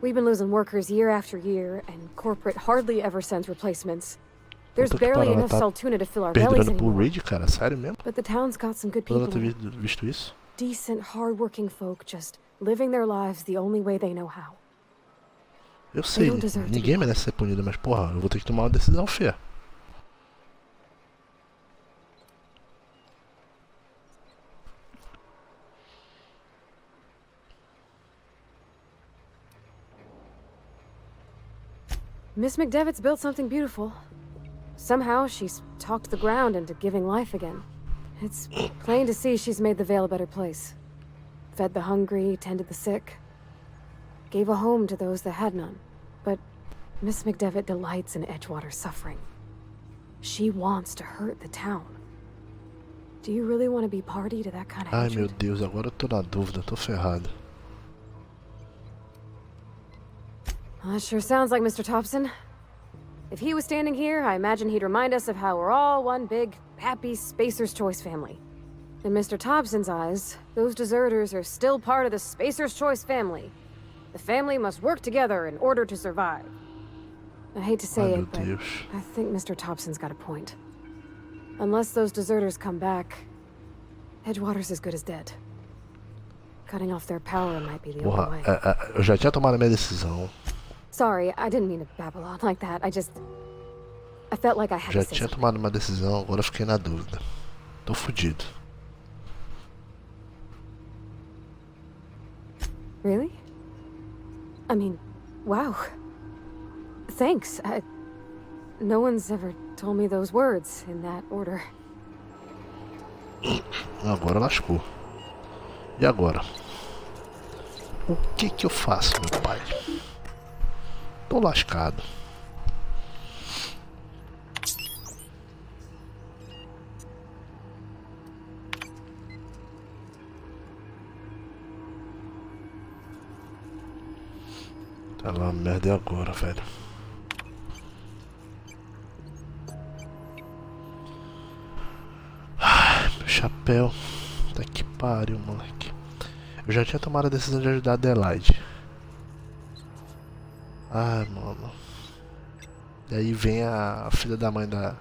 We've been losing workers year after year, and corporate hardly ever sends replacements. There's barely enough Saltuna to fill our bellies anymore. Reed, cara, sério mesmo? But the town's got some good people. Visto isso? Decent, hard-working folk just living their lives the only way they know how. Eu sei, ninguém merece ser punido, mas porra, eu vou ter que tomar uma decisão feia. Miss McDevitt's built something beautiful. Somehow she's talked the ground into giving life again. It's plain to see she's made the Vale a better place. Fed the hungry, tended the sick. Gave a home to those that had none. But Miss McDevitt delights in Edgewater's suffering. She wants to hurt the town. Do you really want to be party to that kind of hatred? Ai meu Deus, agora eu tô na dúvida, tô ferrado. Well, that sure sounds like Mr. Thompson. If he was standing here, I imagine he'd remind us of how we're all one big, happy Spacer's Choice family. In Mr. Thompson's eyes, those deserters are still part of the Spacer's Choice family. The family must work together in order to survive. I hate to say it, but I think Mr. Thompson's got a point. Unless those deserters come back, Edgewater's as good as dead. Cutting off their power might be the only way. Eu já tinha tomado a minha decisão. Sorry, I didn't mean to babble on like that. I felt like I had to say Já tinha tomado uma decisão, agora eu fiquei na dúvida. Tô fudido. Really? I mean, wow. Thanks. No one's ever told me those words in that order. Agora lascou. E agora? O que eu faço, meu pai? Tô lascado. Tá lá, merda, e agora, velho? Ai, meu chapéu. Tá que pariu, moleque. Eu já tinha tomado a decisão de ajudar a Adelaide. Ai, mano. E aí vem a filha da mãe da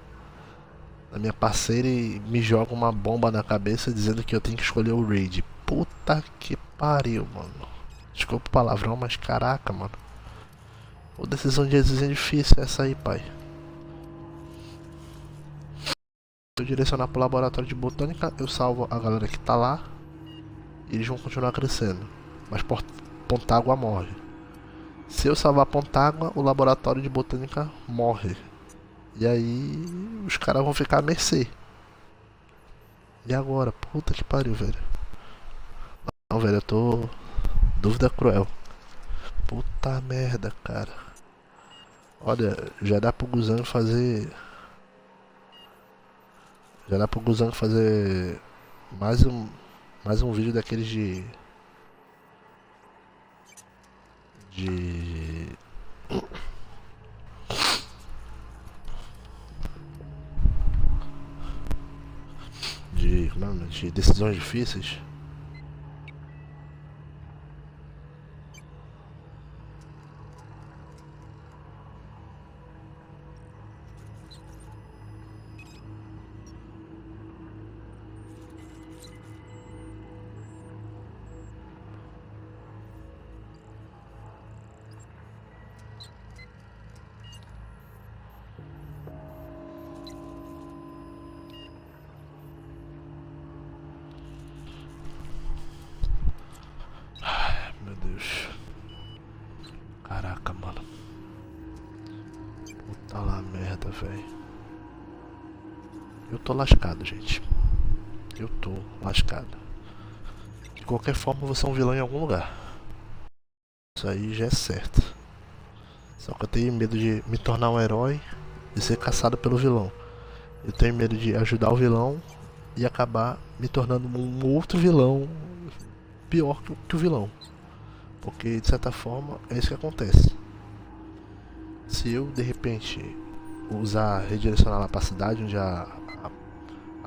minha parceira e me joga uma bomba na cabeça dizendo que eu tenho que escolher o raid. Puta que pariu, mano. Desculpa o palavrão, mas caraca, mano. Pô, decisão de difícil essa aí, pai. Se eu direcionar pro laboratório de botânica, eu salvo a galera que tá lá. E eles vão continuar crescendo. Mas Pontágua morre. Se eu salvar Pontágua, o laboratório de botânica morre. E aí os caras vão ficar à mercê. E agora? Puta que pariu, velho. Não, velho, eu tô... Dúvida cruel. Puta merda, cara. Olha, já dá pro Guzan fazer... Já dá pro Guzan fazer... Mais um vídeo daqueles de... De decisões difíceis. Caraca, mano. Puta lá merda, velho. Eu tô lascado, gente. Eu tô lascado. De qualquer forma, eu vou ser um vilão em algum lugar. Isso aí já é certo. Só que eu tenho medo de me tornar um herói e ser caçado pelo vilão. Eu tenho medo de ajudar o vilão e acabar me tornando um outro vilão pior que o vilão. Porque de certa forma é isso que acontece. Se eu de repente usar, redirecionar lá pra cidade onde a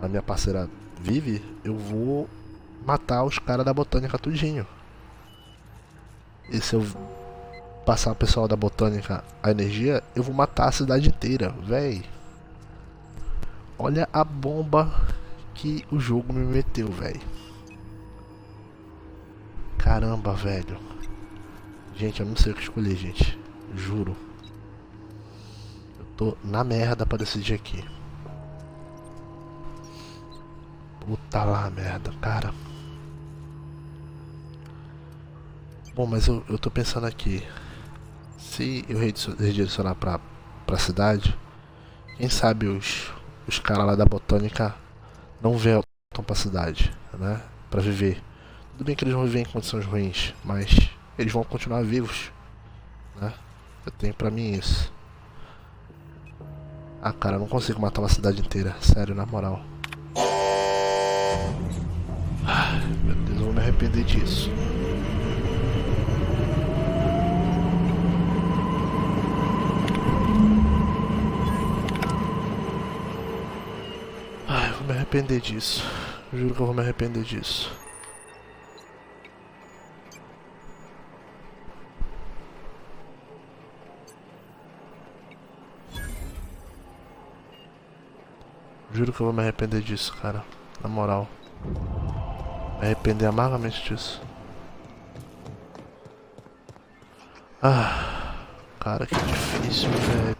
minha parceira vive, eu vou matar os caras da botânica tudinho. E se eu passar o pessoal da botânica a energia, eu vou matar a cidade inteira, véi. Olha a bomba que o jogo me meteu, véi. Caramba, velho. Gente, eu não sei o que escolher, gente. Juro. Eu tô na merda pra decidir aqui. Puta lá, merda, cara. Bom, mas eu tô pensando aqui. Se eu redirecionar pra cidade, quem sabe os caras lá da botânica não vê pra cidade, né? Pra viver. Tudo bem que eles vão viver em condições ruins, mas eles vão continuar vivos, né? Eu tenho pra mim isso. Ah, cara, eu não consigo matar uma cidade inteira. Sério, na moral. Ai, meu Deus, eu vou me arrepender disso. Ai, eu vou me arrepender disso. Juro que eu vou me arrepender disso. Juro que eu vou me arrepender disso, cara. Na moral. Me arrepender amargamente disso. Ah, cara, que difícil, velho.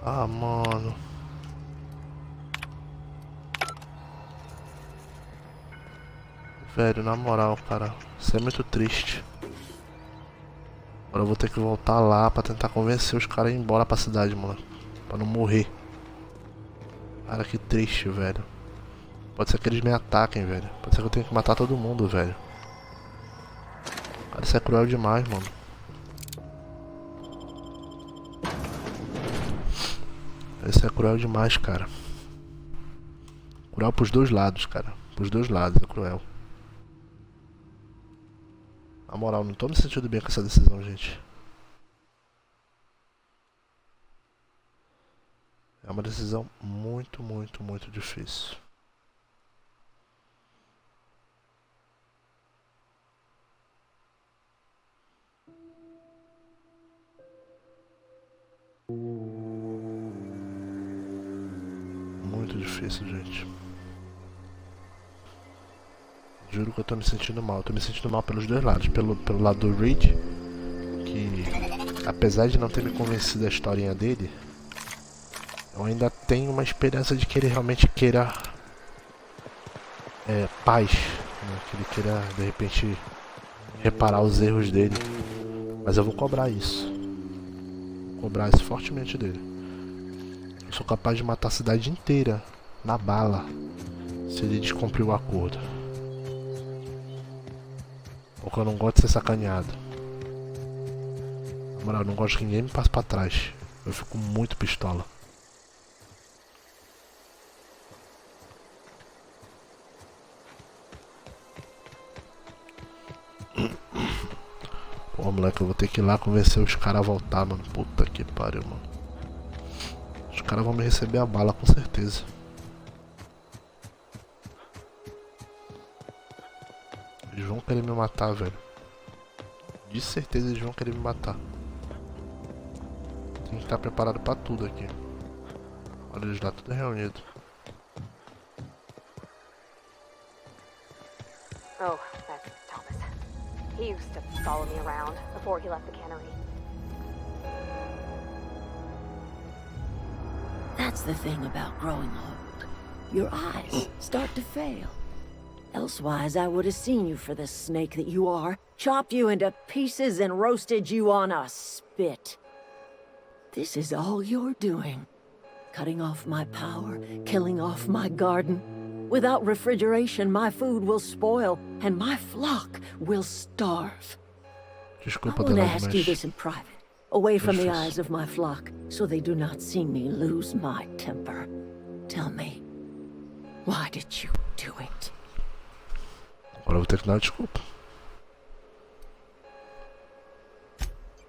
Ah, mano. Velho, na moral, cara. Isso é muito triste. Agora eu vou ter que voltar lá pra tentar convencer os caras a ir embora pra cidade, mano. Pra não morrer. Cara, que triste, velho. Pode ser que eles me ataquem, velho. Pode ser que eu tenha que matar todo mundo, velho. Cara, isso é cruel demais, mano. Isso é cruel demais, cara. Cruel pros dois lados, cara. Pros dois lados, é cruel. Na moral, não tô me sentindo bem com essa decisão, gente. É uma decisão muito, muito, muito difícil. Muito difícil, gente. Juro que eu tô me sentindo mal. Eu tô me sentindo mal pelos dois lados. Pelo lado do Reed, que apesar de não ter me convencido da historinha dele, eu ainda tenho uma esperança de que ele realmente queira paz, né? Que ele queira, de repente, reparar os erros dele. Mas eu vou cobrar isso. Vou cobrar isso fortemente dele. Eu sou capaz de matar a cidade inteira, na bala, se ele descumprir o acordo. Porque eu não gosto de ser sacaneado. Na moral, eu não gosto que ninguém me passe pra trás. Eu fico muito pistola. Pô, moleque, eu vou ter que ir lá convencer os caras a voltar, mano. Puta que pariu, mano. Os caras vão me receber a bala, com certeza. Eles vão querer me matar, velho. De certeza eles vão querer me matar. Tem que estar preparado pra tudo aqui. Olha eles lá, tudo reunido. Oh, that's Thomas. He used to follow me around before he left the cannery. That's the thing about growing old. Your eyes start to fail. Elsewise, I would have seen you for the snake that you are, chopped you into pieces and roasted you on a spit. This is all you're doing. Cutting off my power, killing off my garden. Without refrigeration, my food will spoil, and my flock will starve. I want to ask you this in private, away from the eyes of my flock, so they do not see me lose my temper. Tell me, why did you do it? Agora eu vou ter que dar uma desculpa.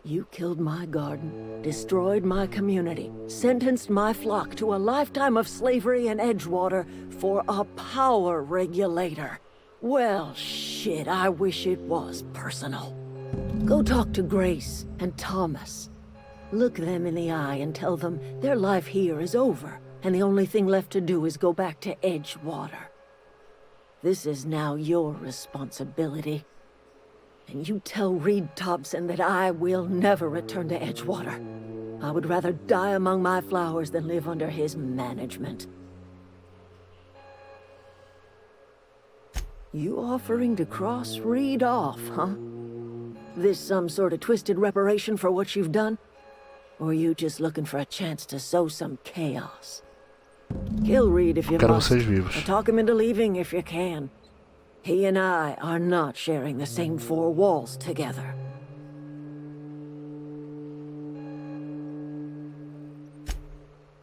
You killed my garden, destroyed my community, sentenced my flock to a lifetime of slavery in Edgewater for a power regulator. Well, shit, I wish it was personal. Go talk to Grace and Thomas. Look them in the eye and tell them their life here is over, and the only thing left to do is go back to Edgewater. This is now your responsibility. And you tell Reed Thompson that I will never return to Edgewater. I would rather die among my flowers than live under his management. You offering to cross Reed off, huh? This some sort of twisted reparation for what you've done? Or are you just looking for a chance to sow some chaos? Kill Reed if you Quero must, vocês vivos. or talk him into leaving if you can. He and I are not sharing the same four walls together.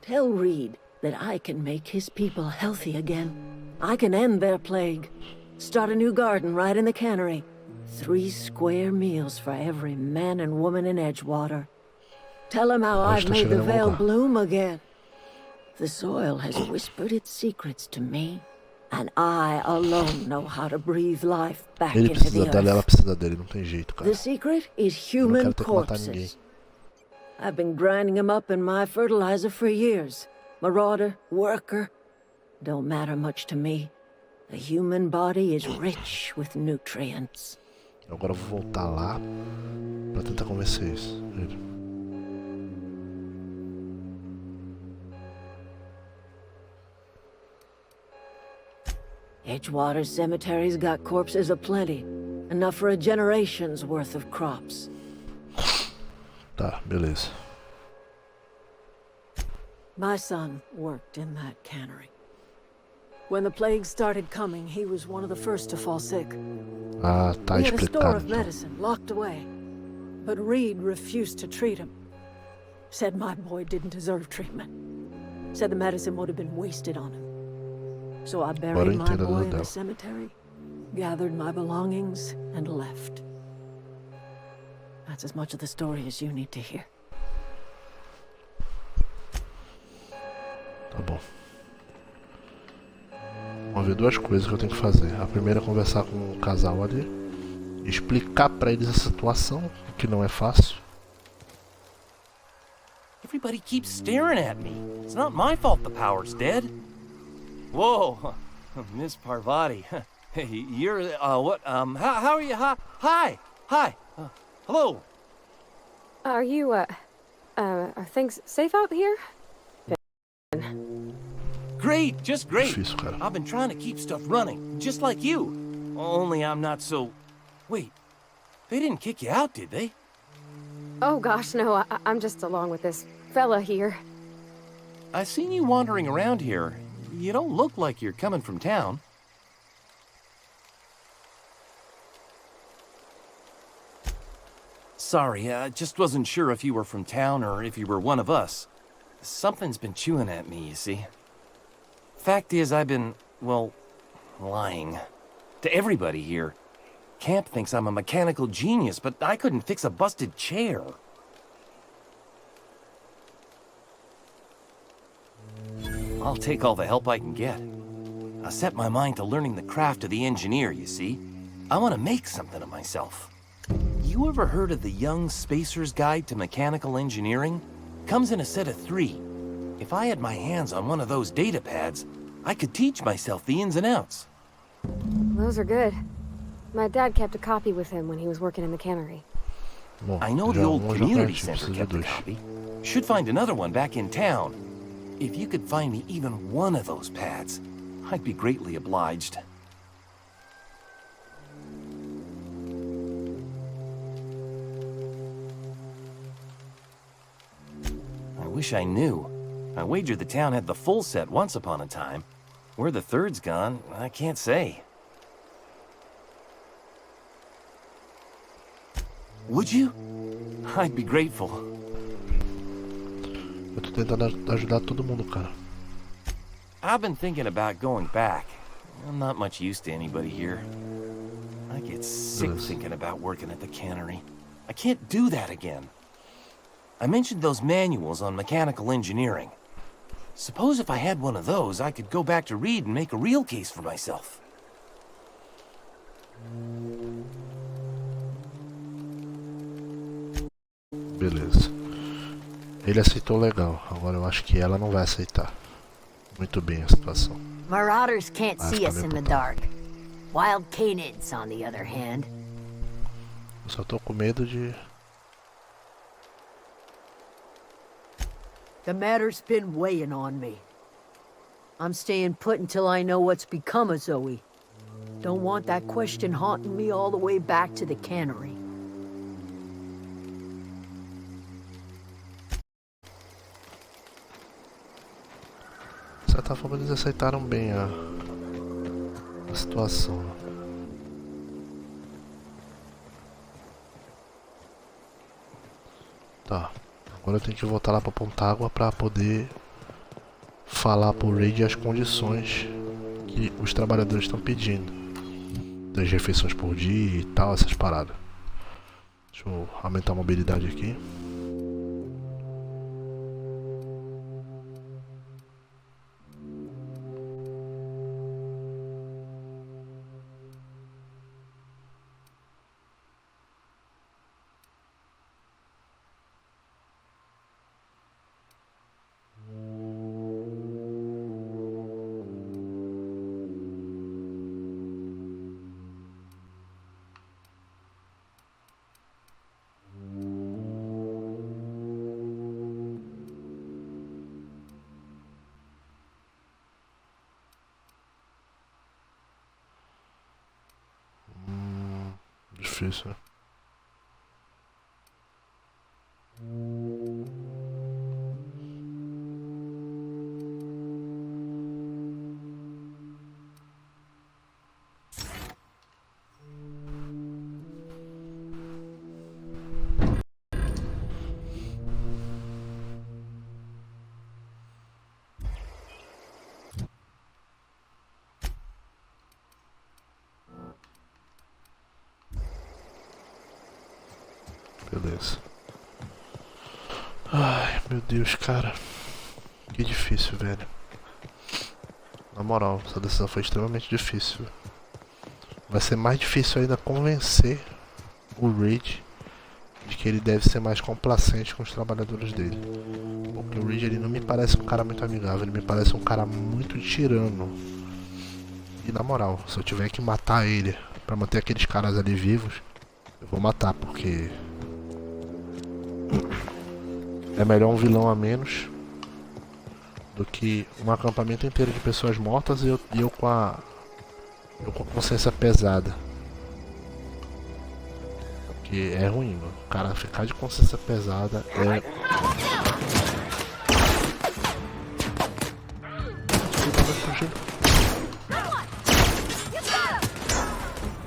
Tell Reed that I can make his people healthy again. I can end their plague. Start a new garden right in the cannery. 3 square meals for every man and woman in Edgewater. Tell him how I've made the Vale bloom again. The soil has whispered its secrets to me, and I alone know how to breathe life back Ele into the precisa dela, ela earth. precisa dele, não tem jeito, cara. The secret is Eu não human quero ter que matar ninguém. corpses. I've been grinding them up in my fertilizer for years. Marauder, worker, don't matter much to me. The human body is rich with nutrients. Agora eu vou voltar lá pra tentar convencer ele. Edgewater Cemetery's got corpses aplenty. Enough for a generation's worth of crops. Tá, beleza. My son worked in that cannery. When the plague started coming, he was one of the first to fall sick. Ah, tá We had a store explicado of então. medicine locked away, but Reed refused to treat him. Said my boy didn't deserve treatment. Said the medicine would have been wasted on him. So I buried my boy in the cemetery, gathered my belongings, and left. That's as much of the story as you need to hear. Tá bom. Vamos ver 2 coisas que eu tenho que fazer. A primeira é conversar com o casal ali, explicar pra eles a situação, que não é fácil. Everybody keeps staring at me. It's not my fault the power's dead. Whoa, Miss Parvati. Hey, you're, what, how are you? Hi, hello. Are you, are things safe out here? Great, just great. Difícil, cara. I've been trying to keep stuff running, just like you. Only I'm not so... Wait, they didn't kick you out, did they? Oh gosh, no, I'm just along with this fella here. I seen you wandering around here. You don't look like you're coming from town. Sorry, I just wasn't sure if you were from town or if you were one of us. Something's been chewing at me, you see. Fact is, I've been, well, lying. To everybody here. Camp thinks I'm a mechanical genius, but I couldn't fix a busted chair. I'll take all the help I can get. I set my mind to learning the craft of the engineer, you see. I want to make something of myself. You ever heard of the Young Spacer's Guide to Mechanical Engineering? Comes in a set of 3. If I had my hands on one of those data pads, I could teach myself the ins and outs. Those are good. My dad kept a copy with him when he was working in the cannery. Bom, I know the old já community preciso center de kept a 2. copy. Should find another one back in town. If you could find me even one of those pads, I'd be greatly obliged. I wish I knew. I wager the town had the full set once upon a time. Where the third's gone, I can't say. Would you? I'd be grateful. Eu tô tentando ajudar todo mundo, cara. I've been thinking about going back. I'm not much use to anybody here. I get sick thinking about working at the cannery. I can't do that again. I mentioned those manuals on mechanical engineering. Suppose if I had one of those, I could go back to Reed and make a real case for myself. Beleza. Ele aceitou legal. Agora eu acho que ela não vai aceitar. Muito bem a situação. Marauders can't see us in the dark. Wild canids, on the other hand. Eu só tô com medo de... The matter's been weighing on me. I'm staying put until I know what's become of Zoe. Don't want that question haunting me all the way back to the cannery. De certa forma eles aceitaram bem a situação. Tá, agora eu tenho que voltar lá pra Pontágua pra poder falar pro Raid as condições que os trabalhadores estão pedindo. Das refeições por dia e tal, essas paradas. Deixa eu aumentar a mobilidade aqui. Difícil, né? Beleza. Ai, meu Deus, cara. Que difícil, velho. Na moral, essa decisão foi extremamente difícil. Vai ser mais difícil ainda convencer o Raid de que ele deve ser mais complacente com os trabalhadores dele. Porque o Raid, ele não me parece um cara muito amigável, ele me parece um cara muito tirano. E na moral, se eu tiver que matar ele pra manter aqueles caras ali vivos, eu vou matar, porque é melhor um vilão a menos do que um acampamento inteiro de pessoas mortas e eu com a consciência pesada. Porque é ruim, mano. O cara ficar de consciência pesada é... Desculpa, vai fugindo.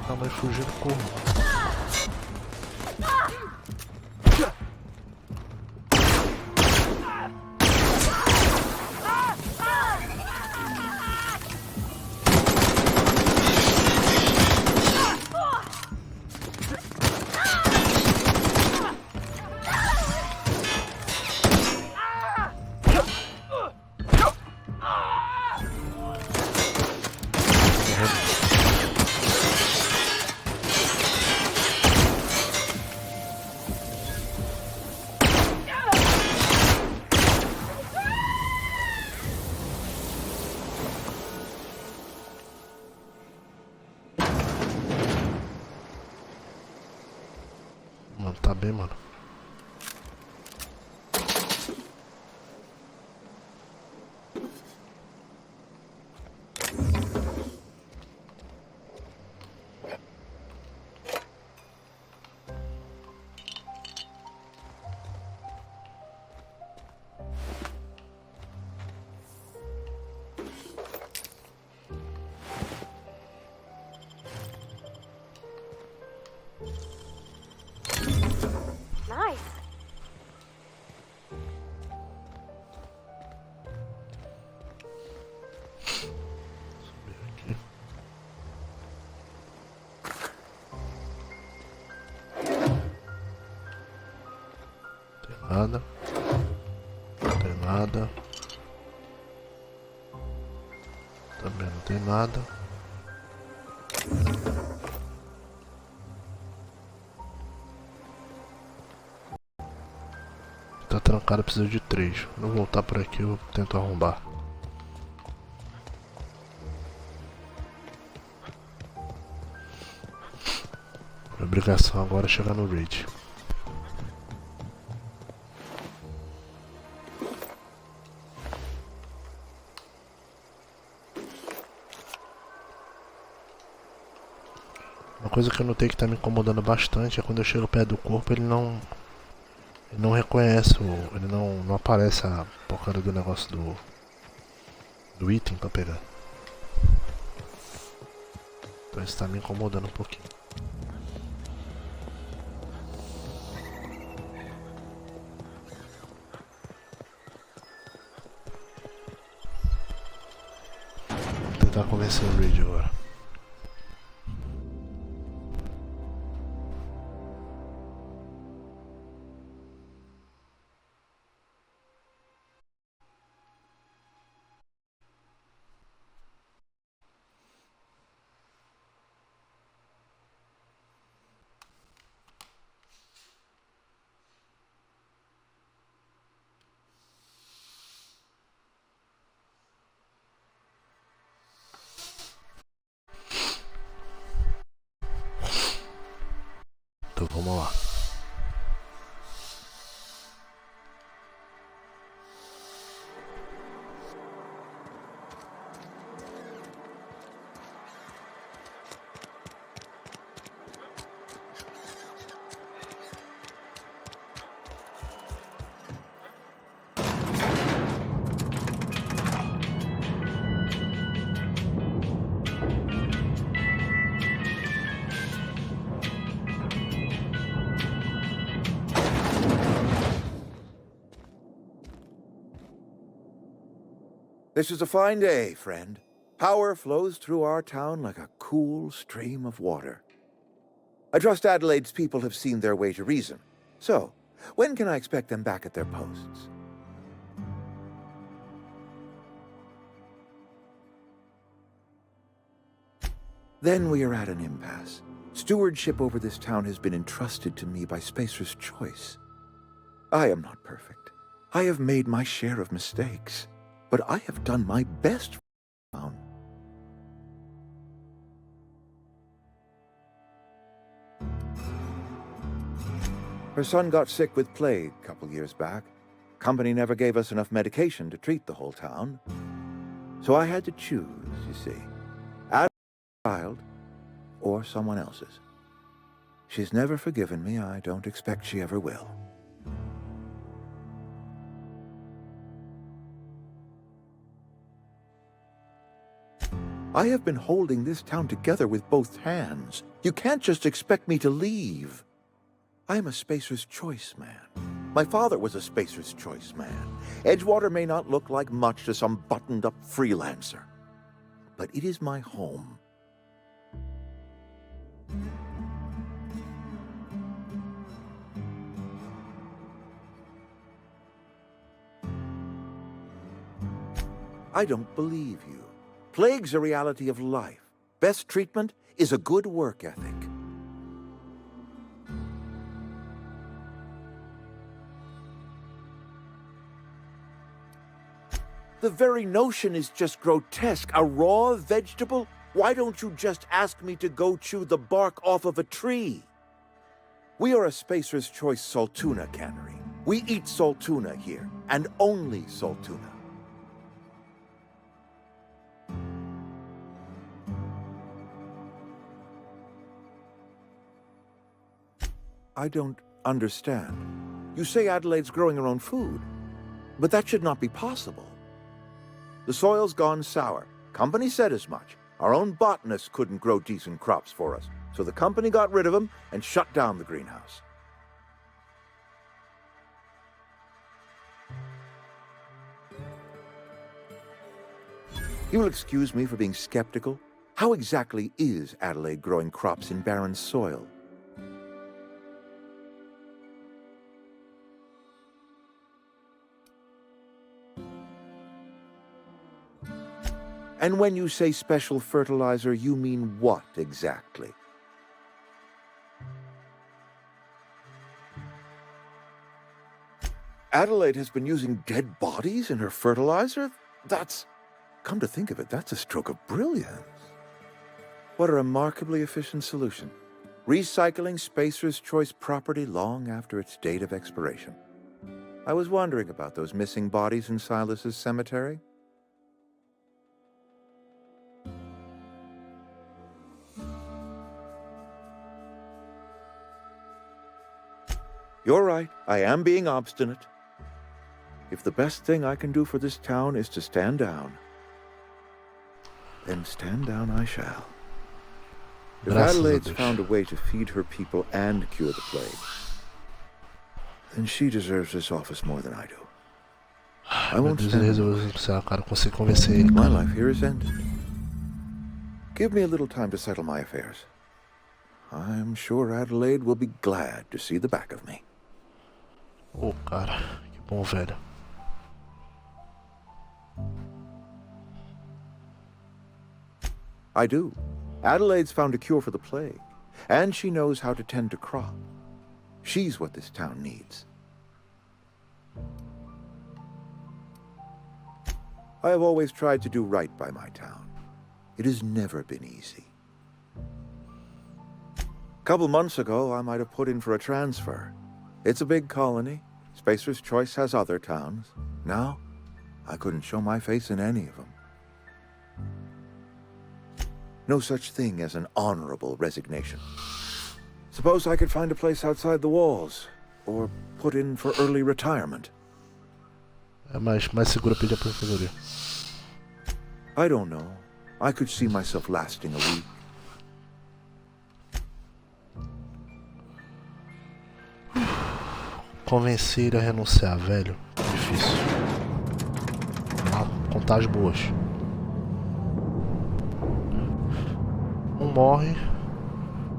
Tá, mas fugindo como? Mano, tá bem, mano. Nada. Não tem nada. Também não tem nada. Tá trancado, precisa de 3. Vou voltar por aqui, eu tento arrombar. A obrigação agora é chegar no raid. Uma coisa que eu notei que tá me incomodando bastante é quando eu chego perto do corpo, ele não reconhece, ele não aparece a porcaria do negócio do item pra pegar. Então isso tá me incomodando um pouquinho. Vou tentar convencer o Reed agora. Então vamos lá. This is a fine day, friend. Power flows through our town like a cool stream of water. I trust Adelaide's people have seen their way to reason. So, when can I expect them back at their posts? Then we are at an impasse. Stewardship over this town has been entrusted to me by Spacer's Choice. I am not perfect. I have made my share of mistakes. But I have done my best for the town. Her son got sick with plague a couple years back. Company never gave us enough medication to treat the whole town. So I had to choose, you see. Adelaide's child or someone else's. She's never forgiven me. I don't expect she ever will. I have been holding this town together with both hands. You can't just expect me to leave. I am a Spacer's Choice man. My father was a Spacer's Choice man. Edgewater may not look like much to some buttoned-up freelancer, but it is my home. I don't believe you. Plague's a reality of life. Best treatment is a good work ethic. The very notion is just grotesque. A raw vegetable? Why don't you just ask me to go chew the bark off of a tree? We are a Spacer's Choice Saltuna cannery. We eat saltuna here, and only saltuna. I don't understand. You say Adelaide's growing her own food, but that should not be possible. The soil's gone sour. Company said as much. Our own botanists couldn't grow decent crops for us, so the company got rid of them and shut down the greenhouse. You will excuse me for being skeptical. How exactly is Adelaide growing crops in barren soil? And when you say special fertilizer, you mean what exactly? Adelaide has been using dead bodies in her fertilizer? That's, come to think of it, that's a stroke of brilliance. What a remarkably efficient solution. Recycling Spacer's Choice property long after its date of expiration. I was wondering about those missing bodies in Silas's cemetery. You're right, I am being obstinate. If the best thing I can do for this town is to stand down, Then stand down I shall. If Adelaide's found a way to feed her people and cure the plague, then she deserves this office more than I do. I won't stand. My life here is ended. Give me a little time to settle my affairs. I'm sure Adelaide will be glad to see the back of me. Oh, cara, que bom, velho. I do. Adelaide's found a cure for the plague, and she knows how to tend to crop. She's what this town needs. I have always tried to do right by my town. It has never been easy. A couple months ago, I might have put in for a transfer. It's a big colony. Spacer's Choice has other towns. Now, I couldn't show my face in any of them. No such thing as an honorable resignation. Suppose I could find a place outside the walls, or put in for early retirement. É mais seguro pedir aposentadoria. I don't know. I could see myself lasting a week. Convencer ele a renunciar, velho. Difícil. Vamos lá, contar as boas. Um morre,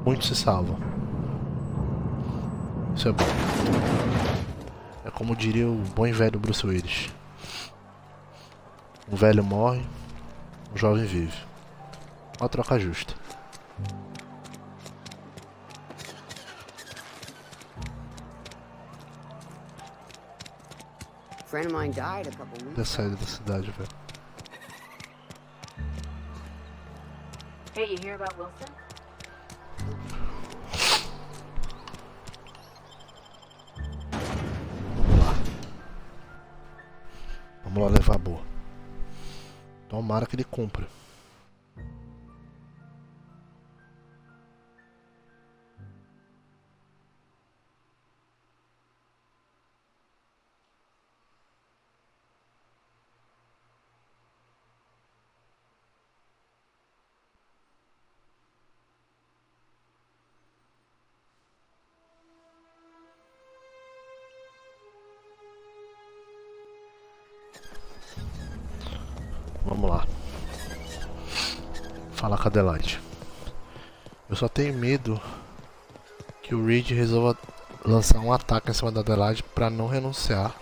muitos se salvam. Isso é bom. É como diria o bom e velho Bruce Willis. Um velho morre, um jovem vive. Uma troca justa. Friend of mine died a couple weeks. Da saída da cidade, velho. Hey, you hear about Wilson? Vamos lá levar a boa. Tomara que ele cumpra. Vamos lá. Falar com a Adelaide. Eu só tenho medo que o Reed resolva lançar um ataque em cima da Adelaide pra não renunciar,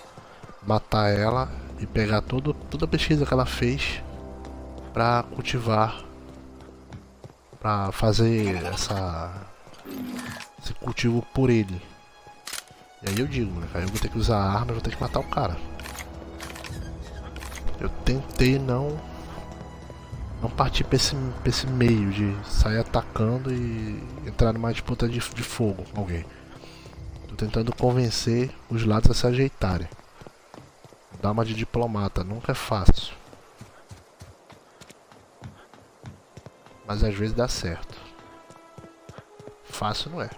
matar ela e pegar toda a pesquisa que ela fez pra cultivar, pra fazer esse cultivo por ele. E aí eu digo, né, eu vou ter que usar a arma, eu vou ter que matar o cara. Eu tentei não partir pra esse meio de sair atacando e entrar numa disputa de fogo com alguém. Tô tentando convencer os lados a se ajeitarem. Dar uma de diplomata nunca é fácil. Mas às vezes dá certo. Fácil não é.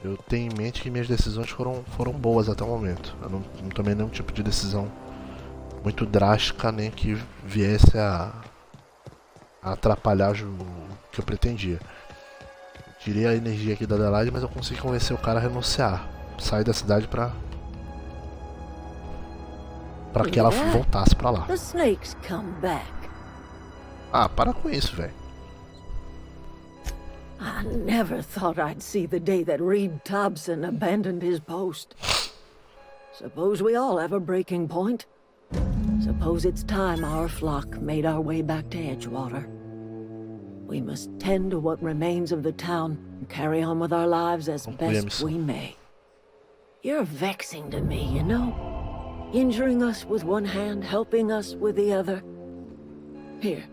Eu tenho em mente que minhas decisões foram boas até o momento. Eu não tomei nenhum tipo de decisão muito drástica, nem que viesse a atrapalhar o que eu pretendia. Eu tirei a energia aqui da Adelaide, mas eu consegui convencer o cara a renunciar. Sair da cidade pra que ela voltasse pra lá. Ah, para com isso, velho. I never thought I'd see the day that Reed Thompson abandoned his post. Suppose we all have a breaking point. Suppose it's time our flock made our way back to Edgewater. We must tend to what remains of the town and carry on with our lives as best we may. You're vexing to me, you know? Injuring us with one hand, helping us with the other. Here,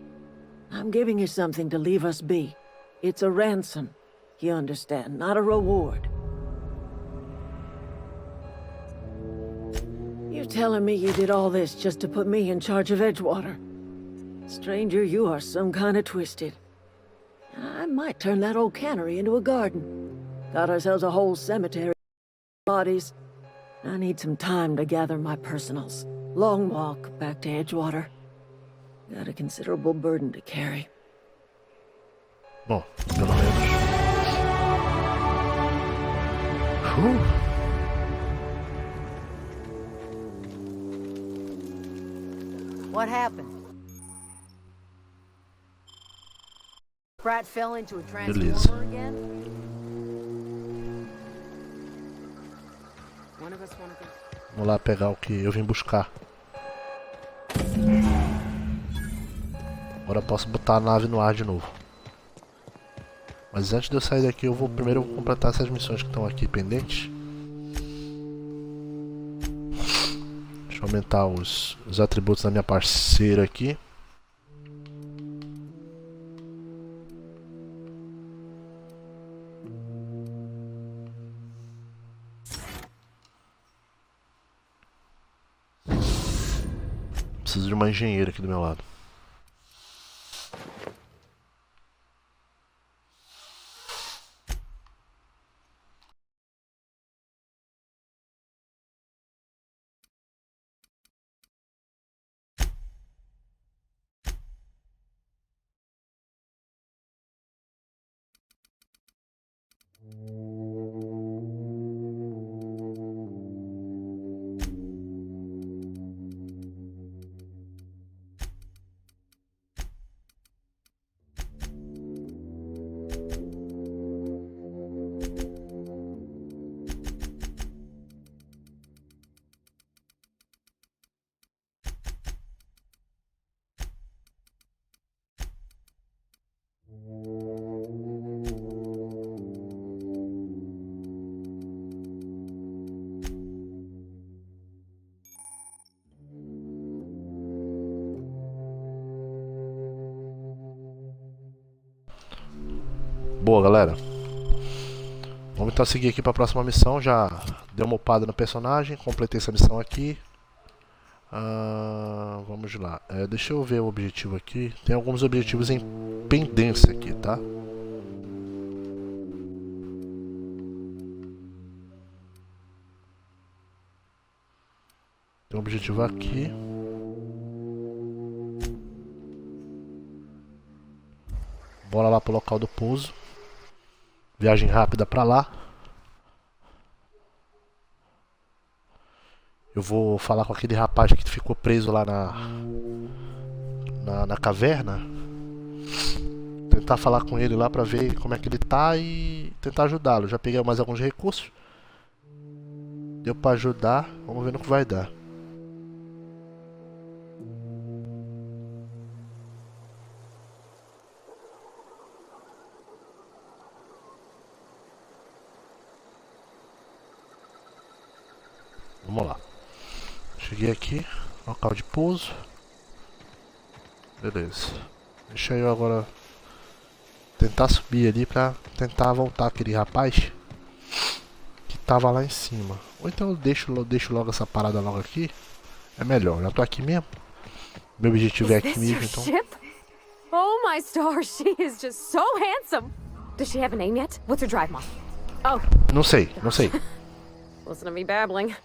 I'm giving you something to leave us be. It's a ransom, you understand, not a reward. You're telling me you did all this just to put me in charge of Edgewater? Stranger, you are some kind of twisted. I might turn that old cannery into a garden. Got ourselves a whole cemetery of bodies. I need some time to gather my personals. Long walk back to Edgewater. Got a considerable burden to carry. Bom, pelo menos. What happened? Brat fell into a transformer again? One of us wanna go. Vamos lá pegar o que eu vim buscar. Agora eu posso botar a nave no ar de novo. Mas antes de eu sair daqui, eu vou primeiro completar essas missões que estão aqui pendentes. Deixa eu aumentar os atributos da minha parceira aqui. Preciso de uma engenheira aqui do meu lado. Boa, galera. Vamos então seguir aqui para a próxima missão. Já dei uma upada no personagem, completei essa missão aqui. Vamos lá. Deixa eu ver o objetivo aqui. Tem alguns objetivos em pendência aqui, tá? Tem um objetivo aqui. Bora lá pro local do pouso. Viagem rápida pra lá. Eu vou falar com aquele rapaz que ficou preso lá na caverna. Tentar falar com ele lá pra ver como é que ele tá e tentar ajudá-lo. Já peguei mais alguns recursos. Deu pra ajudar. Vamos ver no que vai dar. Vamos lá. Cheguei aqui, local de pouso. Beleza. Deixa eu agora tentar subir ali pra tentar voltar aquele rapaz que tava lá em cima. Ou então eu deixo logo essa parada logo aqui. É melhor, já tô aqui mesmo. Meu objetivo é aqui mesmo, então. Oh my stars, she is just so handsome. Does she have a name yet? What's her drive model? Oh. Não sei. Listen to me babbling.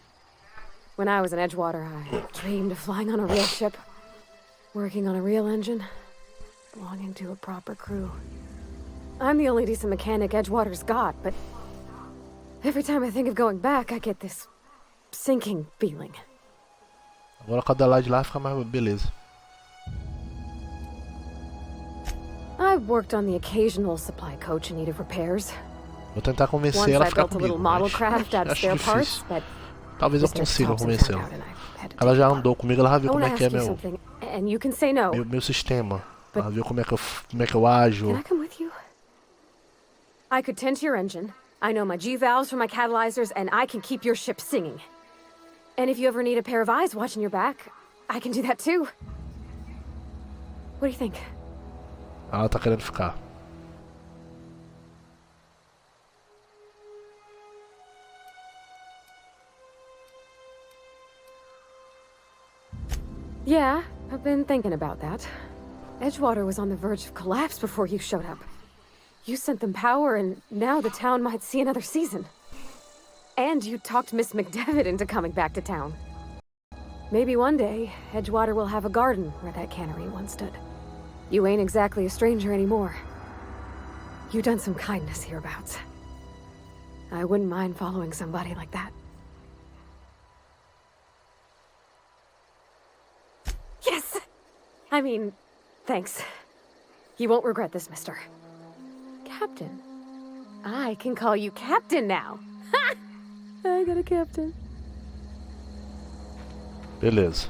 When I was in Edgewater, I dreamed of flying on a real ship, working on a real engine, belonging to a proper crew. I'm the only decent mechanic Edgewater's got, but every time I think of going back, I get this sinking feeling. Agora cada lado de lá fica mais beleza. I've worked on the occasional supply coach in need of repairs. Vou tentar convencer ela a ficar comigo, mas acho difícil. Talvez eu consiga convencê-la. Ela já andou comigo, ela já viu como é que é meu sistema. Ela viu como é que eu ajo. I could tend to your engine. I know my G-valves for my catalyzers, and I can keep your ship singing. And if you ever need a pair of eyes watching your back, I can do that too. What do you think? Ela tá querendo ficar. Yeah, I've been thinking about that. Edgewater was on the verge of collapse before you showed up. You sent them power, and now the town might see another season. And you talked Miss McDevitt into coming back to town. Maybe one day, Edgewater will have a garden where that cannery once stood. You ain't exactly a stranger anymore. You done some kindness hereabouts. I wouldn't mind following somebody like that. Yes! I mean, thanks. You won't regret this, mister. Captain. I can call you Captain now. Ha! I got a captain. Beleza.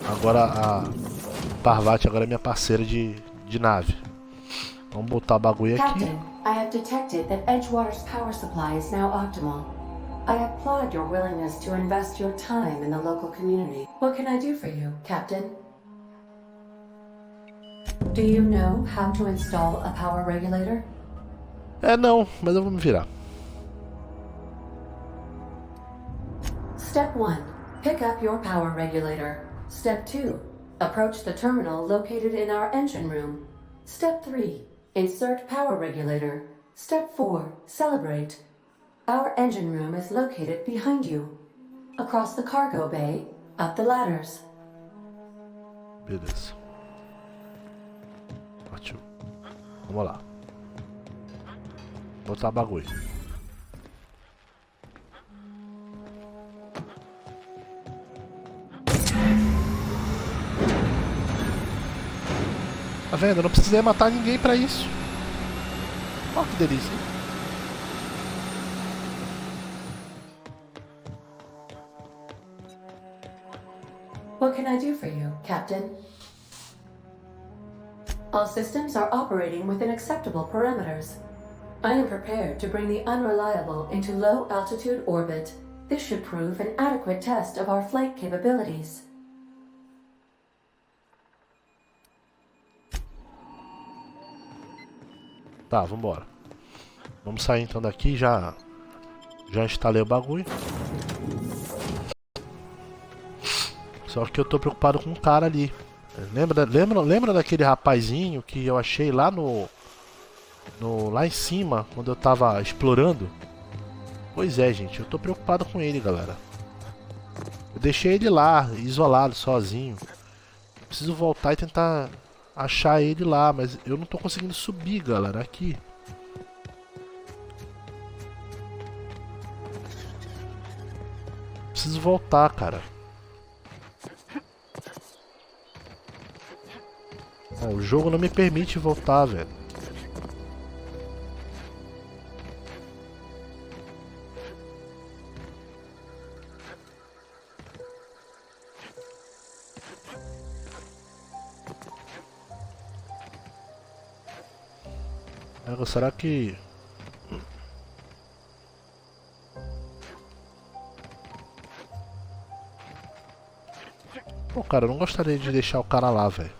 Agora a Parvati agora é minha parceira de nave. Vamos botar o bagulho aqui. Captain, I have detected that Edgewater's power supply is now optimal. I applaud your willingness to invest your time in the local community. What can I do for you, Captain? Do you know how to install a power regulator? Não, mas eu vou me virar. Step 1. Pick up your power regulator. Step 2. Approach the terminal located in our engine room. Step 3. Insert power regulator. Step 4. Celebrate. Our engine room is located behind you. Across the cargo bay, up the ladders. Beleza. Ótimo. Vamos lá. Botar bagulho. Tá vendo? Eu não precisei matar ninguém pra isso. Olha que delícia. What can I do for you, Captain? All systems are operating within acceptable parameters. I am prepared to bring the unreliable into low-altitude orbit. This should prove an adequate test of our flight capabilities. Tá, vambora. Vamos sair então daqui, já instalei o bagulho. Só que eu tô preocupado com um cara ali. Lembra daquele rapazinho que eu achei lá lá em cima, quando eu tava explorando? Pois é, gente, eu tô preocupado com ele, galera. Eu deixei ele lá, isolado, sozinho. Preciso voltar e tentar achar ele lá, mas eu não tô conseguindo subir, galera, aqui. Preciso voltar, cara. O jogo não me permite voltar, velho. Será que... Pô, cara, eu não gostaria de deixar o cara lá, velho.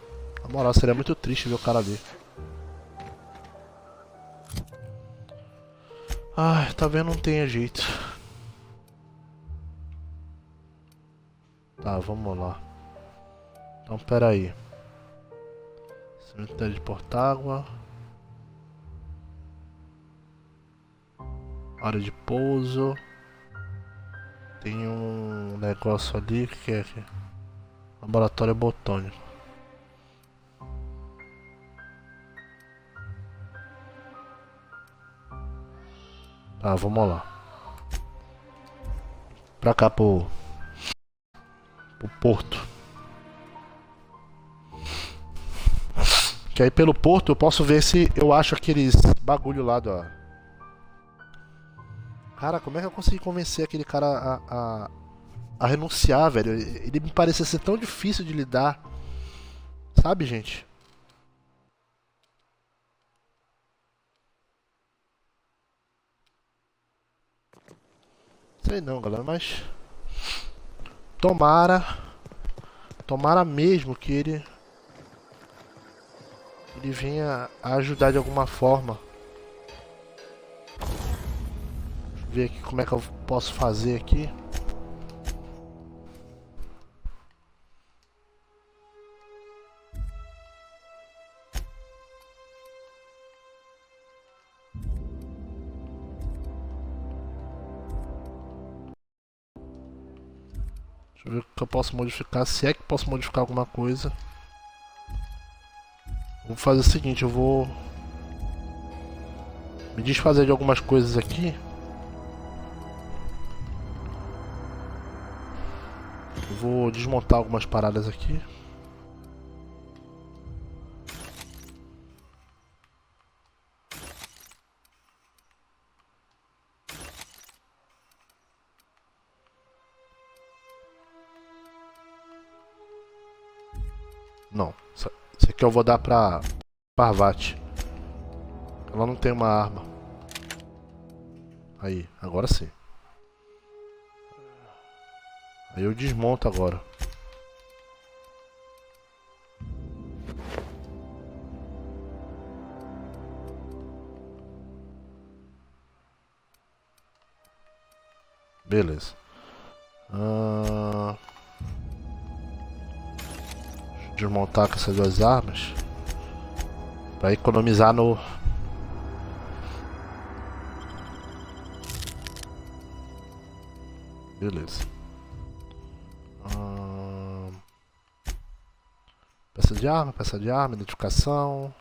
Na moral, seria muito triste ver o cara ali. Ai, tá vendo? Não tem jeito. Tá, vamos lá. Então, pera aí. Cemitério de Portágua. Área de pouso. Tem um negócio ali que é laboratório botânico. Tá, vamos lá. Pra cá pro porto. Que aí pelo porto eu posso ver se eu acho aqueles bagulho lá do... Cara, como é que eu consegui convencer aquele cara a renunciar, velho? Ele me parecia ser tão difícil de lidar. Sabe, gente? Sei não, galera, mas... Tomara mesmo que ele venha a ajudar de alguma forma. Deixa eu ver aqui como é que eu posso fazer aqui. Deixa eu ver o que eu posso modificar, se é que posso modificar alguma coisa. Vou fazer o seguinte, eu vou me desfazer de algumas coisas aqui. Eu vou desmontar algumas paradas aqui. Não, isso aqui eu vou dar pra Parvati. Ela não tem uma arma. Aí, agora sim. Aí eu desmonto agora. Beleza. Desmontar com essas duas armas para economizar no beleza. Peça de arma, identificação.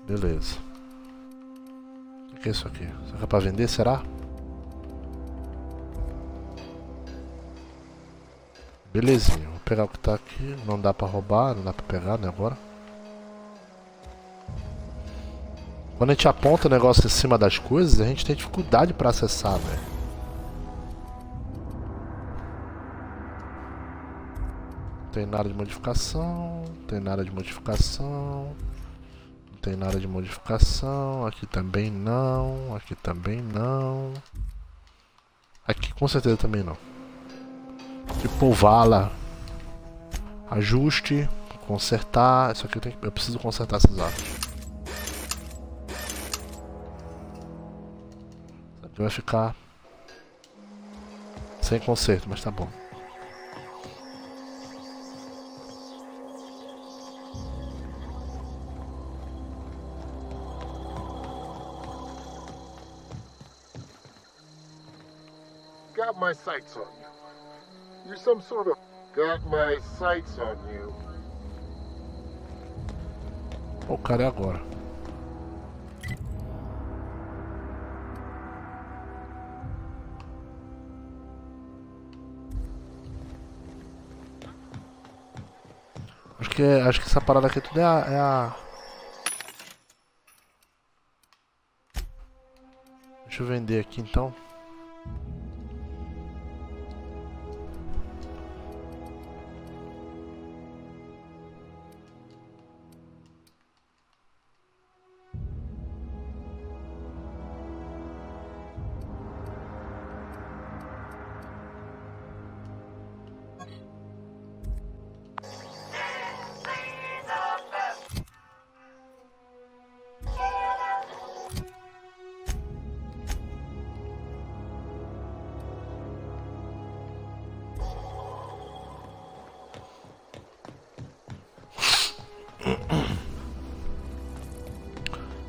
Beleza. O que é isso aqui? Isso aqui é pra vender, será? Belezinha, vou pegar o que tá aqui. Não dá pra roubar, não dá pra pegar, né, agora. Quando a gente aponta o negócio em cima das coisas, a gente tem dificuldade pra acessar, velho. Não tem nada de modificação, não tem nada de modificação. Tem nada de modificação, aqui também não, aqui também não. Aqui com certeza também não. Tipo vala. Ajuste, consertar, isso aqui eu preciso consertar essas armas. Isso aqui vai ficar sem conserto, mas tá bom. Got my sights on you. You're some sort of... Got my sights on you. O cara é agora. Acho que essa parada aqui tudo é a... Deixa eu vender aqui então.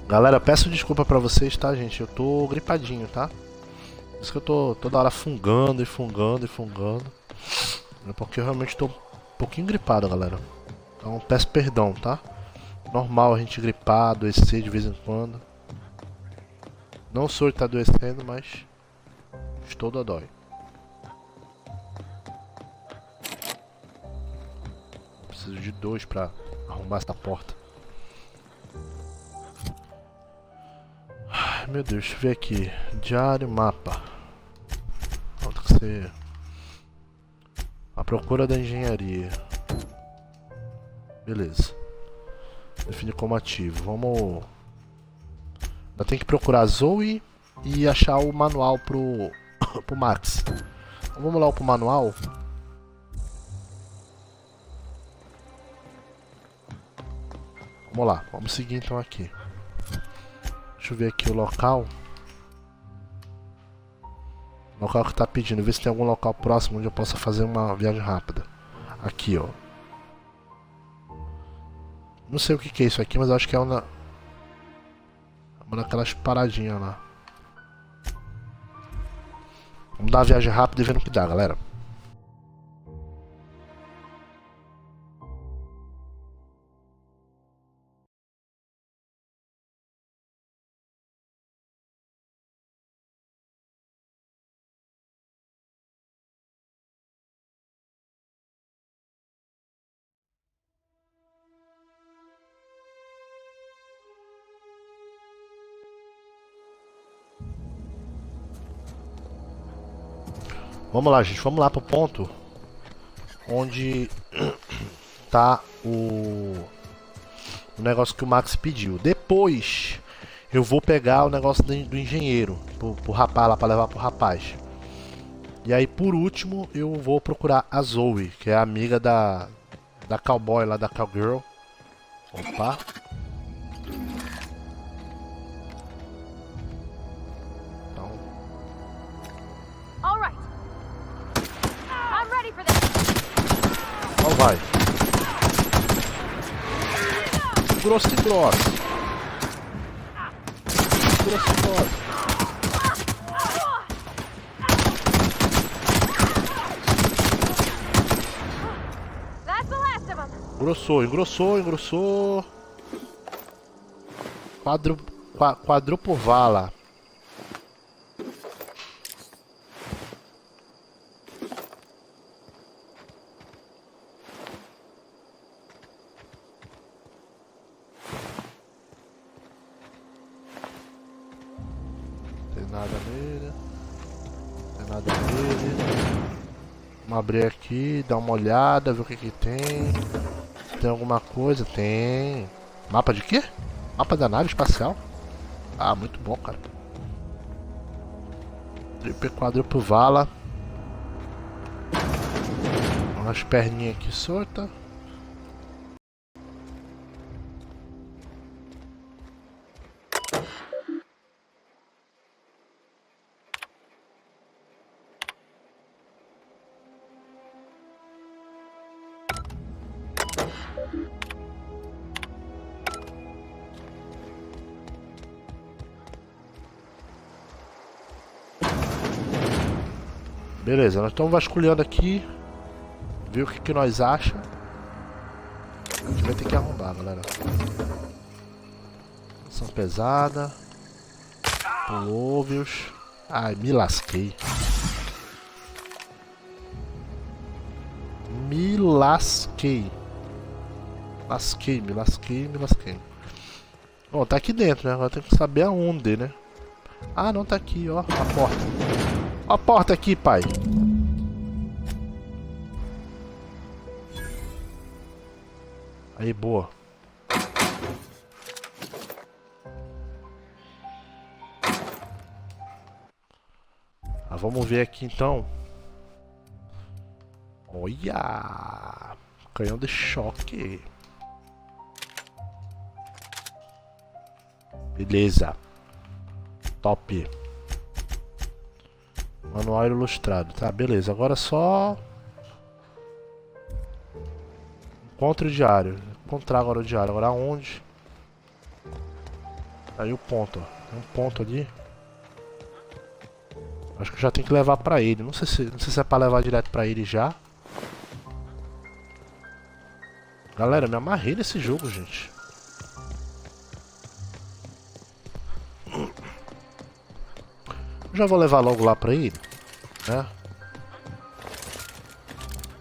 Galera, peço desculpa pra vocês, tá, gente? Eu tô gripadinho, tá? Por isso que eu tô toda hora fungando e fungando e fungando. É porque eu realmente tô um pouquinho gripado, galera. Então peço perdão, tá? Normal a gente gripar, adoecer de vez em quando. Não sou de estar adoecendo, mas estou dodói. Preciso de 2 pra arrumar essa porta. Ai, meu Deus, deixa eu ver aqui. Diário, mapa. Tem que ser a procura da engenharia. Beleza. Definir como ativo. Vamos... Ainda tem que procurar a Zoe e achar o manual pro Max. Então, vamos lá pro manual. Vamos lá, vamos seguir então aqui. Deixa eu ver aqui o local. Local que tá pedindo. Ver se tem algum local próximo onde eu possa fazer uma viagem rápida. Aqui, ó. Não sei o que é isso aqui, mas eu acho que é uma daquelas paradinhas lá. Vamos dar uma viagem rápida e ver no que dá, galera. Vamos lá, gente, vamos lá pro ponto onde tá o negócio que o Max pediu. Depois eu vou pegar o negócio do engenheiro pro rapaz lá, pra levar pro rapaz. E aí por último eu vou procurar a Zoe, que é a amiga da cowboy lá, da cowgirl. Opa. Então vai. Grosso e grosso. Grosso e grosso. Engrossou, engrossou, engrossou. Quadruple vala. Vamos abrir aqui, dar uma olhada, ver o que tem. Tem alguma coisa? Tem. Mapa de quê? Mapa da nave espacial? Ah, muito bom, cara. Triple quadruple vala. Umas perninhas aqui soltas. Beleza, nós estamos vasculhando aqui. Ver o que nós achamos. A gente vai ter que arrombar, galera. Ação pesada. Pulóvios. Ai, me lasquei. Me lasquei. Me lasquei. Bom, tá aqui dentro, né? Agora tem que saber aonde, né? Ah, não, tá aqui, ó. A porta. Ó a porta aqui, pai. Aí, boa. Vamos ver aqui então. Olha! Canhão de choque. Beleza. Top. Manual ilustrado. Tá, beleza. Agora só... Encontro diário. Encontrar agora o diário. Agora onde? Aí o ponto, ó. Tem um ponto ali. Acho que eu já tenho que levar pra ele. Não sei se é pra levar direto pra ele já. Galera, me amarrei nesse jogo, gente. Já vou levar logo lá pra ele, né?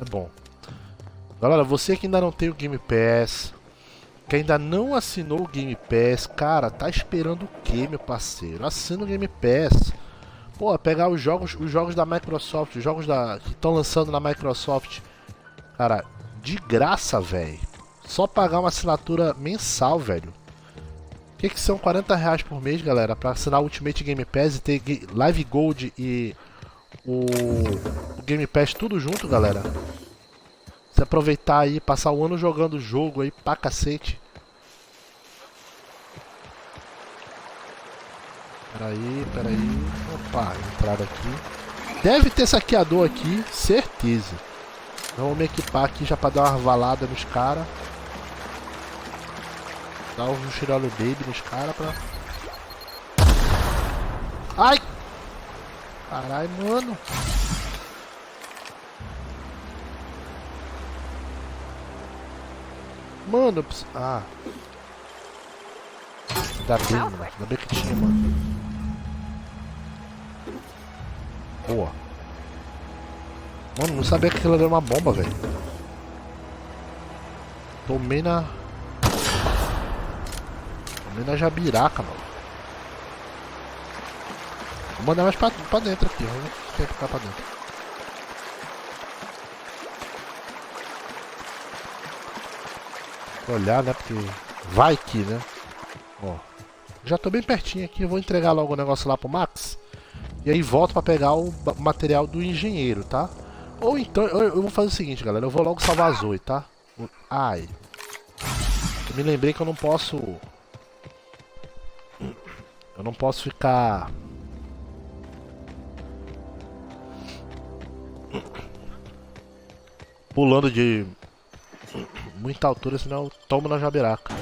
É bom. Galera, você que ainda não tem o Game Pass, que ainda não assinou o Game Pass, cara, tá esperando o que, meu parceiro? Assina o Game Pass. Pô, pegar os jogos da Microsoft, os jogos que estão lançando na Microsoft, cara, de graça, velho. Só pagar uma assinatura mensal, velho. O que são R$40 por mês, galera, pra assinar o Ultimate Game Pass e ter Live Gold e o Game Pass tudo junto, galera. Você aproveitar aí, passar o ano jogando o jogo aí pra cacete. Peraí. Opa, entrada aqui. Deve ter saqueador aqui, certeza. Então vou me equipar aqui já pra dar uma valada nos caras. Dar um Shirolo Baby nos caras pra... Ai! Caralho, mano. Mano, eu preciso... Ah. Ainda bem, mano. Ainda bem que tinha, mano. Boa. Mano, não sabia que aquilo era uma bomba, velho. Tomei na jabiraca, mano. Vou mandar mais pra dentro aqui. Vamos ficar pra dentro. Vou olhar, né? Porque vai que, né? Ó. Já tô bem pertinho aqui. Eu vou entregar logo o negócio lá pro Max. E aí volto pra pegar o material do engenheiro, tá? Ou então, eu vou fazer o seguinte, galera. Eu vou logo salvar a Zoe, tá? Ai. Eu me lembrei que eu não posso... Eu não posso ficar... pulando de muita altura, senão eu tomo na jabiraca.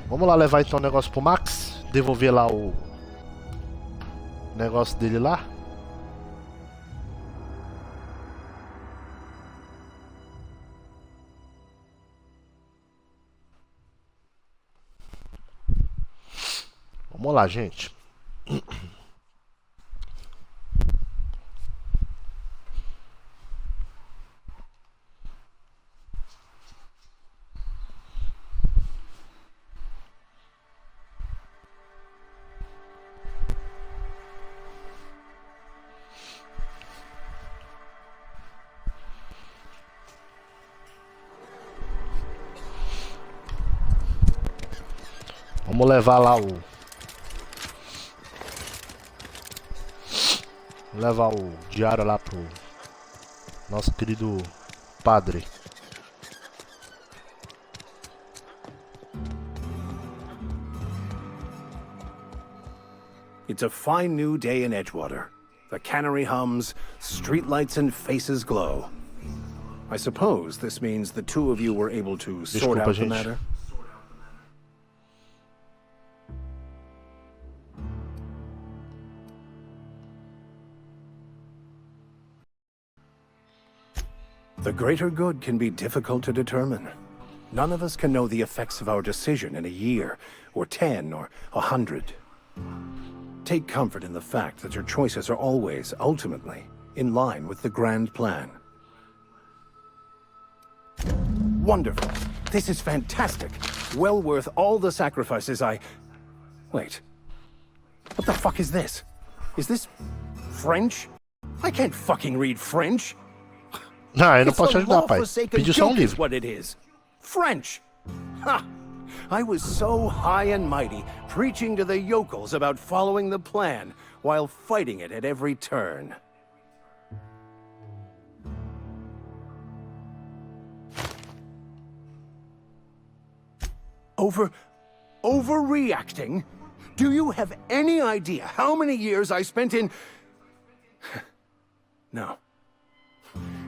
Vamos lá levar então o negócio pro Max. Devolver lá o negócio dele lá. Vamos lá, gente. Vamos levar lá o... levar o diário lá pro nosso querido padre. It's a fine new day in Edgewater. The cannery hums, streetlights and faces glow. I suppose this means the two of you were able to sort out the matter. The greater good can be difficult to determine. None of us can know the effects of our decision in a year, or 10, or 100. Take comfort in the fact that your choices are always, ultimately, in line with the grand plan. Wonderful. This is fantastic. Well worth all the sacrifices I... Wait. What the fuck is this? Is this... French? I can't fucking read French. Não, eu não posso te ajudar, pai. Pedi só livro. What it is. French. Ha! I was so high and mighty, preaching to the yokels about following the plan, while fighting it at every turn. Overreacting? Do you have any idea how many years I spent in... No.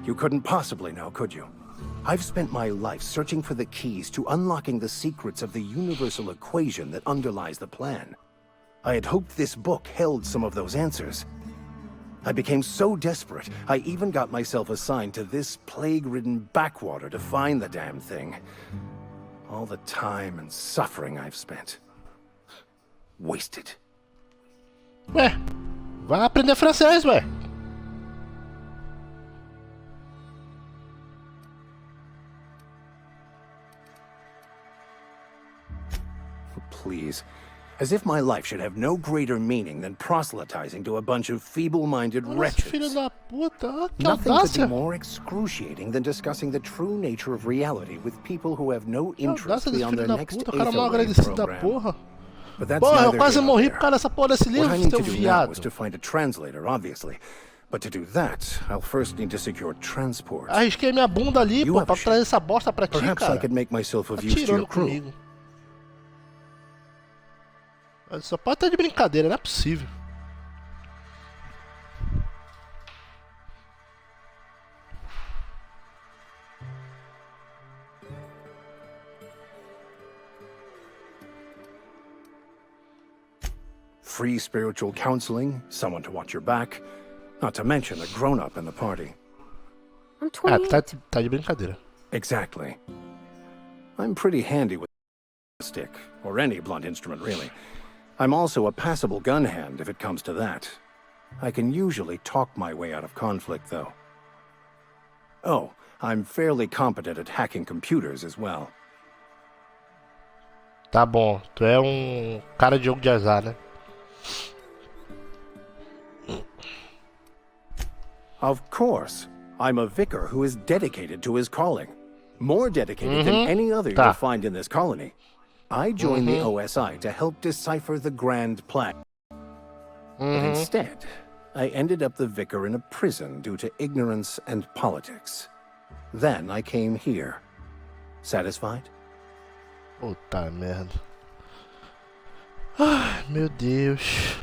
You couldn't possibly know, could you? I've spent my life searching for the keys to unlocking the secrets of the universal equation that underlies the plan. I had hoped this book held some of those answers. I became so desperate, I even got myself assigned to this plague-ridden backwater to find the damn thing. All the time and suffering I've spent. Wasted. Ué, vai aprender francês, ué. Please. As if my life should have no greater meaning than proselytizing to a bunch of feeble-minded wretches. Filho da puta, que Nothing could be audácia. more excruciating than discussing the true nature of reality with people who have no interest Audácia desse beyond filho their da next puta, o cara mal aether wave agradecido da program. porra. But that's Porra, eu neither quase here nor morri there. por causa dessa porra desse What livro, I need seu to do now viado. is to find a translator, obviously. But to do that, I'll first need to secure transport. Arrisquei minha bunda ali, pô, pra trazer essa bosta pra ti, Perhaps I cara. could make myself of Tá use to tirando your crew. comigo. Só pode estar de brincadeira, não é possível. free spiritual counseling, someone to watch your back, not to mention a grown-up in the party. I'm 28. Tá de brincadeira. Exactly. I'm pretty handy with a stick, or any blunt instrument, really. I'm also a passable gun hand if it comes to that. I can usually talk my way out of conflict, though. Oh, I'm fairly competent at hacking computers as well. Tá bom, tu é cara de jogo de azar, né? Of course. I'm a vicar who is dedicated to his calling. More dedicated than any other you'll find in this colony. I joined the OSI to help decipher the grand plan. But instead, I ended up the vicar in a prison due to ignorance and politics. Then I came here. Satisfied? Puta merda. Ai, meu Deus.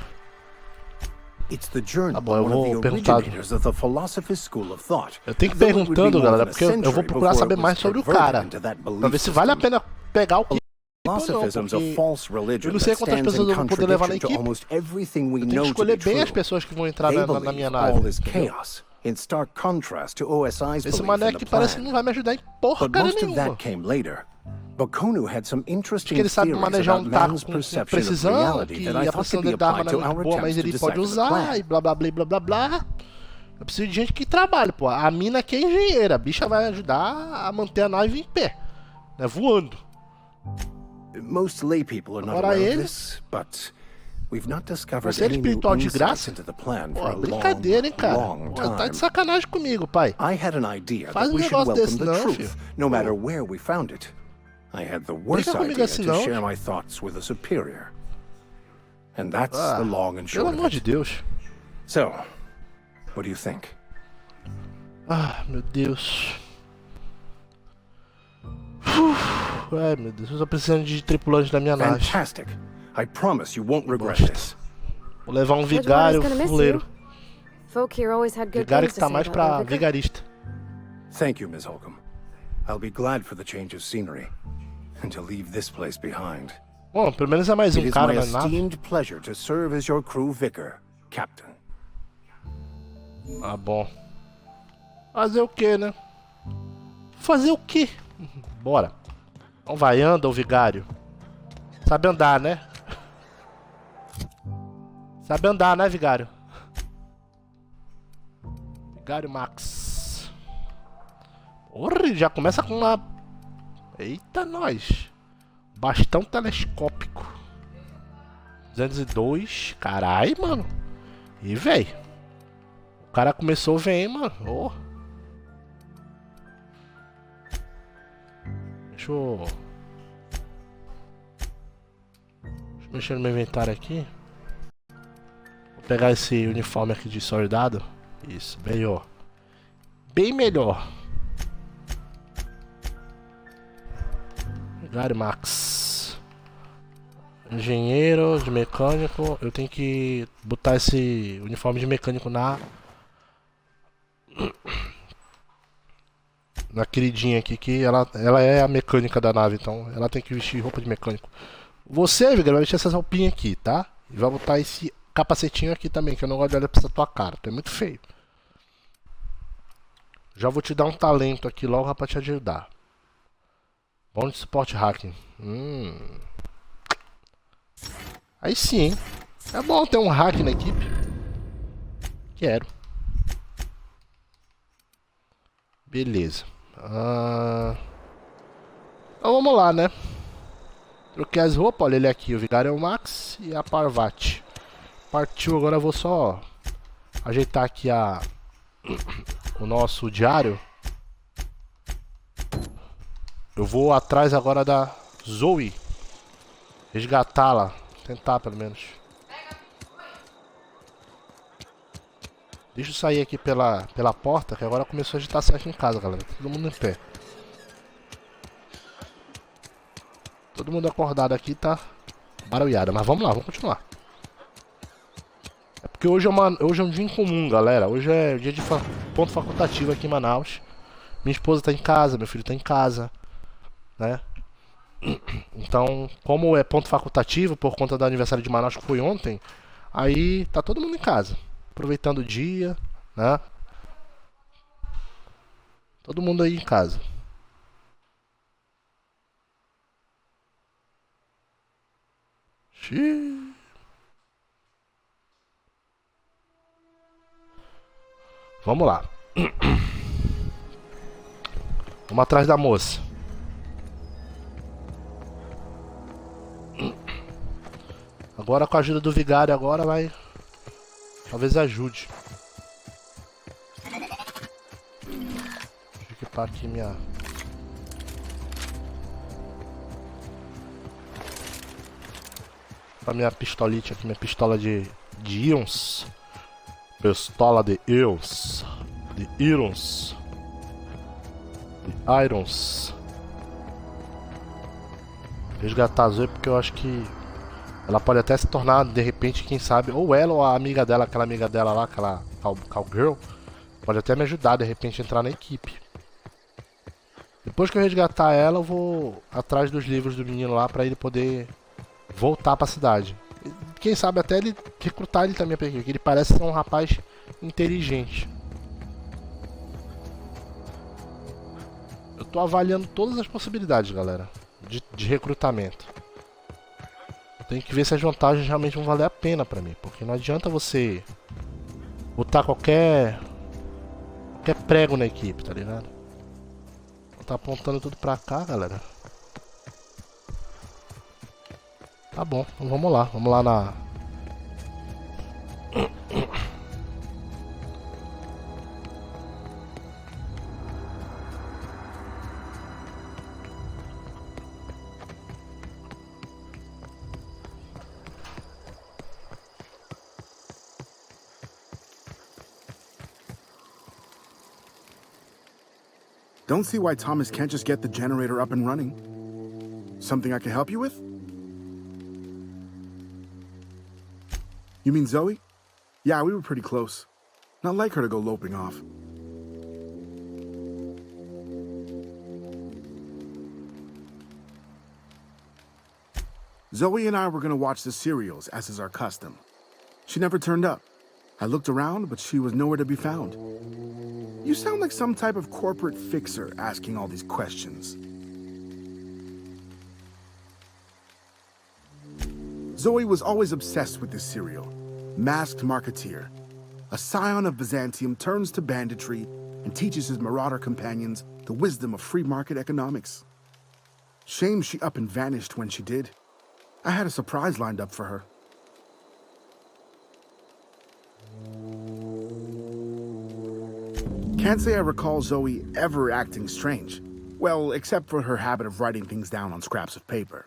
It's the journal of one of the originators of the philosopher's school of thought. Eu tenho que ir perguntando, galera, porque eu vou procurar saber mais sobre o cara. Pra ver se vale a pena pegar o que. Philosophism is a false religion Eu não sei that quantas stands pessoas in eu vou poder levar na contradiction to equipe. almost everything we Eu tenho que know to escolher be bem as true. pessoas que vão entrar They na minha believe nave. all is chaos, in stark contrast to OSI's Esse belief mané in the aqui parece que plan. não vai me ajudar em But porcaria most of nenhuma. that came later. Bakonu had some Acho interesting que ele sabe theories manejar about taco man's com perception of precisão, reality que that I a thought precisão could be dele da arma applied não to é muito our boa, mas attempts to ele pode decipher the usar plan. e blá blá blá blá blá blá. Eu preciso de gente que trabalhe, pô. A mina aqui é engenheira, a bicha vai ajudar a manter a nave em pé, né, voando. Most lay people are not Agora aware of ele, this, but we've not discovered conselho any new espiritual de insights graça? into the plan Pô, for a brincadeira, hein, cara. long Pô, tá time. de sacanagem comigo, pai. I had an idea Faz that we should negócio welcome desse the não, truth, filho. no matter where we found it. I had the worst comigo idea assim to não. share my thoughts with a superior. And that's the long and Pelo short amor of de it. Deus. So, what do you think? Ah, meu Deus. Ai, meu Deus, eu tô precisando de tripulante da minha nave. Fantastic. I promise you won't regret this. Vou levar um vigário fuleiro. Folk here always had good Vigário things que to tá say mais about pra their vicar. vigarista. Thank you, Miss Holcomb. I'll be glad for the change of scenery and to leave this place behind. Bom, pelo menos é mais It is cara my na nave. esteemed pleasure to serve as your crew vicar, Captain. Ah, bom. Fazer o que, né? Fazer o que? Bora. Então vai, anda, o vigário. Sabe andar, né? Sabe andar, né, vigário? Vigário Max. Porra, já começa com uma... Eita, nós. Bastão telescópico. 202. Carai, mano. E, véi. O cara começou bem, mano. Oh. Deixa eu mexer no meu inventário aqui. Vou pegar esse uniforme aqui de soldado. Isso, melhor. Bem melhor. Vigário Max. Engenheiro de mecânico. Eu tenho que botar esse uniforme de mecânico na queridinha aqui, que ela é a mecânica da nave, então ela tem que vestir roupa de mecânico. Você, Vigário, vai vestir essa roupinha aqui, tá? E vai botar esse capacetinho aqui também, que eu não gosto de olhar pra essa tua cara, tu é muito feio. Já vou te dar um talento aqui logo pra te ajudar. Bom de suporte hacking. Aí sim, hein? É bom ter um hack na equipe. Quero. Beleza. Então vamos lá, né? Troquei as roupas, olha ele aqui, o Vigário é o Max e a Parvati. Partiu, agora eu vou só ajeitar aqui o nosso diário. Eu vou atrás agora da Zoe. Resgatá-la. Tentar, pelo menos. Deixa eu sair aqui pela porta, que agora começou a agitação aqui em casa, galera. Todo mundo em pé. Todo mundo acordado aqui, tá barulhada. Mas vamos lá, vamos continuar. É porque hoje é um dia incomum, galera. Hoje é dia de ponto facultativo aqui em Manaus. Minha esposa tá em casa, meu filho tá em casa, né? Então, como é ponto facultativo, por conta do aniversário de Manaus que foi ontem, Aí tá todo mundo em casa, aproveitando o dia, né? Todo mundo aí em casa. Xiii. Vamos lá. Vamos atrás da moça. Agora com a ajuda do vigário agora vai... Talvez ajude. Deixa eu equipar aqui minha... A minha pistolite aqui, minha pistola de íons. Pistola de íons. De íons. De irons. Resgatar a Zoe porque eu acho que ela pode até se tornar, de repente, quem sabe, ou ela ou a amiga dela, aquela amiga dela lá, aquela cowgirl, pode até me ajudar, de repente, a entrar na equipe. Depois que eu resgatar ela, eu vou atrás dos livros do menino lá pra ele poder voltar pra cidade. Quem sabe até ele recrutar ele também pra equipe, porque ele parece ser um rapaz inteligente. Eu tô avaliando todas as possibilidades, galera, de recrutamento. Tem que ver se as vantagens realmente vão valer a pena pra mim, porque não adianta você botar qualquer prego na equipe, tá ligado? Tá apontando tudo pra cá, galera. Tá bom, então vamos lá na... Don't see why Thomas can't just get the generator up and running. Something I can help you with? You mean Zoe? Yeah, we were pretty close. Not like her to go loping off. Zoe and I were gonna watch the serials, as is our custom. She never turned up. I looked around, but she was nowhere to be found. You sound like some type of corporate fixer asking all these questions. Zoe was always obsessed with this serial. Masked Marketeer. A scion of Byzantium turns to banditry and teaches his marauder companions the wisdom of free market economics. Shame she up and vanished when she did. I had a surprise lined up for her. Can't say I recall Zoe ever acting strange. Well, except for her habit of writing things down on scraps of paper.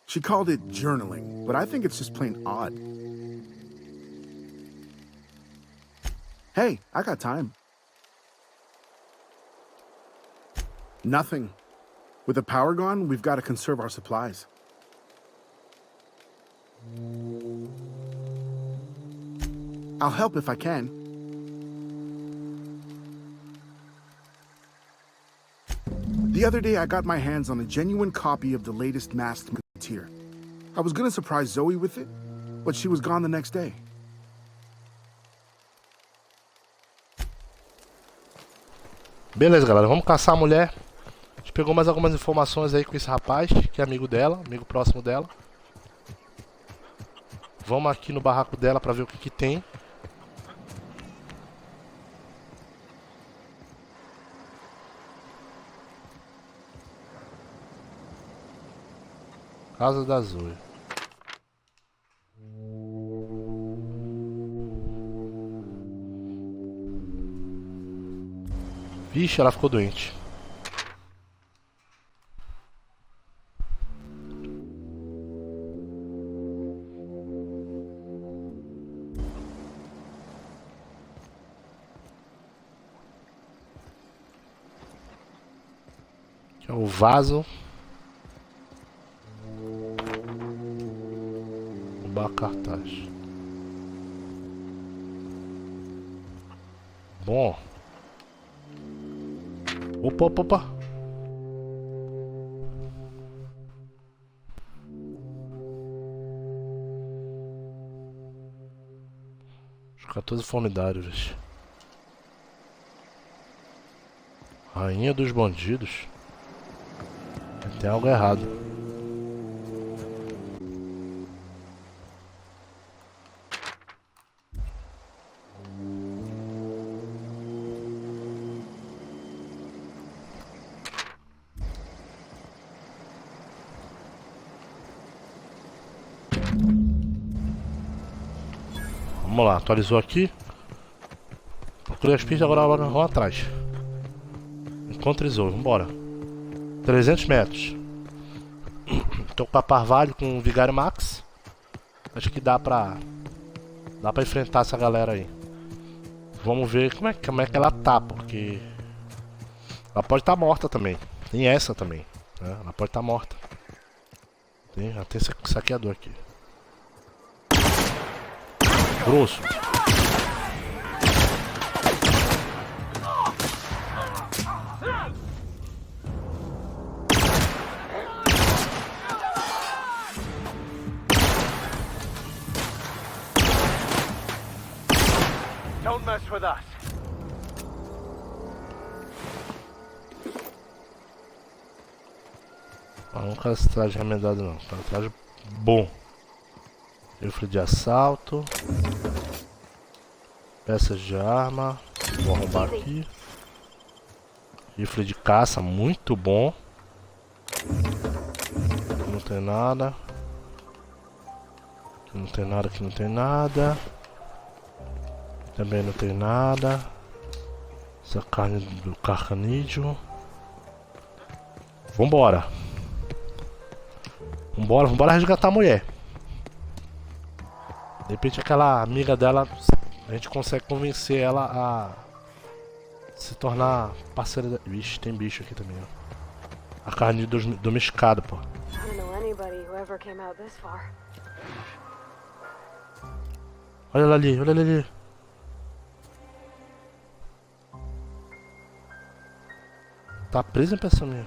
She called it journaling, but I think it's just plain odd. Hey, I got time. Nothing. With the power gone, we've got to conserve our supplies. I'll help if I can. The other day, I got my hands on a genuine copy of the latest Masked Marketeer. I was gonna surprise Zoe with it, but she was gone the next day. Beleza, galera, vamos caçar a mulher. A gente pegou mais algumas informações aí com esse rapaz, que é amigo dela, amigo próximo dela. Vamos aqui no barraco dela pra ver o que tem. Casa da Zoe. Vixe, ela ficou doente. Aqui é o vaso. Cartaz. Bom. Opa, opa, opa. 14 formidários. Rainha dos bandidos. Tem algo errado. Vamos lá, atualizou aqui. Procurei as pistas, agora vamos atrás. Encontrizou, vambora. 300 metros. Tô com a Parvalho com o Vigário Max. Acho que dá pra enfrentar essa galera aí. Vamos ver como é que ela tá, porque ela pode estar morta também. Tem essa também, né? Ela pode estar morta. Tem esse saqueador aqui. Grosso. Don't mess with us. Não quero esse traje remendado não, quero um traje bom. Rifle de assalto. Peças de arma. Vou arrombar aqui. Rifle de caça, muito bom. Aqui não tem nada. Aqui não tem nada, aqui não tem nada. Também não tem nada. Essa carne do carcanídeo. Vambora. Vambora resgatar a mulher. De repente aquela amiga dela, a gente consegue convencer ela a se tornar parceira da... Vixe, tem bicho aqui também, ó. A carne domesticada, pô. Olha ela ali, olha ela ali. Tá presa, pessoal minha?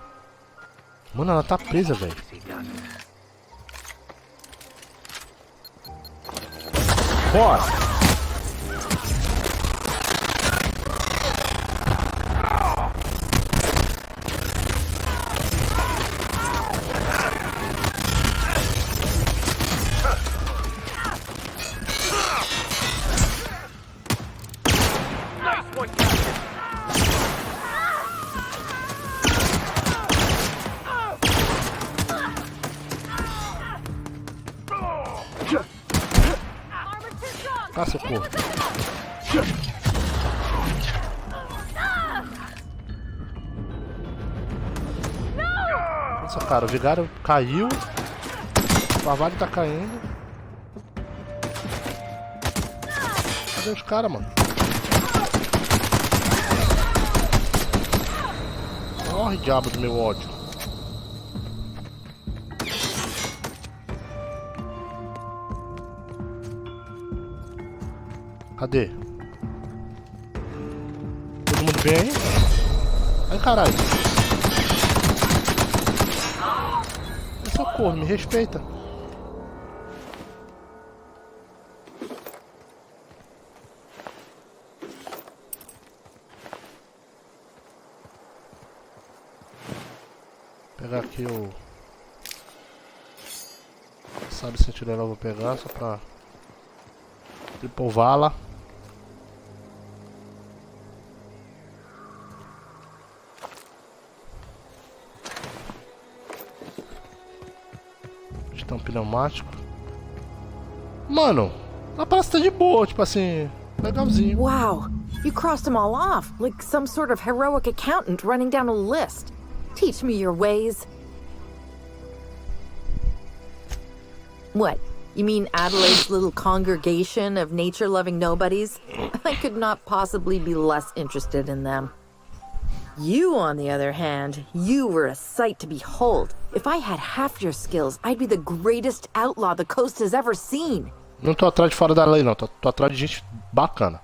Mano, ela tá presa, velho. Bora! Ah, socorro. Nossa, cara, o vigário caiu. O Parvalho tá caindo. Cadê os caras, mano? Morre, diabo do meu ódio. Cadê? Todo mundo bem aí? Ai, caralho. Socorro, me respeita. Vou pegar aqui o... Sabe, sentinela eu vou pegar só pra... Tripovala. Pistão pneumático. Mano, a praça tá de boa, tipo assim, legalzinho. Wow, you crossed them all off, like some sort of heroic accountant running down a list. Teach me your ways. What? You mean Adelaide's little congregation of nature-loving nobodies? I could not possibly be less interested in them. You, on the other hand, you were a sight to behold. If I had half your skills, I'd be the greatest outlaw the coast has ever seen. Não tô atrás de fora da lei, não. Tô atrás de gente bacana.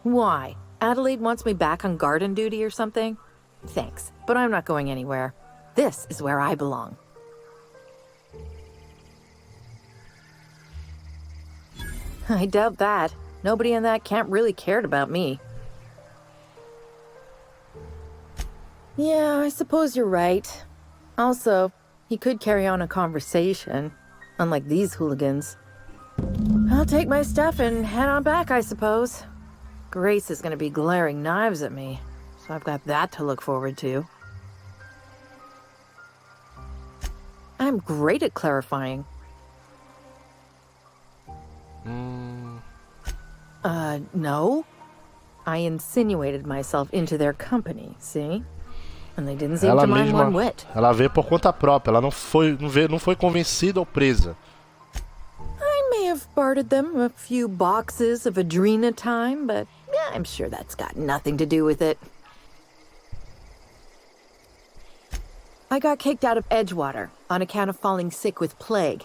Why? Adelaide wants me back on garden duty or something? Thanks, but I'm not going anywhere. This is where I belong. I doubt that. Nobody in that camp really cared about me. Yeah, I suppose you're right. Also, he could carry on a conversation, unlike these hooligans. I'll take my stuff and head on back, I suppose. Grace is going to be glaring knives at me, so I've got that to look forward to. I'm great at clarifying. No. I insinuated myself into their company, see? And they didn't seem to mind one whit. Ela veio por conta própria, ela não foi convencida ou presa. I may have bartered them a few boxes of Adrena time, but I'm sure that's got nothing to do with it. I got kicked out of Edgewater on account of falling sick with plague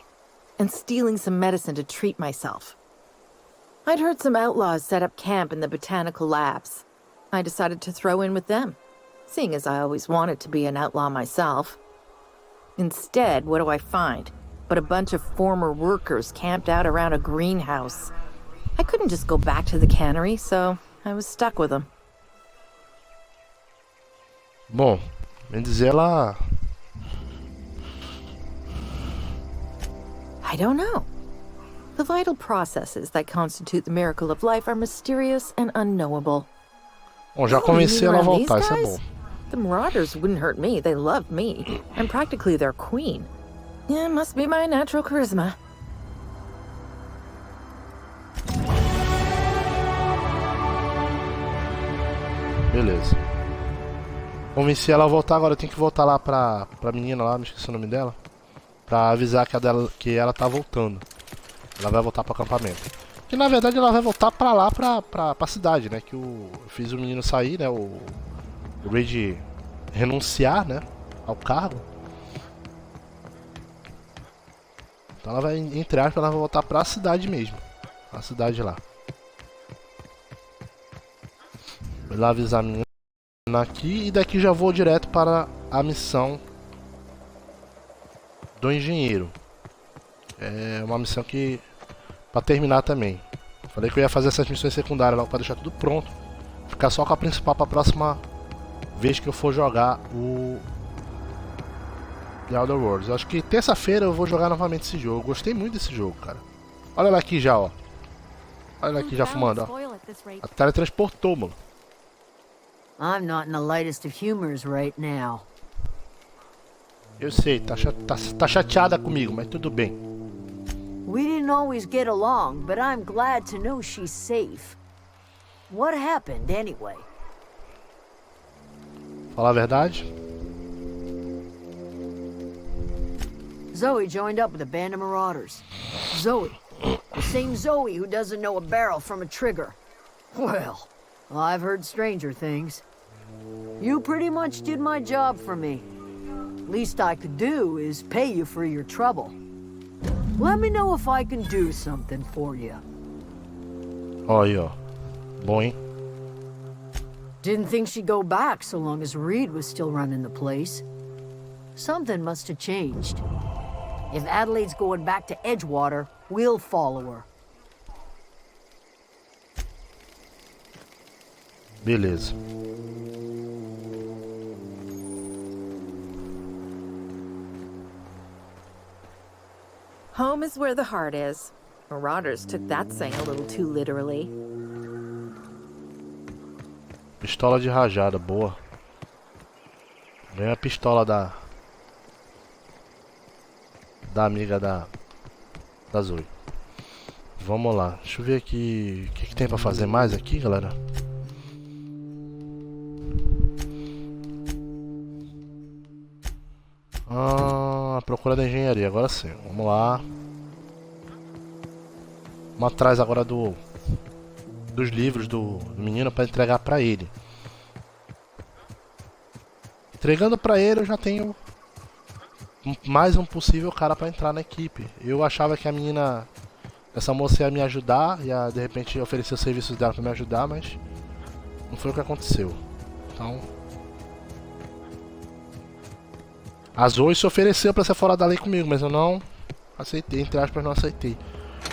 and stealing some medicine to treat myself. I'd heard some outlaws set up camp in the botanical labs. I decided to throw in with them, seeing as I always wanted to be an outlaw myself. Instead, what do I find but a bunch of former workers camped out around a greenhouse? I couldn't just go back to the cannery, so I was stuck with them. Bom, bem dizer, ela... I don't know. The vital processes that constitute the miracle of life are mysterious and unknowable. Bom, já convenci ela a voltar, isso é bom. The Marauders wouldn't hurt me, they love me. I'm practically their queen. Yeah, it must be my natural charisma. Beleza. Convenci ela a voltar, agora eu tenho que voltar lá pra menina lá, me esqueci o nome dela. Pra avisar que ela tá voltando. Ela vai voltar pro acampamento. Que na verdade ela vai voltar pra lá, pra cidade, né? Que eu fiz o menino sair, né? O Reid renunciar, né? Ao cargo. Então ela vai, entre aspas, ela vai voltar pra cidade mesmo. A cidade lá. Vou lá avisar a menina aqui e daqui já vou direto para a missão do engenheiro. É uma missão que... pra terminar também. Falei que eu ia fazer essas missões secundárias logo pra deixar tudo pronto. Ficar só com a principal pra próxima vez que eu for jogar o The Outer Worlds. Eu acho que terça-feira eu vou jogar novamente esse jogo. Eu gostei muito desse jogo, cara. Olha ela aqui já, ó. Olha ela aqui já fumando, ó. A teletransportou, mano. I'm not in the lightest of humors right now. Eu sei, tá chateada comigo, mas tudo bem. We didn't always get along, but I'm glad to know she's safe. What happened anyway? Falar a verdade? Zoe joined up with a band of marauders. Zoe. The same Zoe who doesn't know a barrel from a trigger. Well, I've heard stranger things. You pretty much did my job for me. Least I could do is pay you for your trouble. Let me know if I can do something for you. Ó aí, ó. Bom, hein? Didn't think she'd go back so long as Reed was still running the place. Something must have changed. If Adelaide's going back to Edgewater, we'll follow her. Beleza. Home is where the heart is. Marauders took that saying a little too literally. Pistola de rajada, boa. Ganha a pistola da amiga da Zoe. Vamos lá. Deixa eu ver aqui o que tem pra fazer mais aqui, galera. A procura da engenharia, agora sim. Vamos lá. Vamos atrás agora dos livros do menino para entregar para ele. Entregando para ele eu já tenho mais um possível cara para entrar na equipe. Eu achava que a menina, essa moça ia me ajudar, ia de repente oferecer os serviços dela para me ajudar, mas não foi o que aconteceu. Então, a Zoe se ofereceu para ser fora da lei comigo, mas eu não aceitei, entre aspas, não aceitei.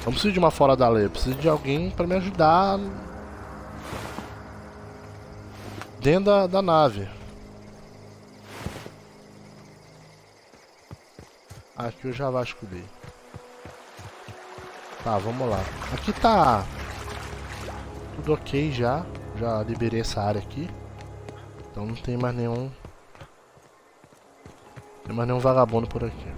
Não preciso de uma fora da lei, eu preciso de alguém para me ajudar dentro da nave. Aqui eu já vasculhei. Tá, vamos lá. Aqui tá tudo ok já. Já liberei essa área aqui. Então não tem mais nenhum... Tem mais nenhum vagabundo por aqui.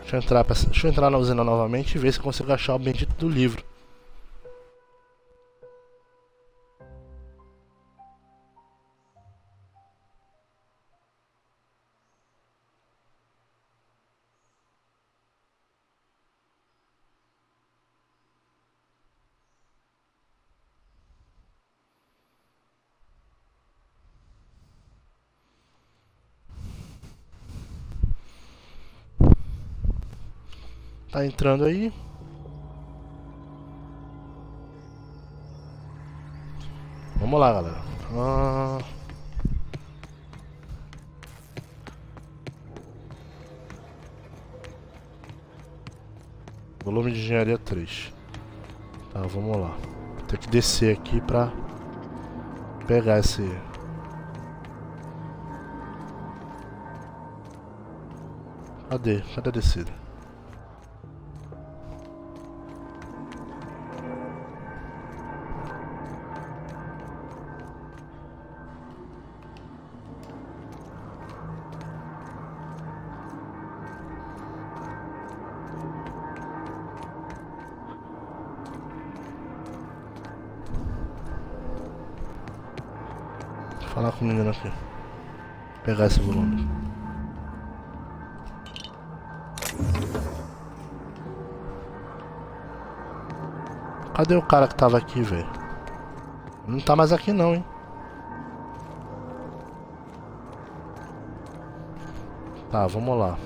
Deixa eu entrar na usina novamente e ver se eu consigo achar o bendito do livro. Tá entrando aí. Vamos lá, galera. Volume de engenharia 3. Tá, vamos lá. Vou ter que descer aqui pra pegar esse... Cadê? Cadê a descida? Falar com o menino aqui. Pegar esse volume. Cadê o cara que tava aqui, velho? Não tá mais aqui não, hein? Tá, vamos lá.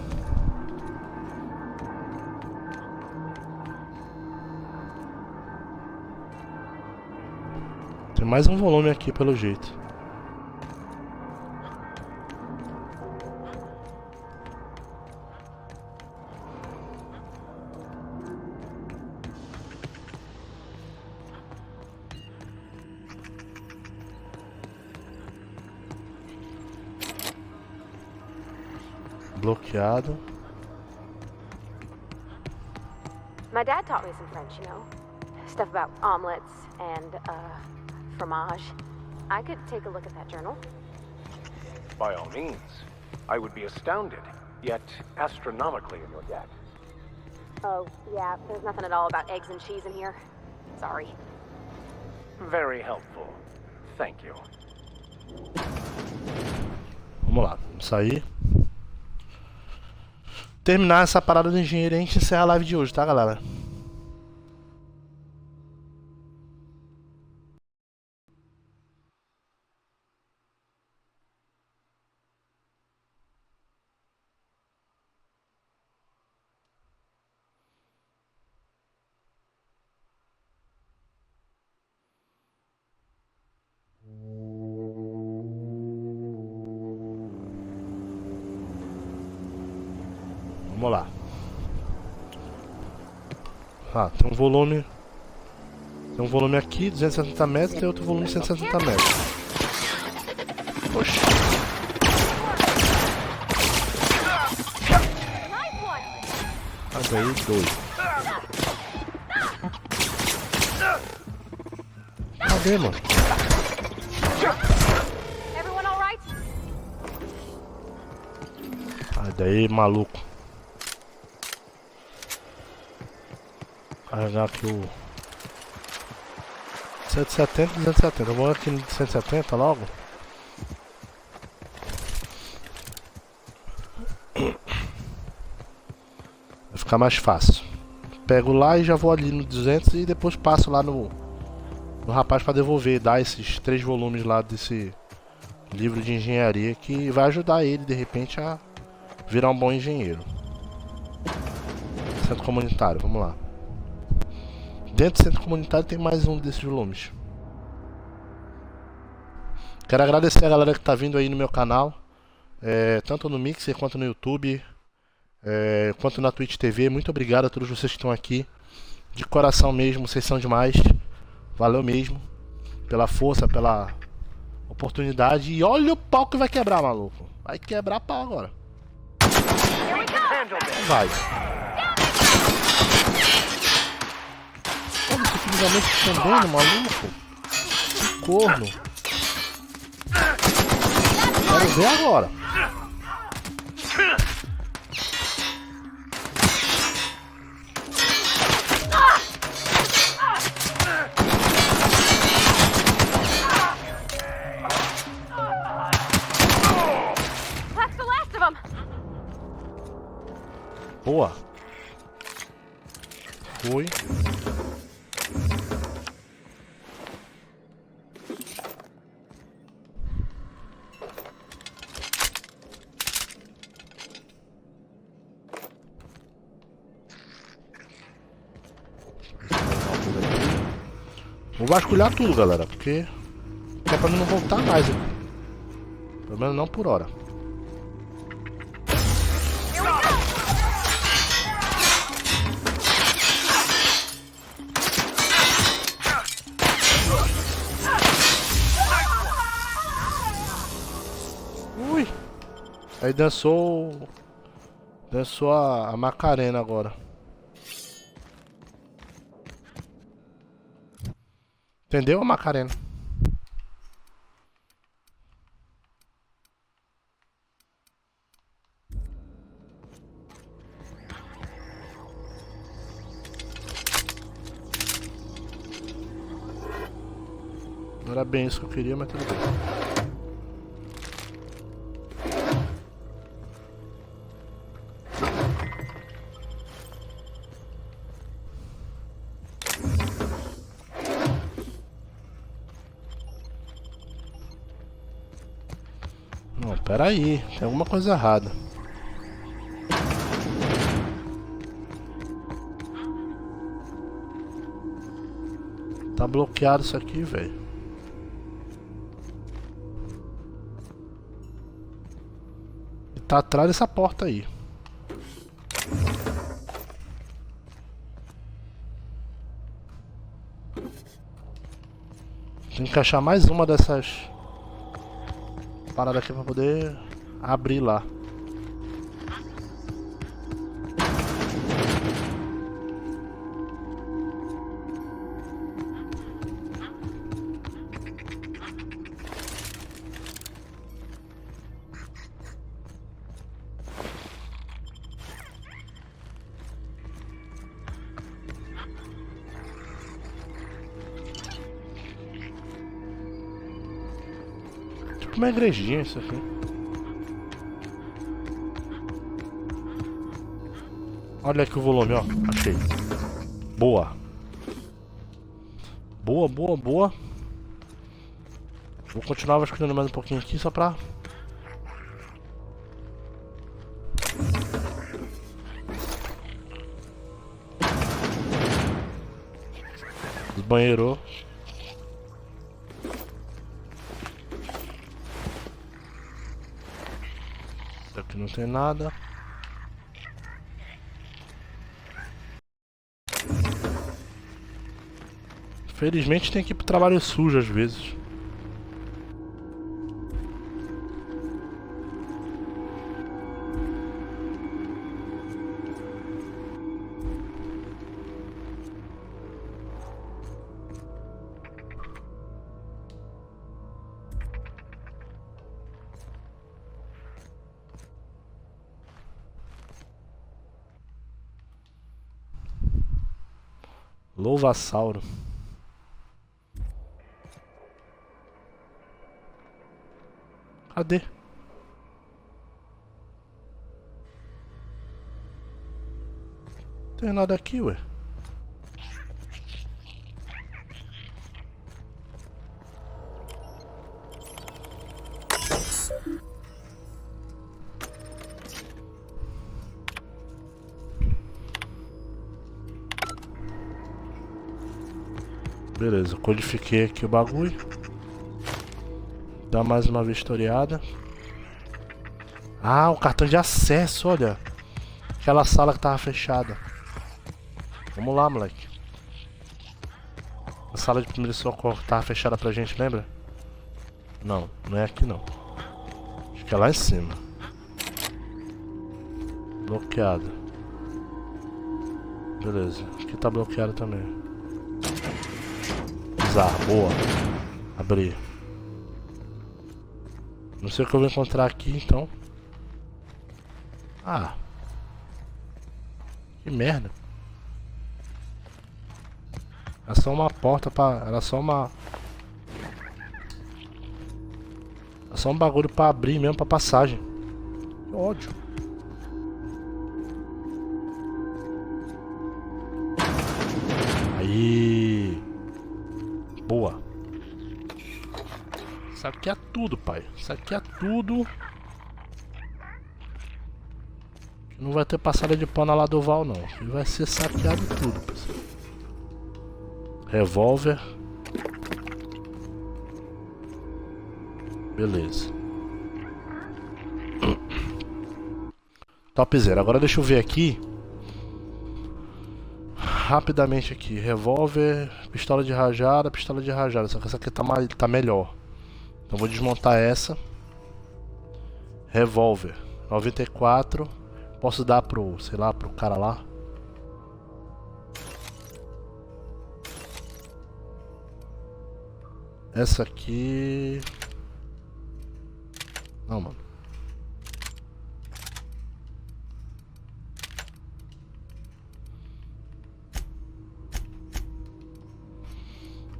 Tem mais um volume aqui pelo jeito. Bloqueado. My dad taught me some French, you know. Stuff about omelets and, fromage. I could take a look at that journal. By all means. I would be astounded, yet astronomically in your debt. Oh, yeah, there's nothing at all about eggs and cheese in here. Sorry. Very helpful. Thank you. Vamos lá, sair. Terminar essa parada do engenheiro e a gente encerra a live de hoje, tá, galera? Vamos lá. Ah, tem um volume. Tem um volume aqui, 260 metros, e tem outro volume, 160 metros. Poxa. Cadê aí? 2. Cadê, mano? Sai daí, maluco. Carregar aqui o 170 e 270. Vamos aqui no 170 logo. Vai ficar mais fácil. Pego lá e já vou ali no 200 e depois passo lá no rapaz para devolver, dar esses 3 volumes lá desse livro de engenharia que vai ajudar ele de repente a virar um bom engenheiro. Centro comunitário, vamos lá. Dentro do centro comunitário tem mais um desses volumes. Quero agradecer a galera que tá vindo aí no meu canal, tanto no Mixer quanto no YouTube. quanto na Twitch TV. Muito obrigado a todos vocês que estão aqui. De coração mesmo, vocês são demais. Valeu mesmo. Pela força, pela oportunidade. E olha o pau que vai quebrar, maluco. Vai quebrar pau agora. Vai. Olha esse filho da mãe escondendo, maluco. Que corno. Quero ver agora. Boa. Foi. Vou vasculhar tudo, galera, porque é pra mim não voltar mais aqui. Pelo menos não por hora. Aí dançou a Macarena agora. Entendeu a Macarena? Não era bem isso que eu queria, mas tudo bem. Pera aí, tem alguma coisa errada. Tá bloqueado isso aqui, velho. Tá atrás dessa porta aí. Tem que achar mais uma dessas parada aqui pra poder abrir lá. Uma igrejinha isso aqui. Olha aqui o volume, ó. Achei. Boa. Boa, boa, boa. Vou continuar vasculhando mais um pouquinho aqui só pra... Os banheiros. Aqui não tem nada. Felizmente tem que ir pro trabalho sujo às vezes. Louva-sauro. Cadê? Não tem nada aqui, ué. Beleza, codifiquei aqui o bagulho. Dá mais uma vistoriada. Ah, o cartão de acesso, olha. aquela sala que tava fechada. Vamos lá, moleque. A sala de primeiro socorro tava fechada pra gente, lembra? Não, não é aqui não. Acho que é lá em cima. Bloqueada. Beleza, aqui tá bloqueado também. Usar, boa. Abrir. Não sei o que eu vou encontrar aqui então. Ah. Que merda. Era só uma porta pra... Era só uma... Era só um bagulho pra abrir mesmo pra passagem. Que ódio. Aí. Boa. Isso aqui é tudo, pai. Isso aqui é tudo. Não vai ter passada de pano lá do Val, não. E vai ser saqueado tudo, pessoal. Revólver. Beleza. Topzera. Agora deixa eu ver aqui. Rapidamente aqui. Revólver, pistola de rajada, pistola de rajada. Só que essa aqui tá melhor. Então vou desmontar essa. Revólver. 94. Posso dar pro, sei lá, pro cara lá. Essa aqui... Não, mano.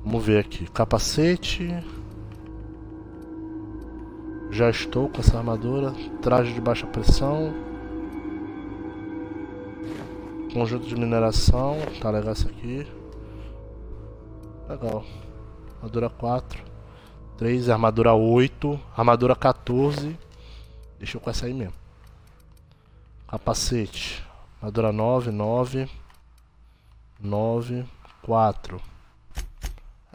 Vamos ver aqui. Capacete. Já estou com essa armadura. Traje de baixa pressão. Conjunto de mineração. Tá legal isso aqui. Legal. Armadura 4. 3. Armadura 8. Armadura 14. Deixa eu com essa aí mesmo. Capacete. Armadura 9. 9. 9. 4.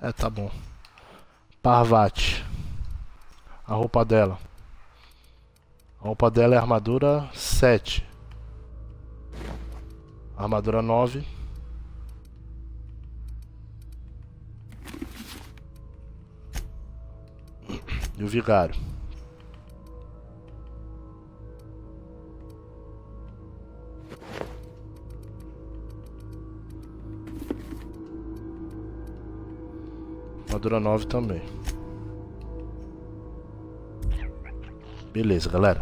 É, tá bom. Parvati. A roupa dela. A roupa dela é armadura 7. Armadura 9. E o vigário. Armadura 9 também. Beleza, galera.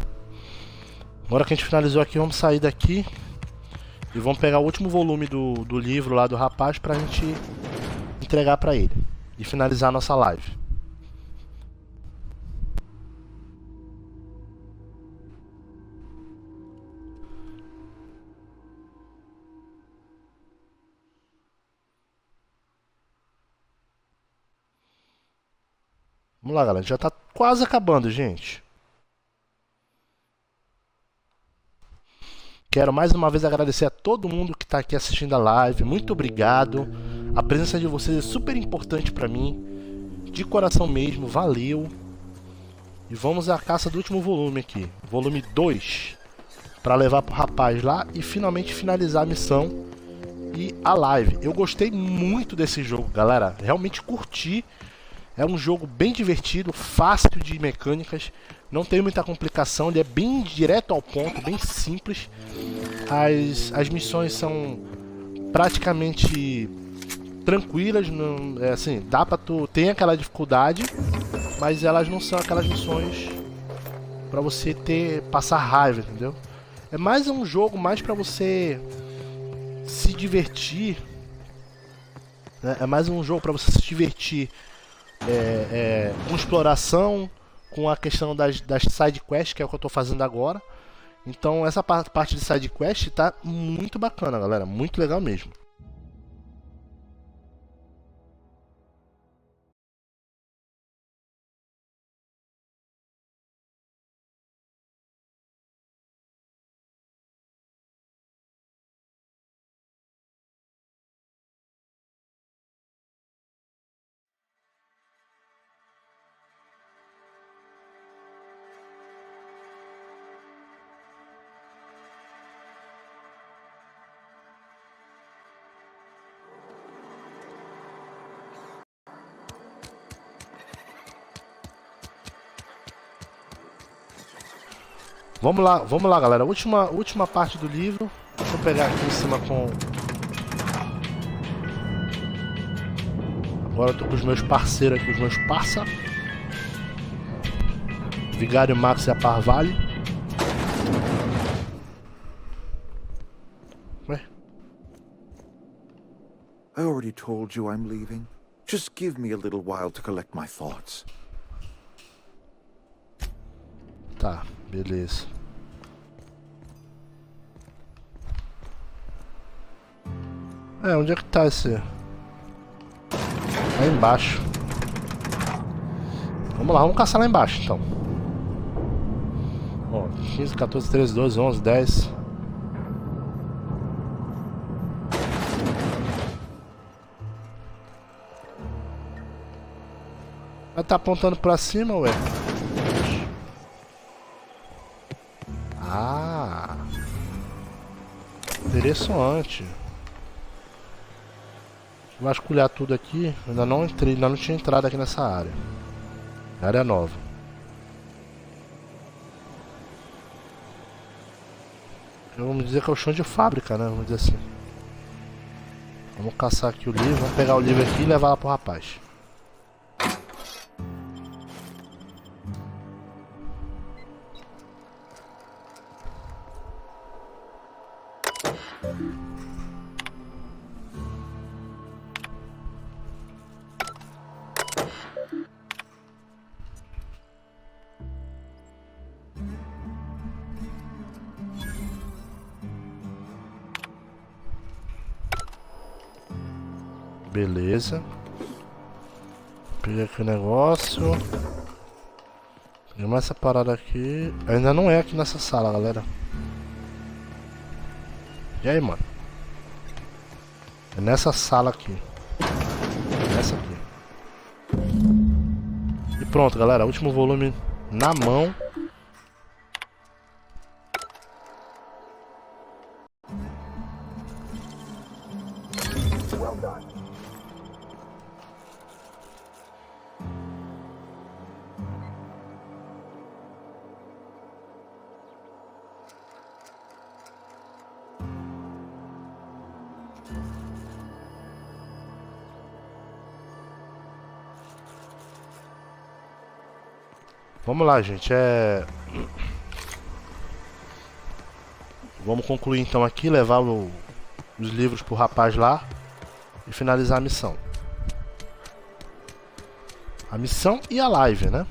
Agora que a gente finalizou aqui, vamos sair daqui. E vamos pegar o último volume do livro lá do rapaz pra gente entregar pra ele. E finalizar a nossa live. Vamos lá, galera. Já tá quase acabando, gente. Quero mais uma vez agradecer a todo mundo que está aqui assistindo a live. Muito obrigado. A presença de vocês é super importante para mim. De coração mesmo. Valeu. E vamos à caça do último volume aqui. Volume 2. Para levar pro rapaz lá e finalmente finalizar a missão e a live. Eu gostei muito desse jogo, galera. Realmente curti. É um jogo bem divertido, fácil de mecânicas, não tem muita complicação, ele é bem direto ao ponto, bem simples. As missões são praticamente tranquilas, não, é assim, dá pra tu... Tem aquela dificuldade, mas elas não são aquelas missões pra você passar raiva, entendeu? É mais um jogo mais pra você se divertir, né? É mais um jogo pra você se divertir. Com exploração, com a questão das side quests, que é o que eu tô fazendo agora. Então essa parte de side quest tá muito bacana, galera, muito legal mesmo. Vamos lá, galera. Última parte do livro. Deixa eu pegar aqui em cima com... Agora eu tô com os meus parceiros aqui, os meus parça. Vigário Max e a Parvale. Ué? I already told you I'm leaving. Just give me a little while to collect my thoughts. Tá, beleza. Onde é que tá esse? Lá embaixo. Vamos lá, vamos caçar lá embaixo então. Ó, 15, 14, 13, 12, 11, 10. Vai tá apontando pra cima, ué? Ah, interessante. Vou vasculhar tudo aqui. Ainda não entrei, ainda não tinha entrado aqui nessa área. Área nova. Vamos dizer que é o chão de fábrica, né? Vamos dizer assim. Vamos caçar aqui o livro. Vamos pegar o livro aqui e levar lá pro rapaz. Beleza. Peguei aqui o negócio. Peguei mais essa parada aqui. Ainda não é aqui nessa sala, galera. E aí, mano? É nessa sala aqui. Nessa aqui. E pronto, galera. Último volume na mão. Vamos lá, gente. Vamos concluir então aqui, levar os livros pro rapaz lá e finalizar a missão. A missão e a live, né?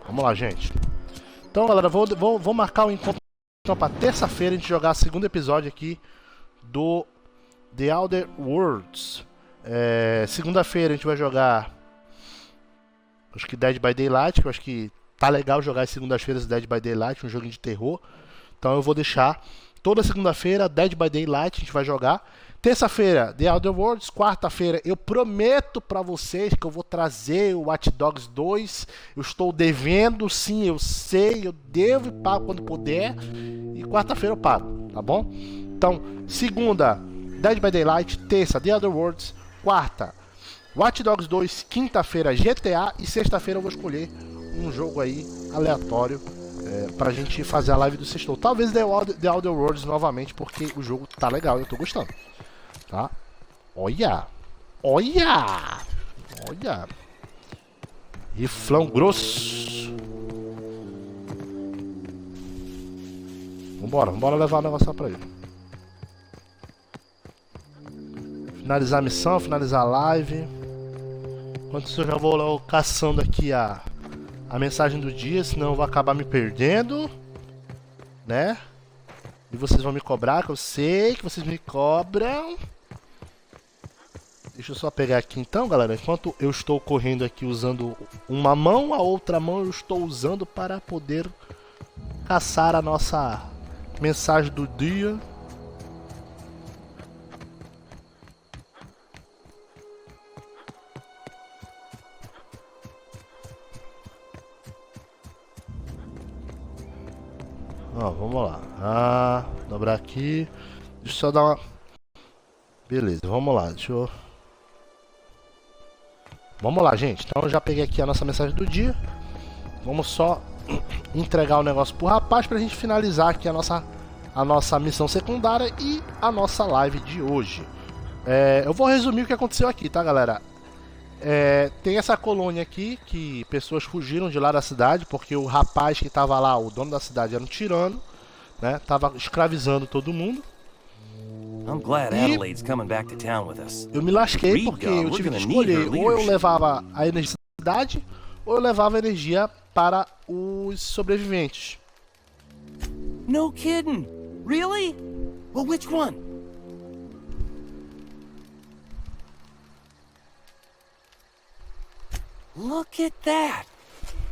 Vamos lá, gente. Então, galera, vou marcar o encontro então, pra terça-feira a gente jogar o segundo episódio aqui do The Outer Worlds. Segunda-feira a gente vai jogar, acho que Dead by Daylight, que eu acho que tá legal jogar as segundas-feiras Dead by Daylight, um joguinho de terror. Então eu vou deixar toda segunda-feira Dead by Daylight, a gente vai jogar. Terça-feira, The Outer Worlds. Quarta-feira, eu prometo pra vocês que eu vou trazer o Watch Dogs 2. Eu estou devendo, sim, eu sei, eu devo e pago quando puder. E quarta-feira eu pago, tá bom? Então, segunda, Dead by Daylight. Terça, The Outer Worlds. Quarta, Watch Dogs 2. Quinta-feira, GTA. E sexta-feira eu vou escolher um jogo aí aleatório pra gente fazer a live do sextou. Talvez The Outer Worlds novamente, porque o jogo tá legal e eu tô gostando. Tá? Olha! Olha! Olha! Riflão grosso! Vambora levar o negócio lá pra ele. Finalizar a missão, finalizar a live. Enquanto isso eu já vou lá caçando aqui a mensagem do dia, senão eu vou acabar me perdendo, né? E vocês vão me cobrar, que eu sei que vocês me cobram. Deixa eu só pegar aqui então, galera. Enquanto eu estou correndo aqui usando uma mão, a outra mão eu estou usando para poder caçar a nossa mensagem do dia. Ó, vamos lá. Dobrar aqui. Deixa eu só dar uma... Beleza, vamos lá. Deixa eu... Vamos lá, gente. Então eu já peguei aqui a nossa mensagem do dia. Vamos só entregar o negócio pro rapaz pra gente finalizar aqui a nossa missão secundária e a nossa live de hoje. Eu vou resumir o que aconteceu aqui, tá, galera? Tem essa colônia aqui que pessoas fugiram de lá da cidade porque o rapaz que tava lá, o dono da cidade, era um tirano, né? Tava escravizando todo mundo. I'm glad Adelaide's coming back to town with us. Eu me lasquei porque eu tive que escolher, ou eu levava a energia da cidade, ou eu levava a energia para os sobreviventes. No kidding. Really? Well, which one? Look at that!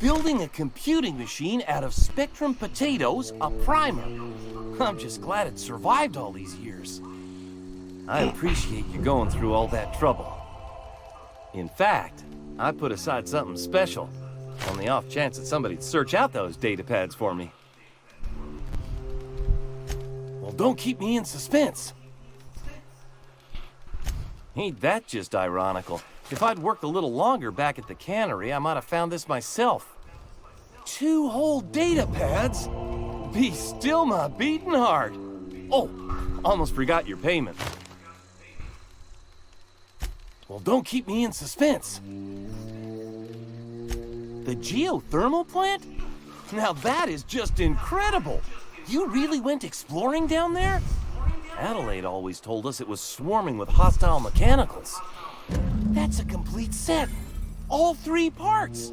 Building a computing machine out of Spectrum potatoes, a primer. I'm just glad it survived all these years. I appreciate you going through all that trouble. In fact, I put aside something special, on the off chance that somebody'd search out those data pads for me. Well, don't keep me in suspense. Ain't that just ironical? If I'd worked a little longer back at the cannery, I might have found this myself. 2 whole data pads? Be still my beating heart. Oh, almost forgot your payment. Well, don't keep me in suspense. The geothermal plant? Now that is just incredible. You really went exploring down there? Adelaide always told us it was swarming with hostile mechanicals. That's a complete set. All 3 parts.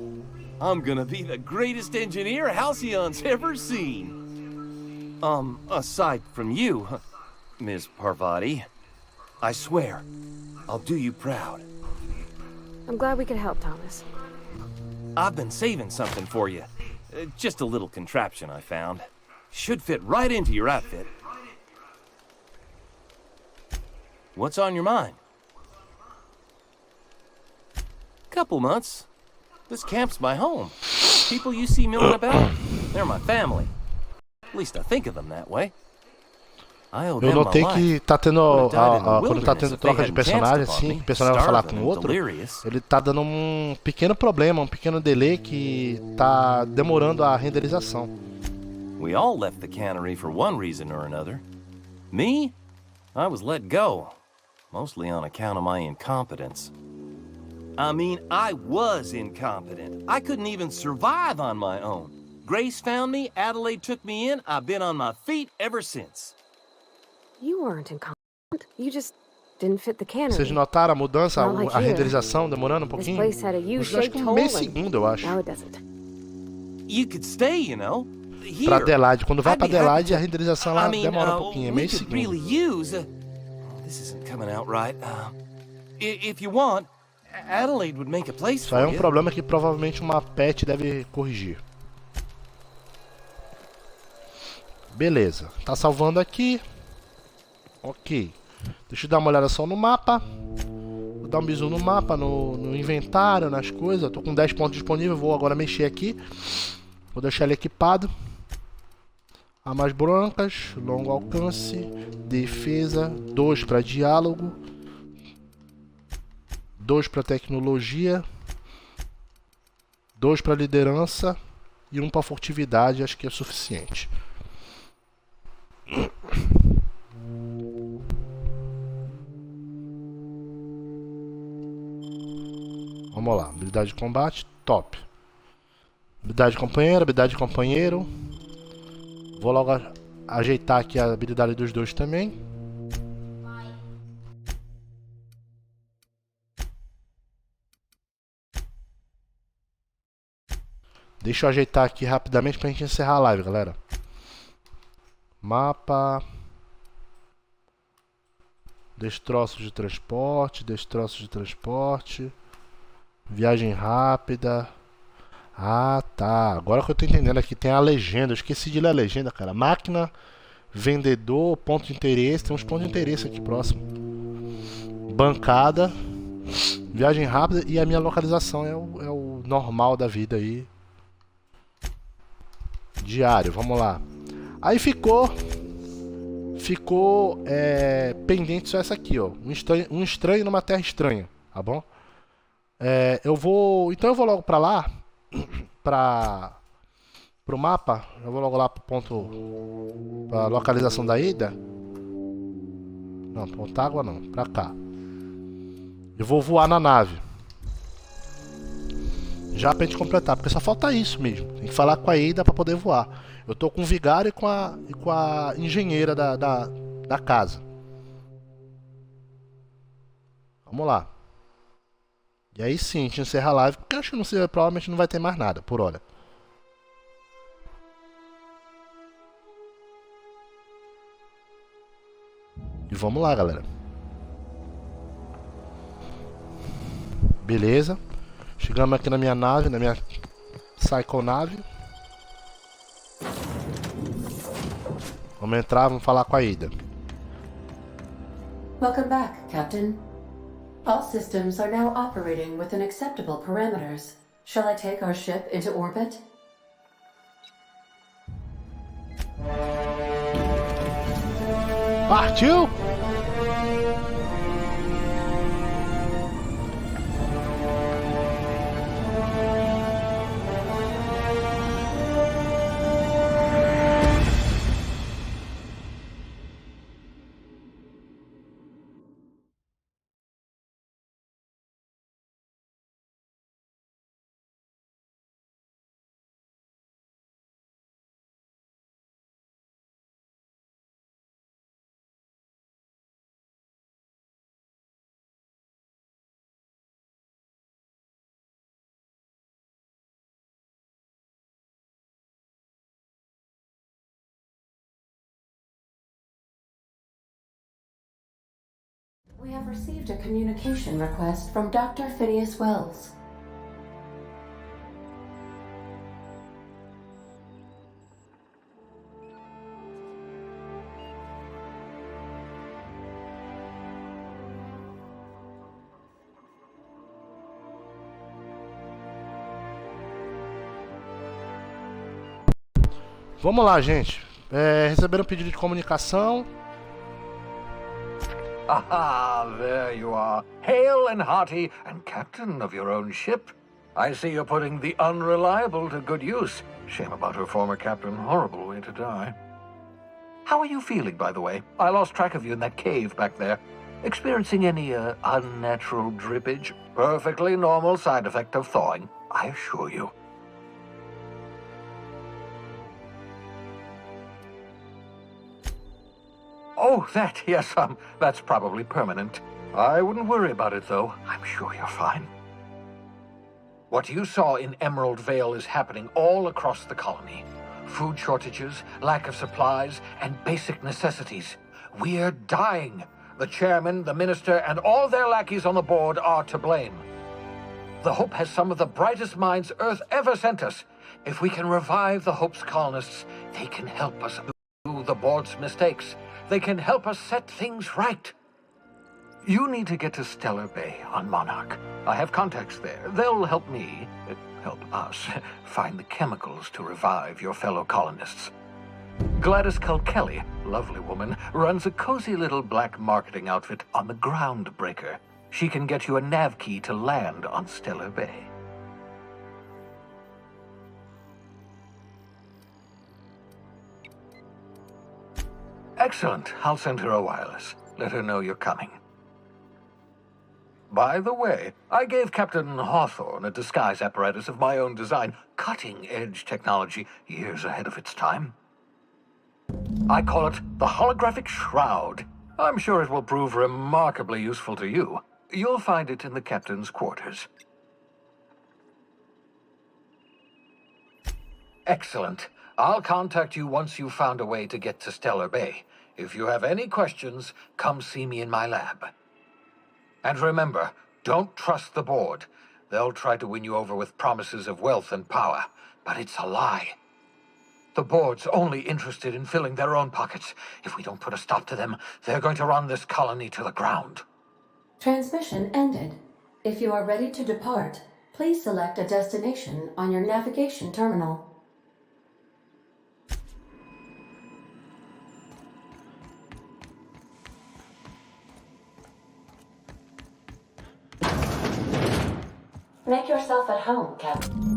I'm gonna be the greatest engineer Halcyon's ever seen. Aside from you, Ms. Parvati, I swear, I'll do you proud. I'm glad we could help, Thomas. I've been saving something for you. Just a little contraption I found. Should fit right into your outfit. What's on your mind? Couple months. This camp's my home. People you see milling about, they're my family. At least I think of them that way. Eu notei que tá tendo, quando tá tendo troca de personagem, assim, o personagem vai falar com o outro, ele tá dando um pequeno problema, um pequeno delay que tá demorando a renderização. We all left the cannery for one reason or another. Me? I was let go, mostly on account of my incompetence. I mean, I was incompetent. I couldn't even survive on my own. Grace found me, Adelaide took me in, I've been on my feet ever since. You weren't incompetent. You just didn't fit the cannery. Vocês notaram a mudança, a renderização demorando um pouquinho? Acho que meio segundo, eu acho. You could stay, you know. Pra Adelaide, quando vai pra Adelaide, a renderização lá demora um pouquinho, é meio segundo. This isn't coming out right. If you want, Adelaide would make a place for you. Isso aí é um problema que provavelmente uma patch deve corrigir. Beleza, tá salvando aqui. Ok. Deixa eu dar uma olhada só no mapa. Vou dar um bisu no mapa, no inventário, nas coisas. Eu tô com 10 pontos disponíveis, vou agora mexer aqui. Vou deixar ele equipado. Armas brancas, longo alcance, defesa, 2 para diálogo, 2 para tecnologia, 2 para liderança e 1 para furtividade, acho que é suficiente. Vamos lá, habilidade de combate, top. Habilidade de companheiro, habilidade de companheiro. Vou logo ajeitar aqui a habilidade dos dois também. Deixa eu ajeitar aqui rapidamente pra gente encerrar a live, galera. Mapa. Destroços de transporte, destroços de transporte. Viagem rápida. Ah, tá. Agora que eu tô entendendo aqui, tem a legenda. Eu esqueci de ler a legenda, cara. Máquina, vendedor, ponto de interesse. Tem uns pontos de interesse aqui próximo. Bancada. Viagem rápida. E a minha localização é o normal da vida aí. Diário, vamos lá. Aí ficou pendente só essa aqui, ó. Um estranho numa terra estranha, tá bom? Então eu vou logo pra lá pra pro mapa. Eu vou logo lá pro ponto... Pra localização da ilha. Não, ponta água não. Pra cá. E vou voar na nave. Já pra gente completar. Porque só falta isso mesmo. Tem que falar com a Ada pra poder voar. Eu tô com o vigário e com a engenheira da casa. Vamos lá. E aí sim, a gente encerra a live. Porque acho que não sei, provavelmente não vai ter mais nada por hora. E vamos lá, galera. Beleza. Chegamos aqui na minha nave, na minha Psycho-nave. Vamos entrar, vamos falar com a Ada. Welcome back, Captain. All systems are now operating within acceptable parameters. Shall I take our ship into orbit? Partiu! We have received a communication request from Dr. Phineas Wells. Vamos lá, gente. Receberam um pedido de comunicação. Ah, there you are, hale and hearty, and captain of your own ship. I see you're putting the unreliable to good use. Shame about her former captain. Horrible way to die. How are you feeling, by the way? I lost track of you in that cave back there. Experiencing any, unnatural drippage? Perfectly normal side effect of thawing, I assure you. Oh, that, yes, that's probably permanent. I wouldn't worry about it, though. I'm sure you're fine. What you saw in Emerald Vale is happening all across the colony. Food shortages, lack of supplies, and basic necessities. We're dying. The chairman, the minister, and all their lackeys on the board are to blame. The Hope has some of the brightest minds Earth ever sent us. If we can revive the Hope's colonists, they can help us undo the board's mistakes. They can help us set things right. You need to get to Stellar Bay on Monarch. I have contacts there. They'll help me, help us, find the chemicals to revive your fellow colonists. Gladys Kilkelly, lovely woman, runs a cozy little black marketing outfit on the Groundbreaker. She can get you a nav key to land on Stellar Bay. Excellent. I'll send her a wireless. Let her know you're coming. By the way, I gave Captain Hawthorne a disguise apparatus of my own design, cutting-edge technology, years ahead of its time. I call it the Holographic Shroud. I'm sure it will prove remarkably useful to you. You'll find it in the captain's quarters. Excellent. I'll contact you once you've found a way to get to Stellar Bay. If you have any questions, come see me in my lab. And remember, don't trust the board. They'll try to win you over with promises of wealth and power, but it's a lie. The board's only interested in filling their own pockets. If we don't put a stop to them, they're going to run this colony to the ground. Transmission ended. If you are ready to depart, please select a destination on your navigation terminal. Make yourself at home, Captain.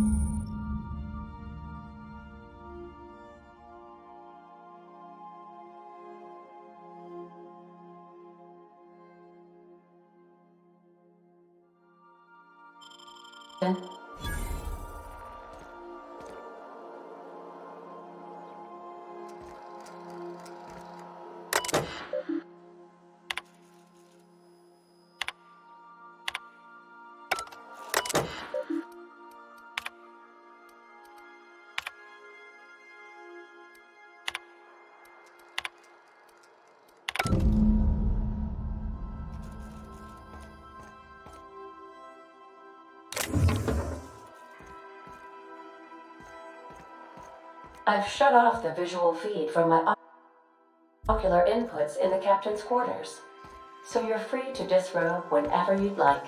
I've shut off the visual feed from my ocular inputs in the captain's quarters, so you're free to disrobe whenever you'd like.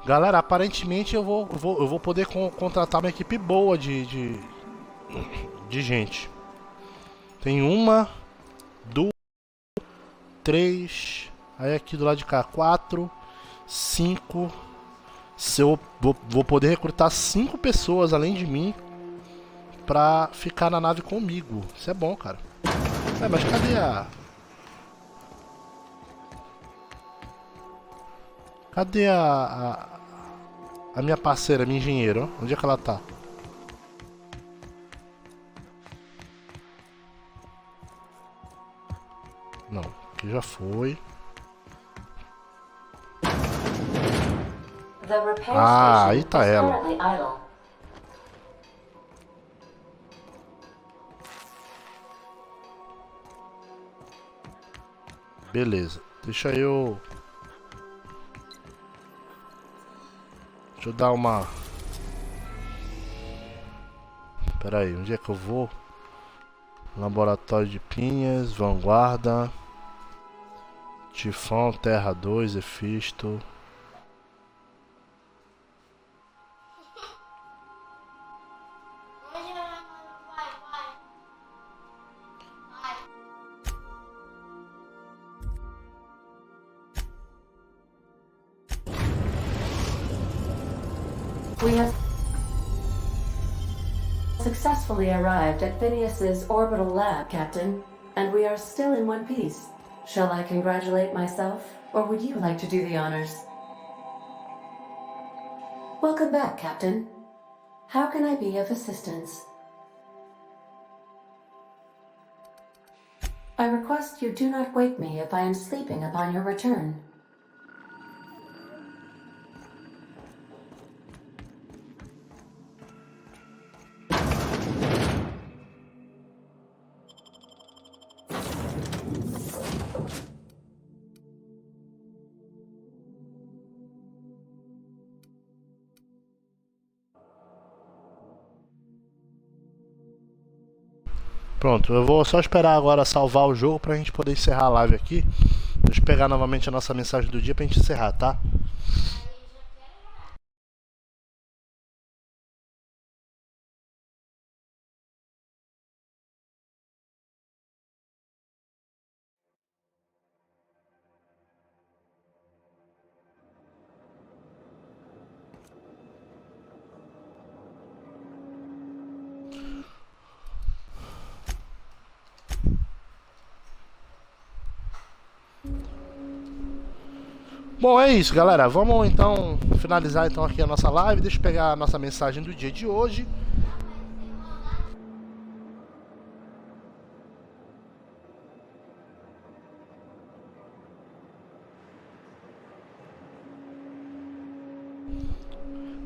Galera, aparentemente eu vou poder contratar uma equipe boa de gente. Tem uma, duas, três, aí aqui do lado de cá, 4, 5. Se eu vou poder recrutar 5 pessoas além de mim pra ficar na nave comigo. Isso é bom, cara. Mas cadê a... Cadê a minha parceira, minha engenheira? Onde é que ela tá? Não, aqui já foi. Ah, aí tá ela. Beleza, deixa eu dar uma... Pera aí, onde é que eu vou? Laboratório de Pinhas, Vanguarda, Tifão, Terra 2, Efisto. We have successfully arrived at Phineas's orbital lab, Captain, and we are still in one piece. Shall I congratulate myself, or would you like to do the honors? Welcome back, Captain. How can I be of assistance? I request you do not wake me if I am sleeping upon your return. Pronto, eu vou só esperar agora salvar o jogo pra gente poder encerrar a live aqui. Deixa eu pegar novamente a nossa mensagem do dia pra gente encerrar, tá? Bom, é isso, galera. Vamos então finalizar então aqui a nossa live. Deixa eu pegar a nossa mensagem do dia de hoje.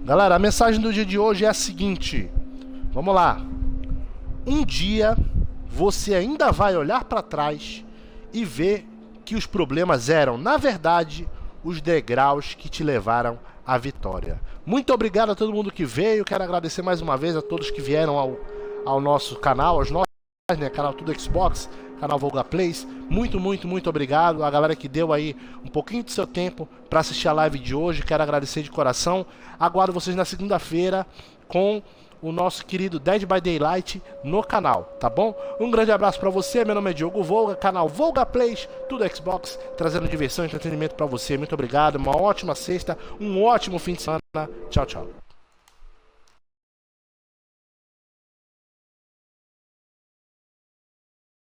Galera, a mensagem do dia de hoje é a seguinte. Vamos lá. Um dia você ainda vai olhar para trás e ver que os problemas eram, na verdade, os degraus que te levaram à vitória. Muito obrigado a todo mundo que veio. Quero agradecer mais uma vez a todos que vieram ao nosso canal, aos nossos né? Canal Tudo Xbox, canal Volga Plays. Muito obrigado a galera que deu aí um pouquinho do seu tempo para assistir a live de hoje. Quero agradecer de coração. Aguardo vocês na segunda-feira com o nosso querido Dead by Daylight no canal, tá bom? Um grande abraço pra você, meu nome é Diogo Volga, canal Volga Plays, tudo Xbox, trazendo diversão e entretenimento pra você. Muito obrigado, uma ótima sexta, um ótimo fim de semana. Tchau, tchau.